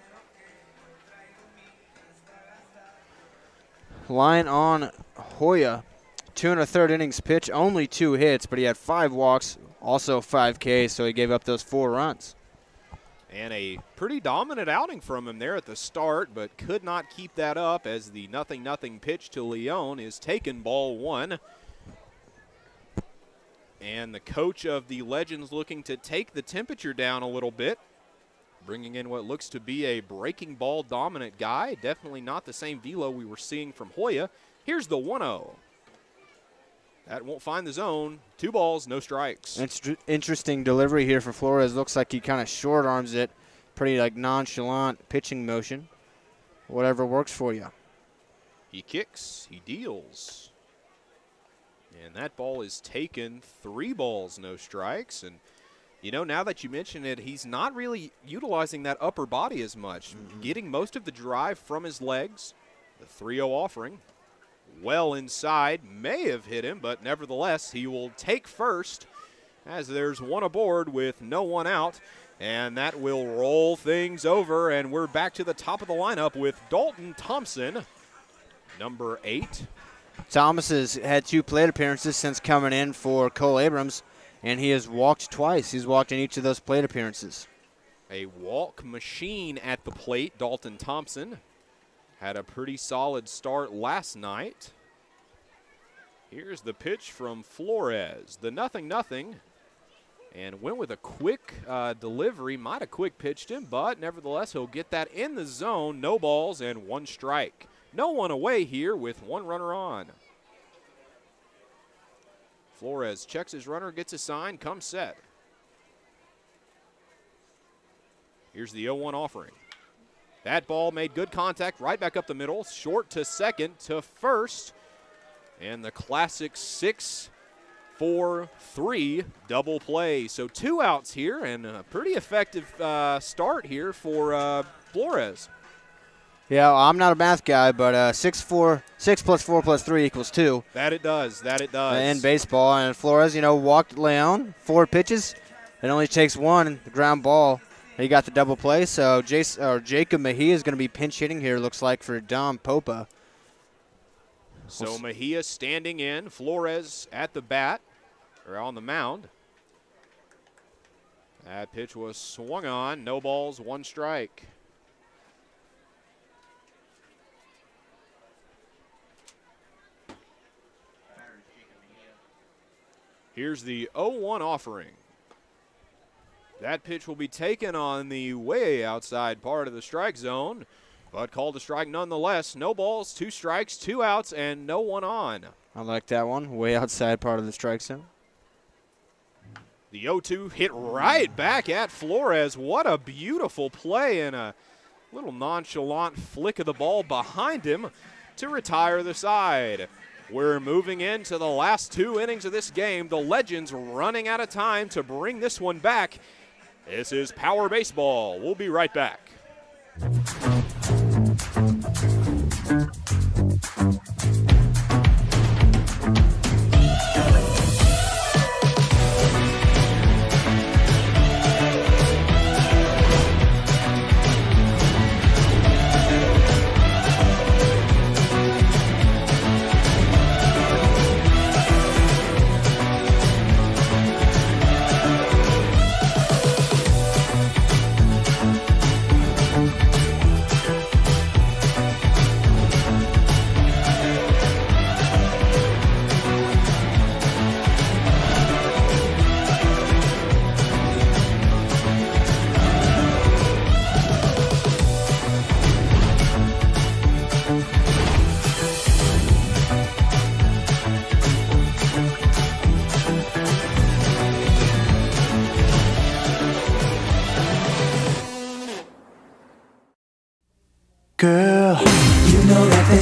Line on Hoya. 2 1/3 innings pitch, only 2 hits, but he had 5 walks, also 5 Ks, so he gave up those 4 runs. And a pretty dominant outing from him there at the start, but could not keep that up as the 0-0 pitch to Leone is taken, ball 1. And the coach of the Legends looking to take the temperature down a little bit, bringing in what looks to be a breaking ball dominant guy. Definitely not the same velo we were seeing from Hoya. Here's the 1-0. That won't find the zone. 2 balls, no strikes. Interesting delivery here for Flores. Looks like he kind of short arms it. Pretty nonchalant pitching motion. Whatever works for you. He kicks, he deals. And that ball is taken. 3 balls, no strikes. And, now that you mention it, he's not really utilizing that upper body as much. Getting most of the drive from his legs. The 3-0 offering. Well inside, may have hit him, but nevertheless, he will take first as there's 1 aboard with no 1 out. And that will roll things over, and we're back to the top of the lineup with Dalton Thompson, number 8. Thomas has had 2 plate appearances since coming in for Cole Abrams, and he has walked twice. He's walked in each of those plate appearances. A walk machine at the plate, Dalton Thompson. Had a pretty solid start last night. Here's the pitch from Flores, the 0-0. And went with a quick delivery. Might have quick pitched him, but nevertheless, he'll get that in the zone. No balls and 1 strike. No one away here with 1 runner on. Flores checks his runner, gets a sign, comes set. Here's the 0-1 offering. That ball made good contact right back up the middle, short to second to first. And the classic 6-4-3 double play. So 2 outs here and a pretty effective start here for Flores. Yeah, I'm not a math guy, but 6 plus 4 plus 3 equals 2. That it does. In baseball. And Flores, walked Leone, 4 pitches. It only takes 1, the ground ball. He got the double play, so Jacob Mejia is going to be pinch hitting here, looks like, for Dom Popa. So Mejia standing in, Flores at the bat, or on the mound. That pitch was swung on, no balls, 1 strike. Here's the 0-1 offering. That pitch will be taken on the way outside part of the strike zone, but called a strike nonetheless. No balls, 2 strikes, 2 outs, and no 1 on. I like that one, way outside part of the strike zone. The 0-2 hit right back at Flores. What a beautiful play and a little nonchalant flick of the ball behind him to retire the side. We're moving into the last 2 innings of this game. The Legends running out of time to bring this one back. This is Power Baseball. We'll be right back.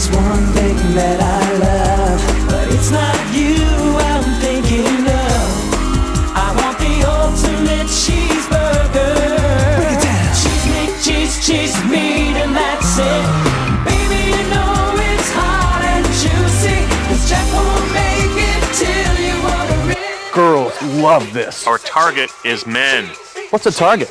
there's one thing that I love, but it's not you I'm thinking of. I want the ultimate cheeseburger. Break it down. Cheese meat, cheese meat, and that's it. Baby, you know it's hot and juicy, 'cause Jack won't make it till you order it. Girls love this. Our target is men. What's a target?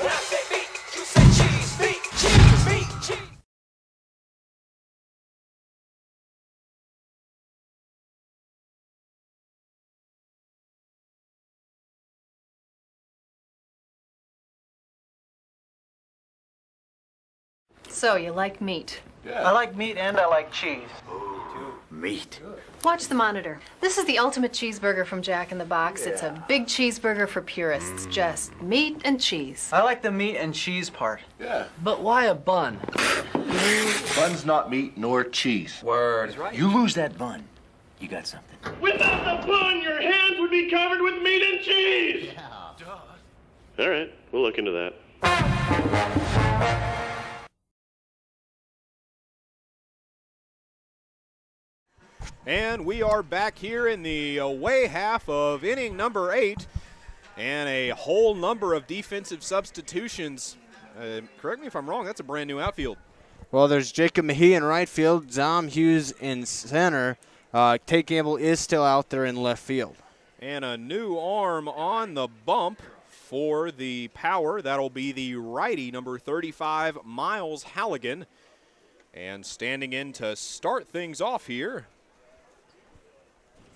So, you like meat? I like meat and I like cheese. Meat. Watch the monitor. This is the ultimate cheeseburger from Jack in the Box. It's a big cheeseburger for purists. Just meat and cheese. I like the meat and cheese part. Yeah. But why a bun? Bun's not meat nor cheese. Word. You lose that bun, you got something. Without the bun, your hands would be covered with meat and cheese. All right, we'll look into that. And we are back here in the away half of inning number 8, and a whole number of defensive substitutions. Correct me if I'm wrong, that's a brand new outfield. Well, there's Jacob Mahee in right field, Zom Hughes in center. Tate Gamble is still out there in left field. And a new arm on the bump for the Power. That'll be the righty, number 35, Miles Halligan. And standing in to start things off here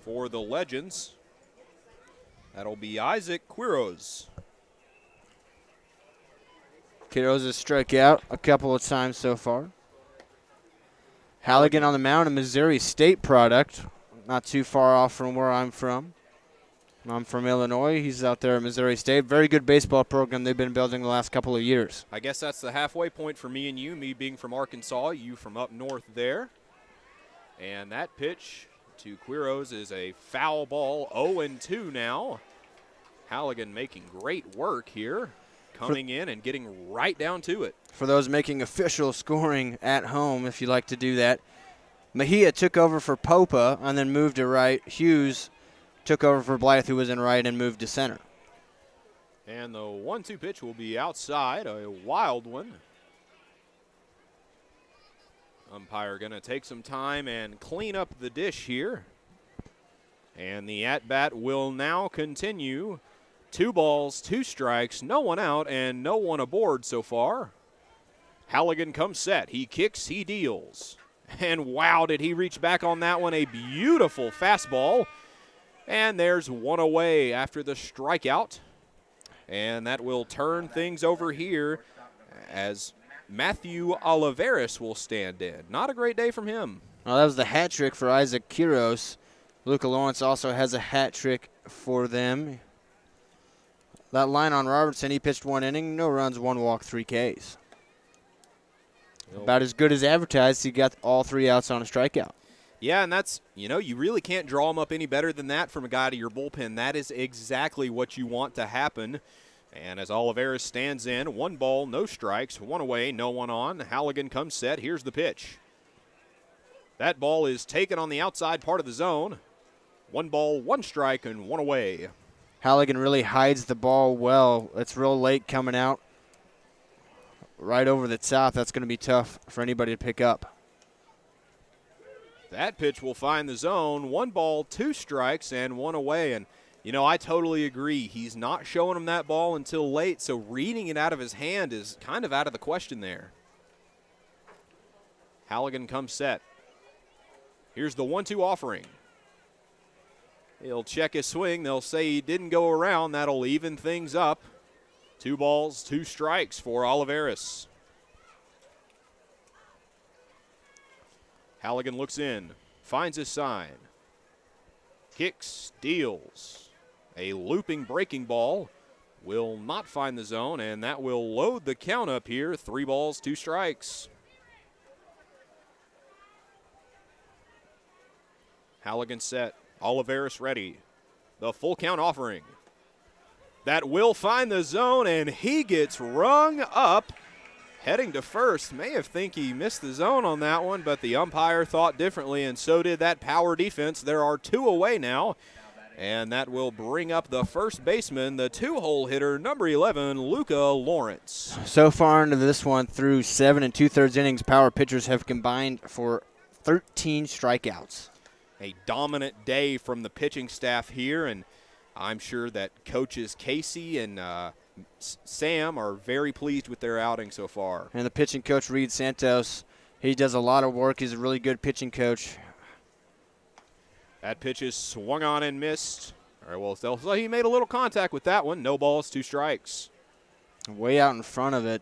for the Legends, that'll be Isaac Quiroz. Quiroz has struck out a couple of times so far. Halligan on the mound, a Missouri State product, not too far off from where I'm from. I'm from Illinois. He's out there at Missouri State. Very good baseball program they've been building the last couple of years. I guess that's the halfway point for me and you, me being from Arkansas, you from up north there. And that pitch to Quiroz is a foul ball, 0-2 now. Halligan making great work here, coming in and getting right down to it. For those making official scoring at home, if you like to do that, Mejia took over for Popa and then moved to right. Hughes took over for Blythe, who was in right, and moved to center. And the 1-2 pitch will be outside, a wild one. Umpire going to take some time and clean up the dish here. And the at-bat will now continue. 2 balls, 2 strikes, no one out, and no one aboard so far. Halligan comes set. He kicks, he deals. And wow, did he reach back on that one. A beautiful fastball. And there's one away after the strikeout. And that will turn things over here as Matthew Oliveris will stand in. Not a great day from him. Well, that was the hat trick for Isaac Quiroz. Luca Lawrence also has a hat trick for them. That line on Robertson, he pitched 1 inning, no runs, 1 walk, 3 Ks. About as good as advertised. He got all 3 outs on a strikeout. Yeah, and that's, you really can't draw him up any better than that from a guy to your bullpen. That is exactly what you want to happen. And as Oliveris stands in, 1 ball, no strikes, 1 away, no one on. Halligan comes set. Here's the pitch. That ball is taken on the outside part of the zone. 1 ball, 1 strike, and 1 away. Halligan really hides the ball well. It's real late coming out. Right over the top. That's going to be tough for anybody to pick up. That pitch will find the zone. 1 ball, 2 strikes, and 1 away. And, I totally agree. He's not showing him that ball until late, so reading it out of his hand is kind of out of the question there. Halligan comes set. Here's the 1-2 offering. He'll check his swing. They'll say he didn't go around. That'll even things up. 2 balls, 2 strikes for Oliveris. Halligan looks in, finds his sign. Kicks, deals. A looping breaking ball will not find the zone, and that will load the count up here. 3 balls, 2 strikes. Halligan set. Oliveris ready. The full count offering. That will find the zone, and he gets rung up. heading to first. May have think he missed the zone on that one, but the umpire thought differently, and so did that power defense. There are 2 away now, and that will bring up the first baseman, the 2-hole hitter, number 11, Luca Lawrence. So far into this one, through 7 2/3 innings, power pitchers have combined for 13 strikeouts. A dominant day from the pitching staff here, and I'm sure that coaches Casey and Sam are very pleased with their outing so far. And the pitching coach, Reed Santos, he does a lot of work. He's a really good pitching coach. That pitch is swung on and missed. All right, well, so he made a little contact with that one. No balls, 2 strikes. Way out in front of it.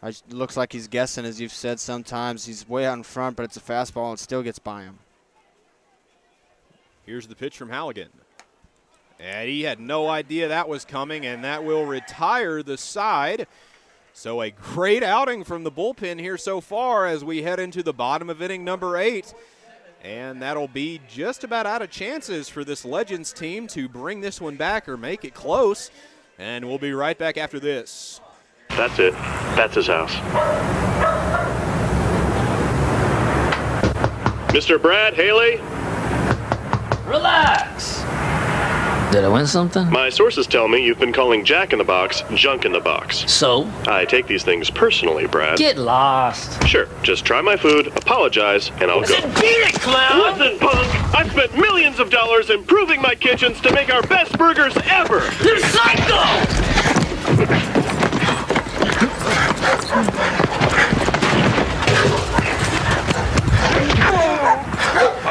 It looks like he's guessing, as you've said sometimes. He's way out in front, but it's a fastball and still gets by him. Here's the pitch from Halligan. And he had no idea that was coming, and that will retire the side. So a great outing from the bullpen here so far as we head into the bottom of inning number 8. And that'll be just about out of chances for this Legends team to bring this one back or make it close. And we'll be right back after this. That's it. That's his house. Mr. Brad Haley? Relax. Did I win something? My sources tell me you've been calling Jack in the Box junk in the box. So? I take these things personally, Brad. Get lost. Sure, just try my food, apologize, and I'll go. Beat it, clown! Listen, punk! I've spent millions of dollars improving my kitchens to make our best burgers ever! You're psycho!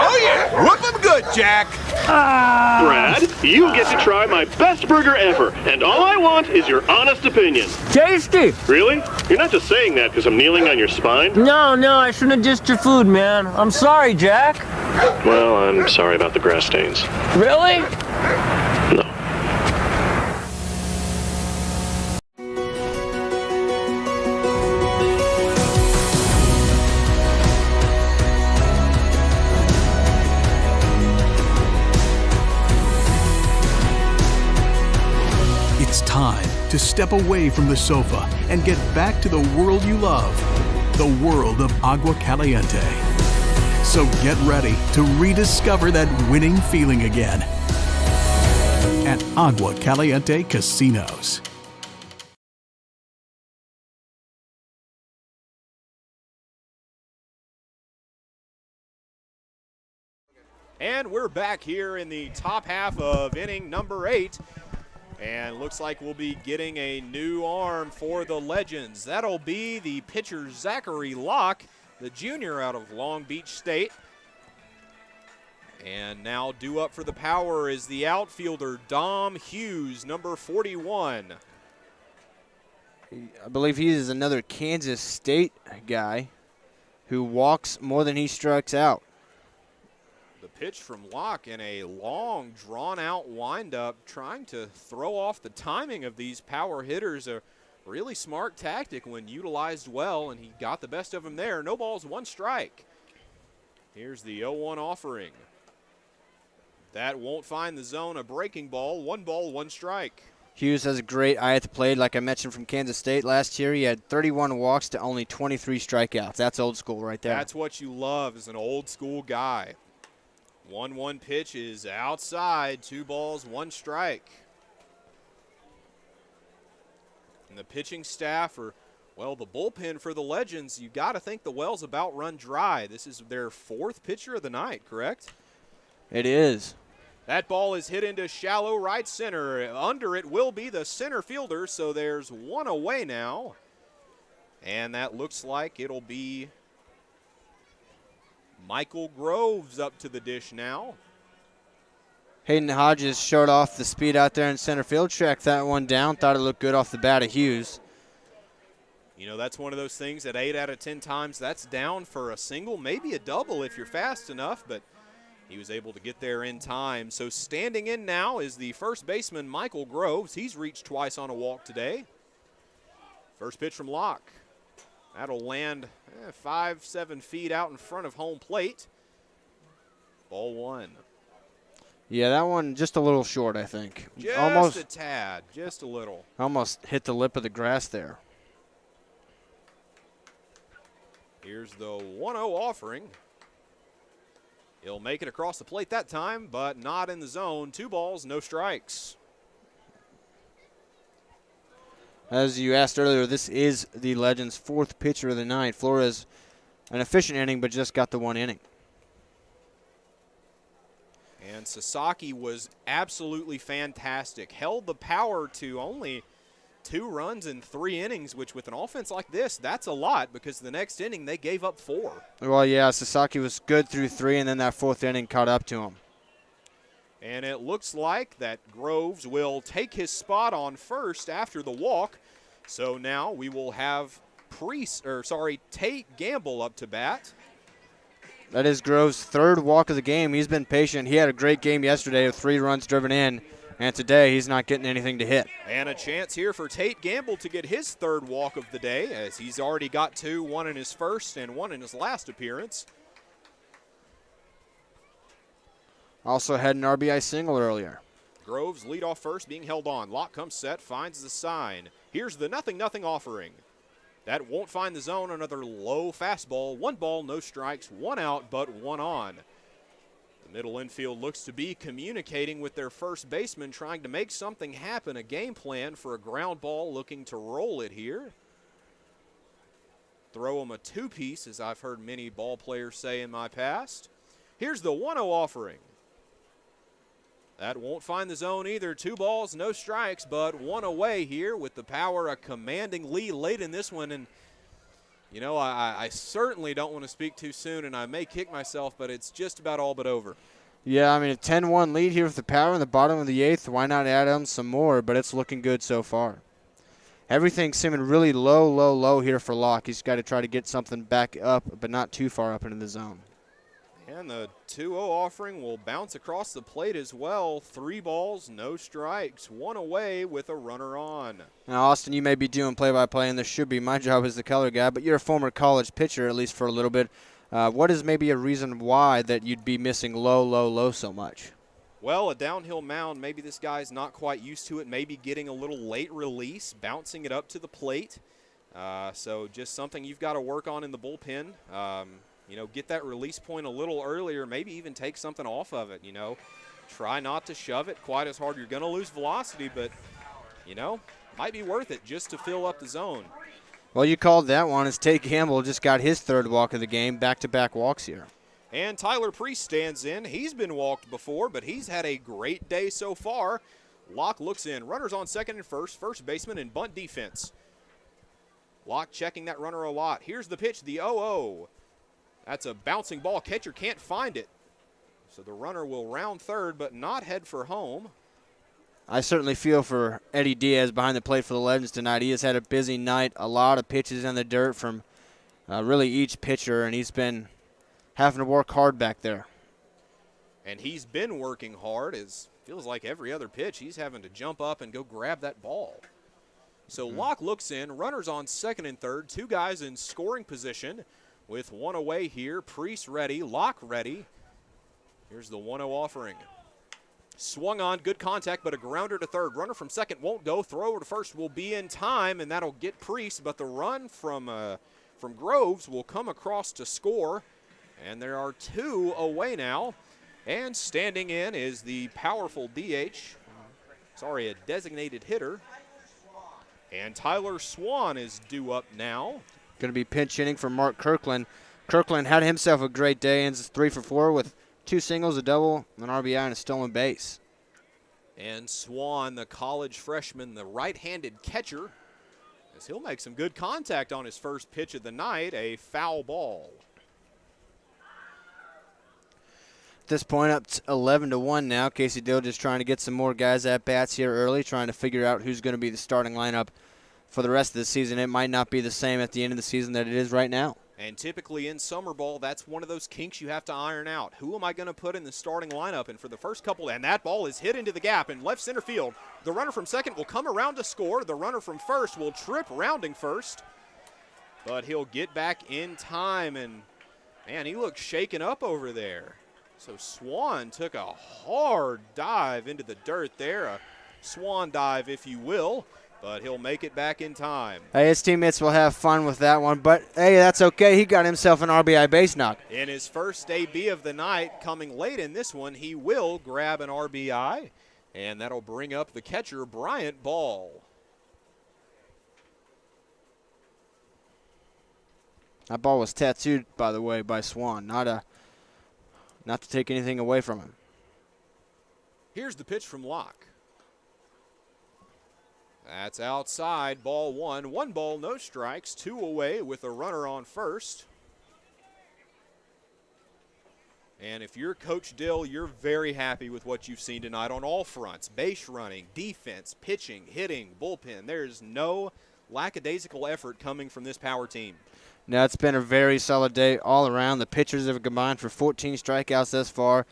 Oh, yeah! Whip 'em good, Jack! Brad, you get to try my best burger ever, and all I want is your honest opinion. Tasty. Really? You're not just saying that because I'm kneeling on your spine? No, I shouldn't have dissed your food, man. I'm sorry, Jack. Well, I'm sorry about the grass stains. Really? No. It's time to step away from the sofa and get back to the world you love, the world of Agua Caliente. So get ready to rediscover that winning feeling again at Agua Caliente Casinos. And we're back here in the top half of inning number 8. And looks like we'll be getting a new arm for the Legends. That'll be the pitcher Zachary Locke, the junior out of Long Beach State. And now due up for the power is the outfielder Dom Hughes, number 41. I believe he is another Kansas State guy who walks more than he strikes out. The pitch from Locke in a long, drawn-out windup, trying to throw off the timing of these power hitters. A really smart tactic when utilized well, and he got the best of them there. No balls, 1 strike. Here's the 0-1 offering. That won't find the zone. A breaking ball. 1 ball, 1 strike. Hughes has a great eye at the plate. Like I mentioned from Kansas State last year, he had 31 walks to only 23 strikeouts. That's old school right there. That's what you love as an old school guy. 1-1 pitch is outside. 2 balls, 1 strike. And the pitching staff, or, well, the bullpen for the Legends, you got to think the well's about run dry. This is their 4th pitcher of the night, correct? It is. That ball is hit into shallow right center. Under it will be the center fielder, so there's 1 away now. And that looks like it'll be Michael Groves up to the dish now. Hayden Hodges showed off the speed out there in center field, tracked that one down, thought it looked good off the bat of Hughes. You know, that's one of those things that 8 out of 10 times that's down for a single, maybe a double if you're fast enough, but he was able to get there in time. So standing in now is the first baseman, Michael Groves. He's reached twice on a walk today. First pitch from Locke. That'll land 5-7 feet out in front of home plate. Ball 1. Yeah, that one just a little short, I think. Just almost a tad, just a little. Almost hit the lip of the grass there. Here's the 1-0 offering. He'll make it across the plate that time, but not in the zone. 2 balls, no strikes. As you asked earlier, this is the Legends' 4th pitcher of the night. Flores, an efficient inning, but just got the 1 inning. And Sasaki was absolutely fantastic. Held the power to only 2 runs in 3 innings, which with an offense like this, that's a lot because the next inning they gave up 4. Well, yeah, Sasaki was good through 3, and then that 4th inning caught up to him. And it looks like that Groves will take his spot on first after the walk. So now we will have Tate Gamble up to bat. That is Groves' 3rd walk of the game. He's been patient. He had a great game yesterday with 3 runs driven in, and today he's not getting anything to hit. And a chance here for Tate Gamble to get his 3rd walk of the day, as he's already got 2, 1 in his first and 1 in his last appearance. Also had an RBI single earlier. Groves lead off first, being held on. Locke comes set, finds the sign. Here's the 0-0 offering. That won't find the zone. Another low fastball. 1 ball, no strikes, 1 out, but 1 on. The middle infield looks to be communicating with their first baseman, trying to make something happen, a game plan for a ground ball, looking to roll it here. Throw him a 2-piece, as I've heard many ball players say in my past. Here's the 1-0 offering. That won't find the zone either. 2 balls, no strikes, but 1 away here with the power, a commanding lead late in this one. And, you know, I certainly don't want to speak too soon, and I may kick myself, but it's just about all but over. Yeah, I mean, a 10-1 lead here with the power in the bottom of the 8th. Why not add on some more? But it's looking good so far. Everything's seeming really low here for Locke. He's got to try to get something back up, but not too far up into the zone. And the 2-0 offering will bounce across the plate as well. 3 balls, no strikes, 1 away with a runner on. Now, Austin, you may be doing play-by-play, and this should be my job as the color guy, but you're a former college pitcher, at least for a little bit. What is maybe a reason why that you'd be missing low so much? Well, a downhill mound, maybe this guy's not quite used to it, maybe getting a little late release, bouncing it up to the plate. So just something you've got to work on in the bullpen. You know, get that release point a little earlier, maybe even take something off of it, you know. Try not to shove it quite as hard. You're going to lose velocity, but, you know, might be worth it just to fill up the zone. Well, you called that one as Tate Gamble just got his 3rd walk of the game, back-to-back walks here. And Tyler Priest stands in. He's been walked before, but he's had a great day so far. Locke looks in. Runners on second and first baseman in bunt defense. Locke checking that runner a lot. Here's the pitch, the 0-0. That's a bouncing ball. Catcher can't find it. So the runner will round 3rd, but not head for home. I certainly feel for Eddie Diaz behind the plate for the Legends tonight. He has had a busy night, a lot of pitches in the dirt from really each pitcher, and he's been having to work hard back there. And he's been working hard. It feels like every other pitch he's having to jump up and go grab that ball. So Locke looks in. Runners on second and third. 2 guys in scoring position. With 1 away here, Priest ready, Locke ready. Here's the 1-0 offering. Swung on, good contact, but a grounder to third. Runner from second won't go. Throw to first will be in time, and that'll get Priest. But the run from Groves will come across to score. And there are 2 away now. And standing in is the powerful a designated hitter. And Tyler Swan is due up now. Going to be pinch hitting for Mark Kirkland. Kirkland had himself a great day, ends 3 for 4 with 2 singles, a double, an RBI, and a stolen base. And Swan, the college freshman, the right-handed catcher, as he'll make some good contact on his first pitch of the night, a foul ball. At this point, up to 11-1 now. Casey Dill just trying to get some more guys at bats here early, trying to figure out who's going to be the starting lineup for the rest of the season. It might not be the same at the end of the season that it is right now. And typically in summer ball, that's one of those kinks you have to iron out. Who am I going to put in the starting lineup? And for the first couple, and that ball is hit into the gap in left center field. The runner from second will come around to score. The runner from first will trip rounding first. But he'll get back in time, and, man, he looks shaken up over there. So Swan took a hard dive into the dirt there, a swan dive, if you will. but he'll make it back in time. Hey, his teammates will have fun with that one, but hey, that's okay. He got himself an RBI base knock. In his first AB of the night, coming late in this one, he will grab an RBI, and that'll bring up the catcher, Bryant Ball. That ball was tattooed, by the way, by Swan, not to take anything away from him. Here's the pitch from Locke. That's outside, ball one. 1 ball, no strikes, 2 away with a runner on first. And if you're Coach Dill, you're very happy with what you've seen tonight on all fronts. Base running, defense, pitching, hitting, bullpen. There's no lackadaisical effort coming from this power team. Now, it's been a very solid day all around. The pitchers have combined for 14 strikeouts thus far.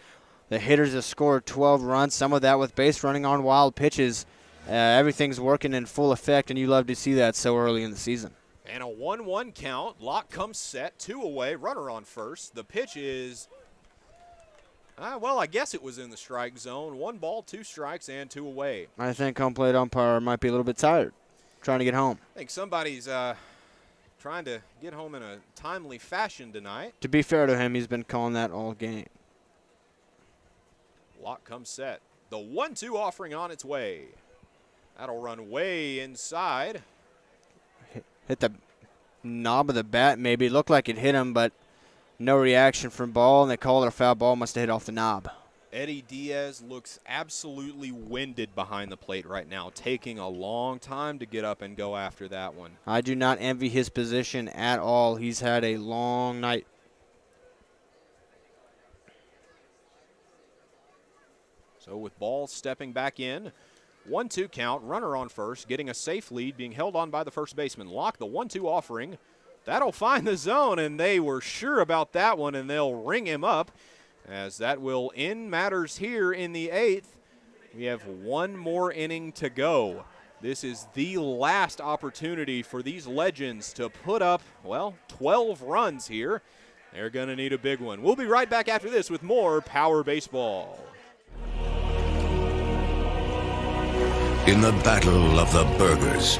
The hitters have scored 12 runs, some of that with base running on wild pitches. Everything's working in full effect, and you love to see that so early in the season. And a 1-1 count. Locke comes set, 2 away, runner on first. The pitch is, well, I guess it was in the strike zone. 1 ball, 2 strikes, and 2 away. I think home plate umpire might be a little bit tired, trying to get home. I think somebody's trying to get home in a timely fashion tonight. To be fair to him, he's been calling that all game. Locke comes set. The 1-2 offering on its way. That'll run way inside. Hit the knob of the bat maybe. It looked like it hit him, but no reaction from Ball, and they called it a foul ball. Must have hit off the knob. Eddie Diaz looks absolutely winded behind the plate right now, taking a long time to get up and go after that one. I do not envy his position at all. He's had a long night. So with Ball stepping back in, 1-2 count, runner on first, getting a safe lead, being held on by the first baseman. Locke, the 1-2 offering. That'll find the zone, and they were sure about that one, and they'll ring him up, as that will end matters here in the 8th. We have 1 more inning to go. This is the last opportunity for these legends to put up, well, 12 runs here. They're going to need a big one. We'll be right back after this with more Power Baseball. In the battle of the burgers,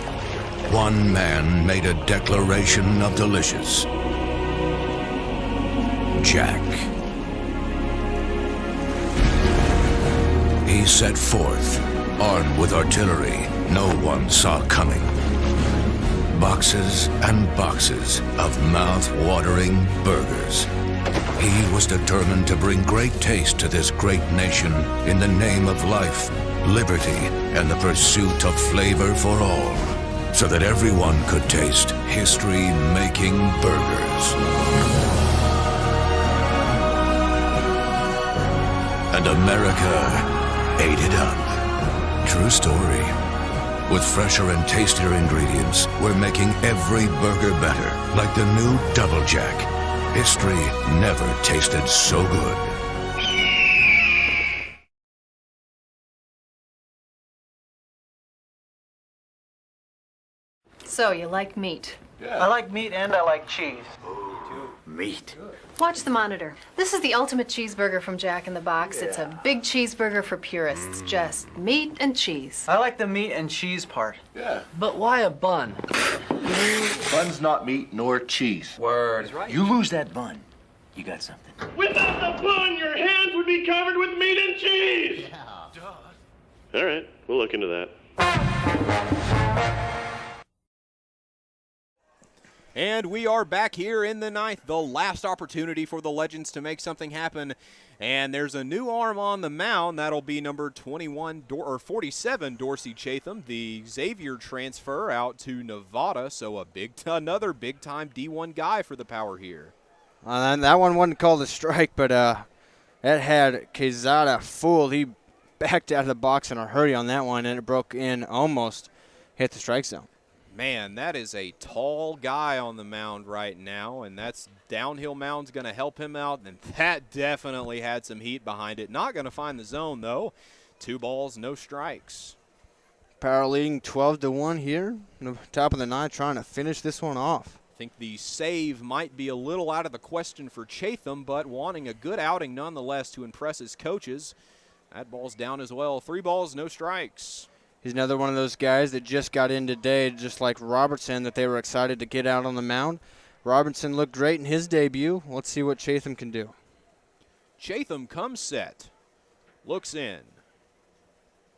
one man made a declaration of delicious. Jack. He set forth, armed with artillery no one saw coming. Boxes and boxes of mouth-watering burgers. He was determined to bring great taste to this great nation in the name of life, liberty, and the pursuit of flavor for all, so that everyone could taste history-making burgers. And America ate it up. True story. With fresher and tastier ingredients, we're making every burger better, like the new Double Jack. History never tasted so good. So, you like meat? Yeah. I like meat and I like cheese. Meat. Watch the monitor. This is the ultimate cheeseburger from Jack in the Box. It's a big cheeseburger for purists. Just meat and cheese. I like the meat and cheese part. Yeah. But why a bun? Bun's not meat nor cheese. Word. Right. You lose that bun, you got something. Without the bun, your hands would be covered with meat and cheese. Yeah. All right, we'll look into that. And we are back here in the 9th, the last opportunity for the Legends to make something happen. And there's a new arm on the mound. That'll be number 47, Dorsey Chatham, the Xavier transfer out to Nevada. So another big-time D1 guy for the Power here. And that one wasn't called a strike, but that had Quezada fooled. He backed out of the box in a hurry on that one, and it broke in, almost hit the strike zone. Man, that is a tall guy on the mound right now, and that's downhill mound's going to help him out, and that definitely had some heat behind it. Not going to find the zone, though. 2 balls, no strikes. Power leading 12-1 here. Top of the 9th, trying to finish this one off. I think the save might be a little out of the question for Chatham, but wanting a good outing nonetheless to impress his coaches. That ball's down as well. 3 balls, no strikes. He's another one of those guys that just got in today, just like Robertson, that they were excited to get out on the mound. Robertson looked great in his debut. Let's see what Chatham can do. Chatham comes set, looks in.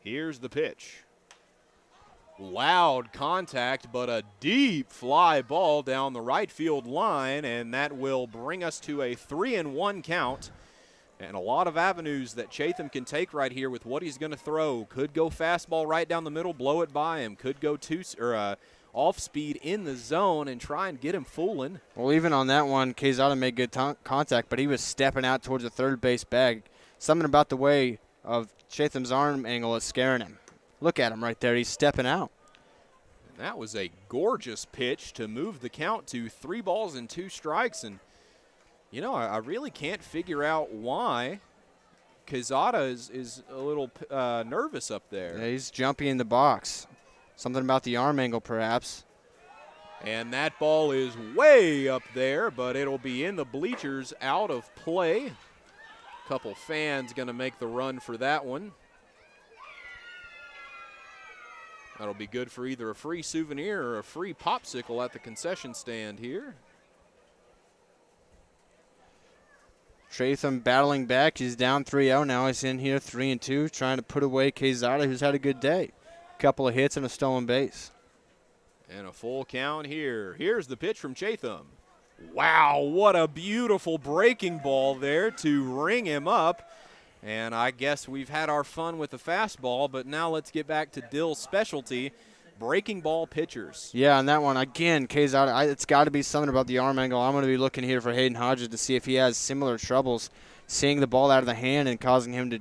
Here's the pitch. Loud contact, but a deep fly ball down the right field line, and that will bring us to a 3-1 count. And a lot of avenues that Chatham can take right here with what he's going to throw. Could go fastball right down the middle, blow it by him. Could go off speed in the zone and try and get him fooling. Well, even on that one, Quezada made good contact, but he was stepping out towards the third base bag. Something about the way of Chatham's arm angle is scaring him. Look at him right there. He's stepping out. And that was a gorgeous pitch to move the count to 3 balls and 2 strikes. And you know, I really can't figure out why Quezada is a little nervous up there. Yeah, he's jumpy in the box. Something about the arm angle, perhaps. And that ball is way up there, but it'll be in the bleachers, out of play. A couple fans going to make the run for that one. That'll be good for either a free souvenir or a free popsicle at the concession stand here. Chatham battling back. He's down 3-0 now. He's in here 3-2, trying to put away Quezada, who's had a good day. Couple of hits and a stolen base. And a full count here. Here's the pitch from Chatham. Wow, what a beautiful breaking ball there to ring him up. And I guess we've had our fun with the fastball, but now let's get back to Dill's specialty, breaking ball pitchers. Yeah, and that one, again, Quezada, it's got to be something about the arm angle. I'm going to be looking here for Hayden Hodges to see if he has similar troubles seeing the ball out of the hand and causing him to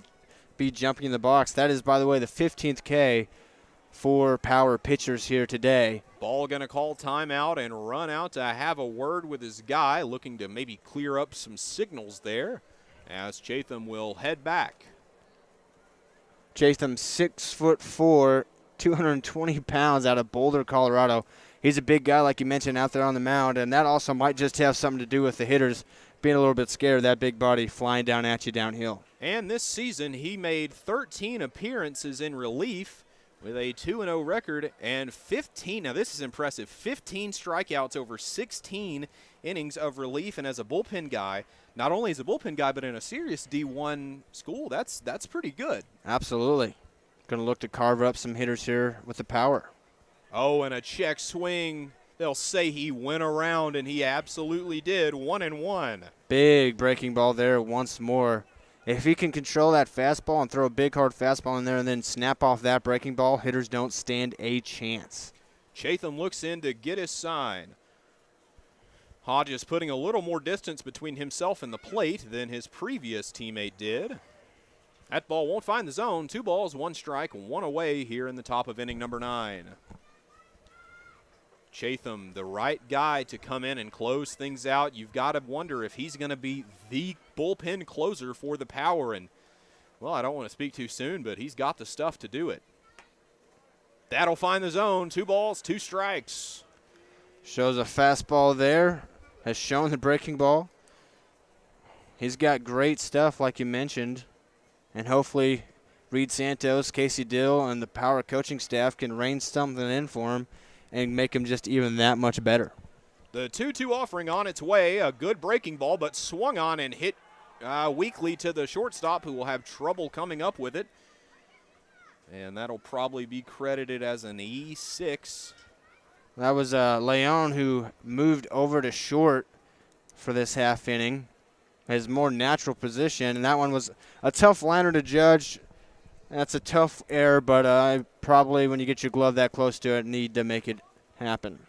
be jumping in the box. That is, by the way, the 15th K for power pitchers here today. Ball going to call timeout and run out to have a word with his guy, looking to maybe clear up some signals there as Chatham will head back. Chatham, 6'4", 220 pounds out of Boulder, Colorado. He's a big guy, like you mentioned, out there on the mound, and that also might just have something to do with the hitters being a little bit scared of that big body flying down at you downhill. And this season, he made 13 appearances in relief with a 2-0 record and 15. Now, this is impressive. 15 strikeouts over 16 innings of relief, and as a bullpen guy, not only as a bullpen guy, but in a serious D1 school, that's pretty good. Absolutely. Going to look to carve up some hitters here with the power. Oh, and a check swing. They'll say he went around, and he absolutely did. 1-1. Big breaking ball there once more. If he can control that fastball and throw a big, hard fastball in there and then snap off that breaking ball, hitters don't stand a chance. Chatham looks in to get his sign. Hodges putting a little more distance between himself and the plate than his previous teammate did. That ball won't find the zone. 2 balls, 1 strike, 1 away here in the top of inning number 9. Chatham, the right guy to come in and close things out. You've got to wonder if he's going to be the bullpen closer for the Power. And, well, I don't want to speak too soon, but he's got the stuff to do it. That'll find the zone. 2 balls, 2 strikes. Shows a fastball there. Has shown the breaking ball. He's got great stuff, like you mentioned. And hopefully Reed Santos, Casey Dill, and the Power coaching staff can rein something in for him and make him just even that much better. The 2-2 offering on its way. A good breaking ball, but swung on and hit weakly to the shortstop, who will have trouble coming up with it. And that'll probably be credited as an E6. That was Leon, who moved over to short for this half inning. His more natural position, and that one was a tough liner to judge. That's a tough error, but probably when you get your glove that close to it, need to make it happen.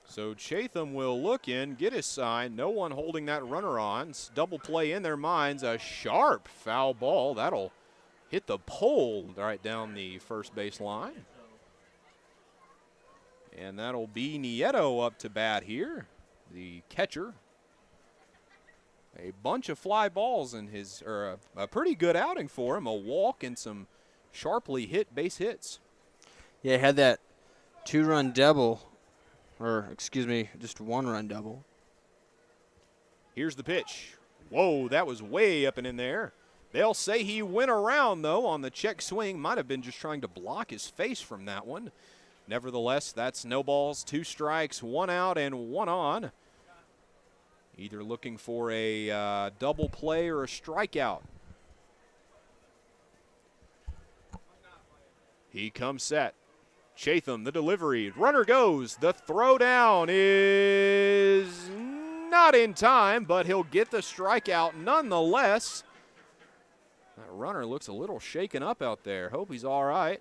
So Chatham will look in, get his sign. No one holding that runner on. Double play in their minds. A sharp foul ball. That'll hit the pole right down the first base line. And that'll be Nieto up to bat here, the catcher. A bunch of fly balls in his, or a pretty good outing for him. A walk and some sharply hit base hits. Yeah, he had that 2-run double, or excuse me, just 1-run double. Here's the pitch. Whoa, that was way up and in there. They'll say he went around, though, on the check swing. Might have been just trying to block his face from that one. Nevertheless, that's no balls, 2 strikes, 1 out, and 1 on. Either looking for a double play or a strikeout. He comes set. Chatham, the delivery. Runner goes. The throw down is not in time, but he'll get the strikeout nonetheless. That runner looks a little shaken up out there. Hope he's all right.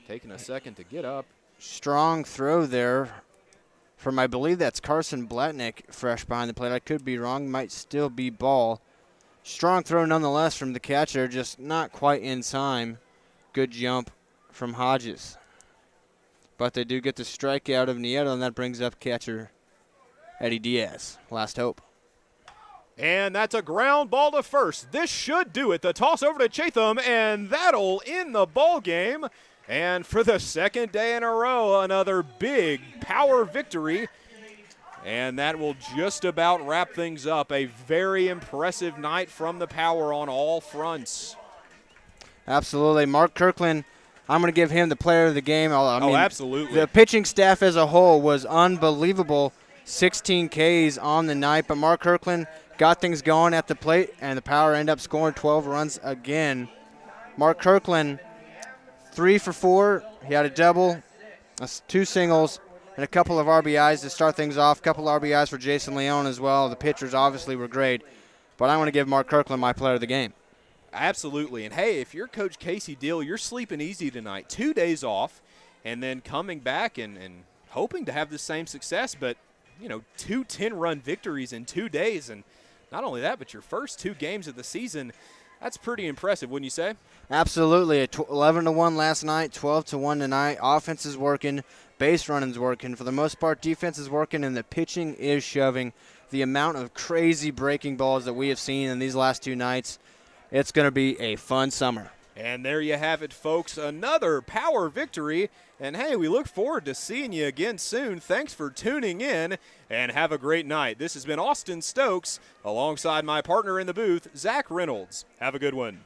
Taking a second to get up. Strong throw there from, I believe that's Carson Blatnick, fresh behind the plate. I could be wrong. Might still be ball. Strong throw nonetheless from the catcher, just not quite in time. Good jump from Hodges. But they do get the strikeout of Nieto, and that brings up catcher Eddie Diaz. Last hope. And that's a ground ball to first. This should do it. The toss over to Chatham, and that'll end the ball game. And for the second day in a row, another big power victory. And that will just about wrap things up. A very impressive night from the Power on all fronts. Absolutely. Mark Kirkland, I'm going to give him the player of the game. I mean, absolutely. The pitching staff as a whole was unbelievable. 16 Ks on the night, but Mark Kirkland got things going at the plate, and the Power end up scoring 12 runs again. Mark Kirkland, 3 for 4. He had a double, 2 singles, and a couple of RBIs to start things off. A couple of RBIs for Jason Leone as well. The pitchers obviously were great, but I want to give Mark Kirkland my player of the game. Absolutely. And, hey, if you're Coach Casey Deal, you're sleeping easy tonight. 2 days off, and then coming back and hoping to have the same success, but, 2 10-run victories in 2 days. And not only that, but your first 2 games of the season, that's pretty impressive, wouldn't you say? Absolutely. 11-1 last night, 12-1 tonight. Offense is working. Base running's working. For the most part, defense is working, and the pitching is shoving. The amount of crazy breaking balls that we have seen in these last 2 nights, it's going to be a fun summer. And there you have it, folks. Another Power victory. And, hey, we look forward to seeing you again soon. Thanks for tuning in, and have a great night. This has been Austin Stokes alongside my partner in the booth, Zach Reynolds. Have a good one.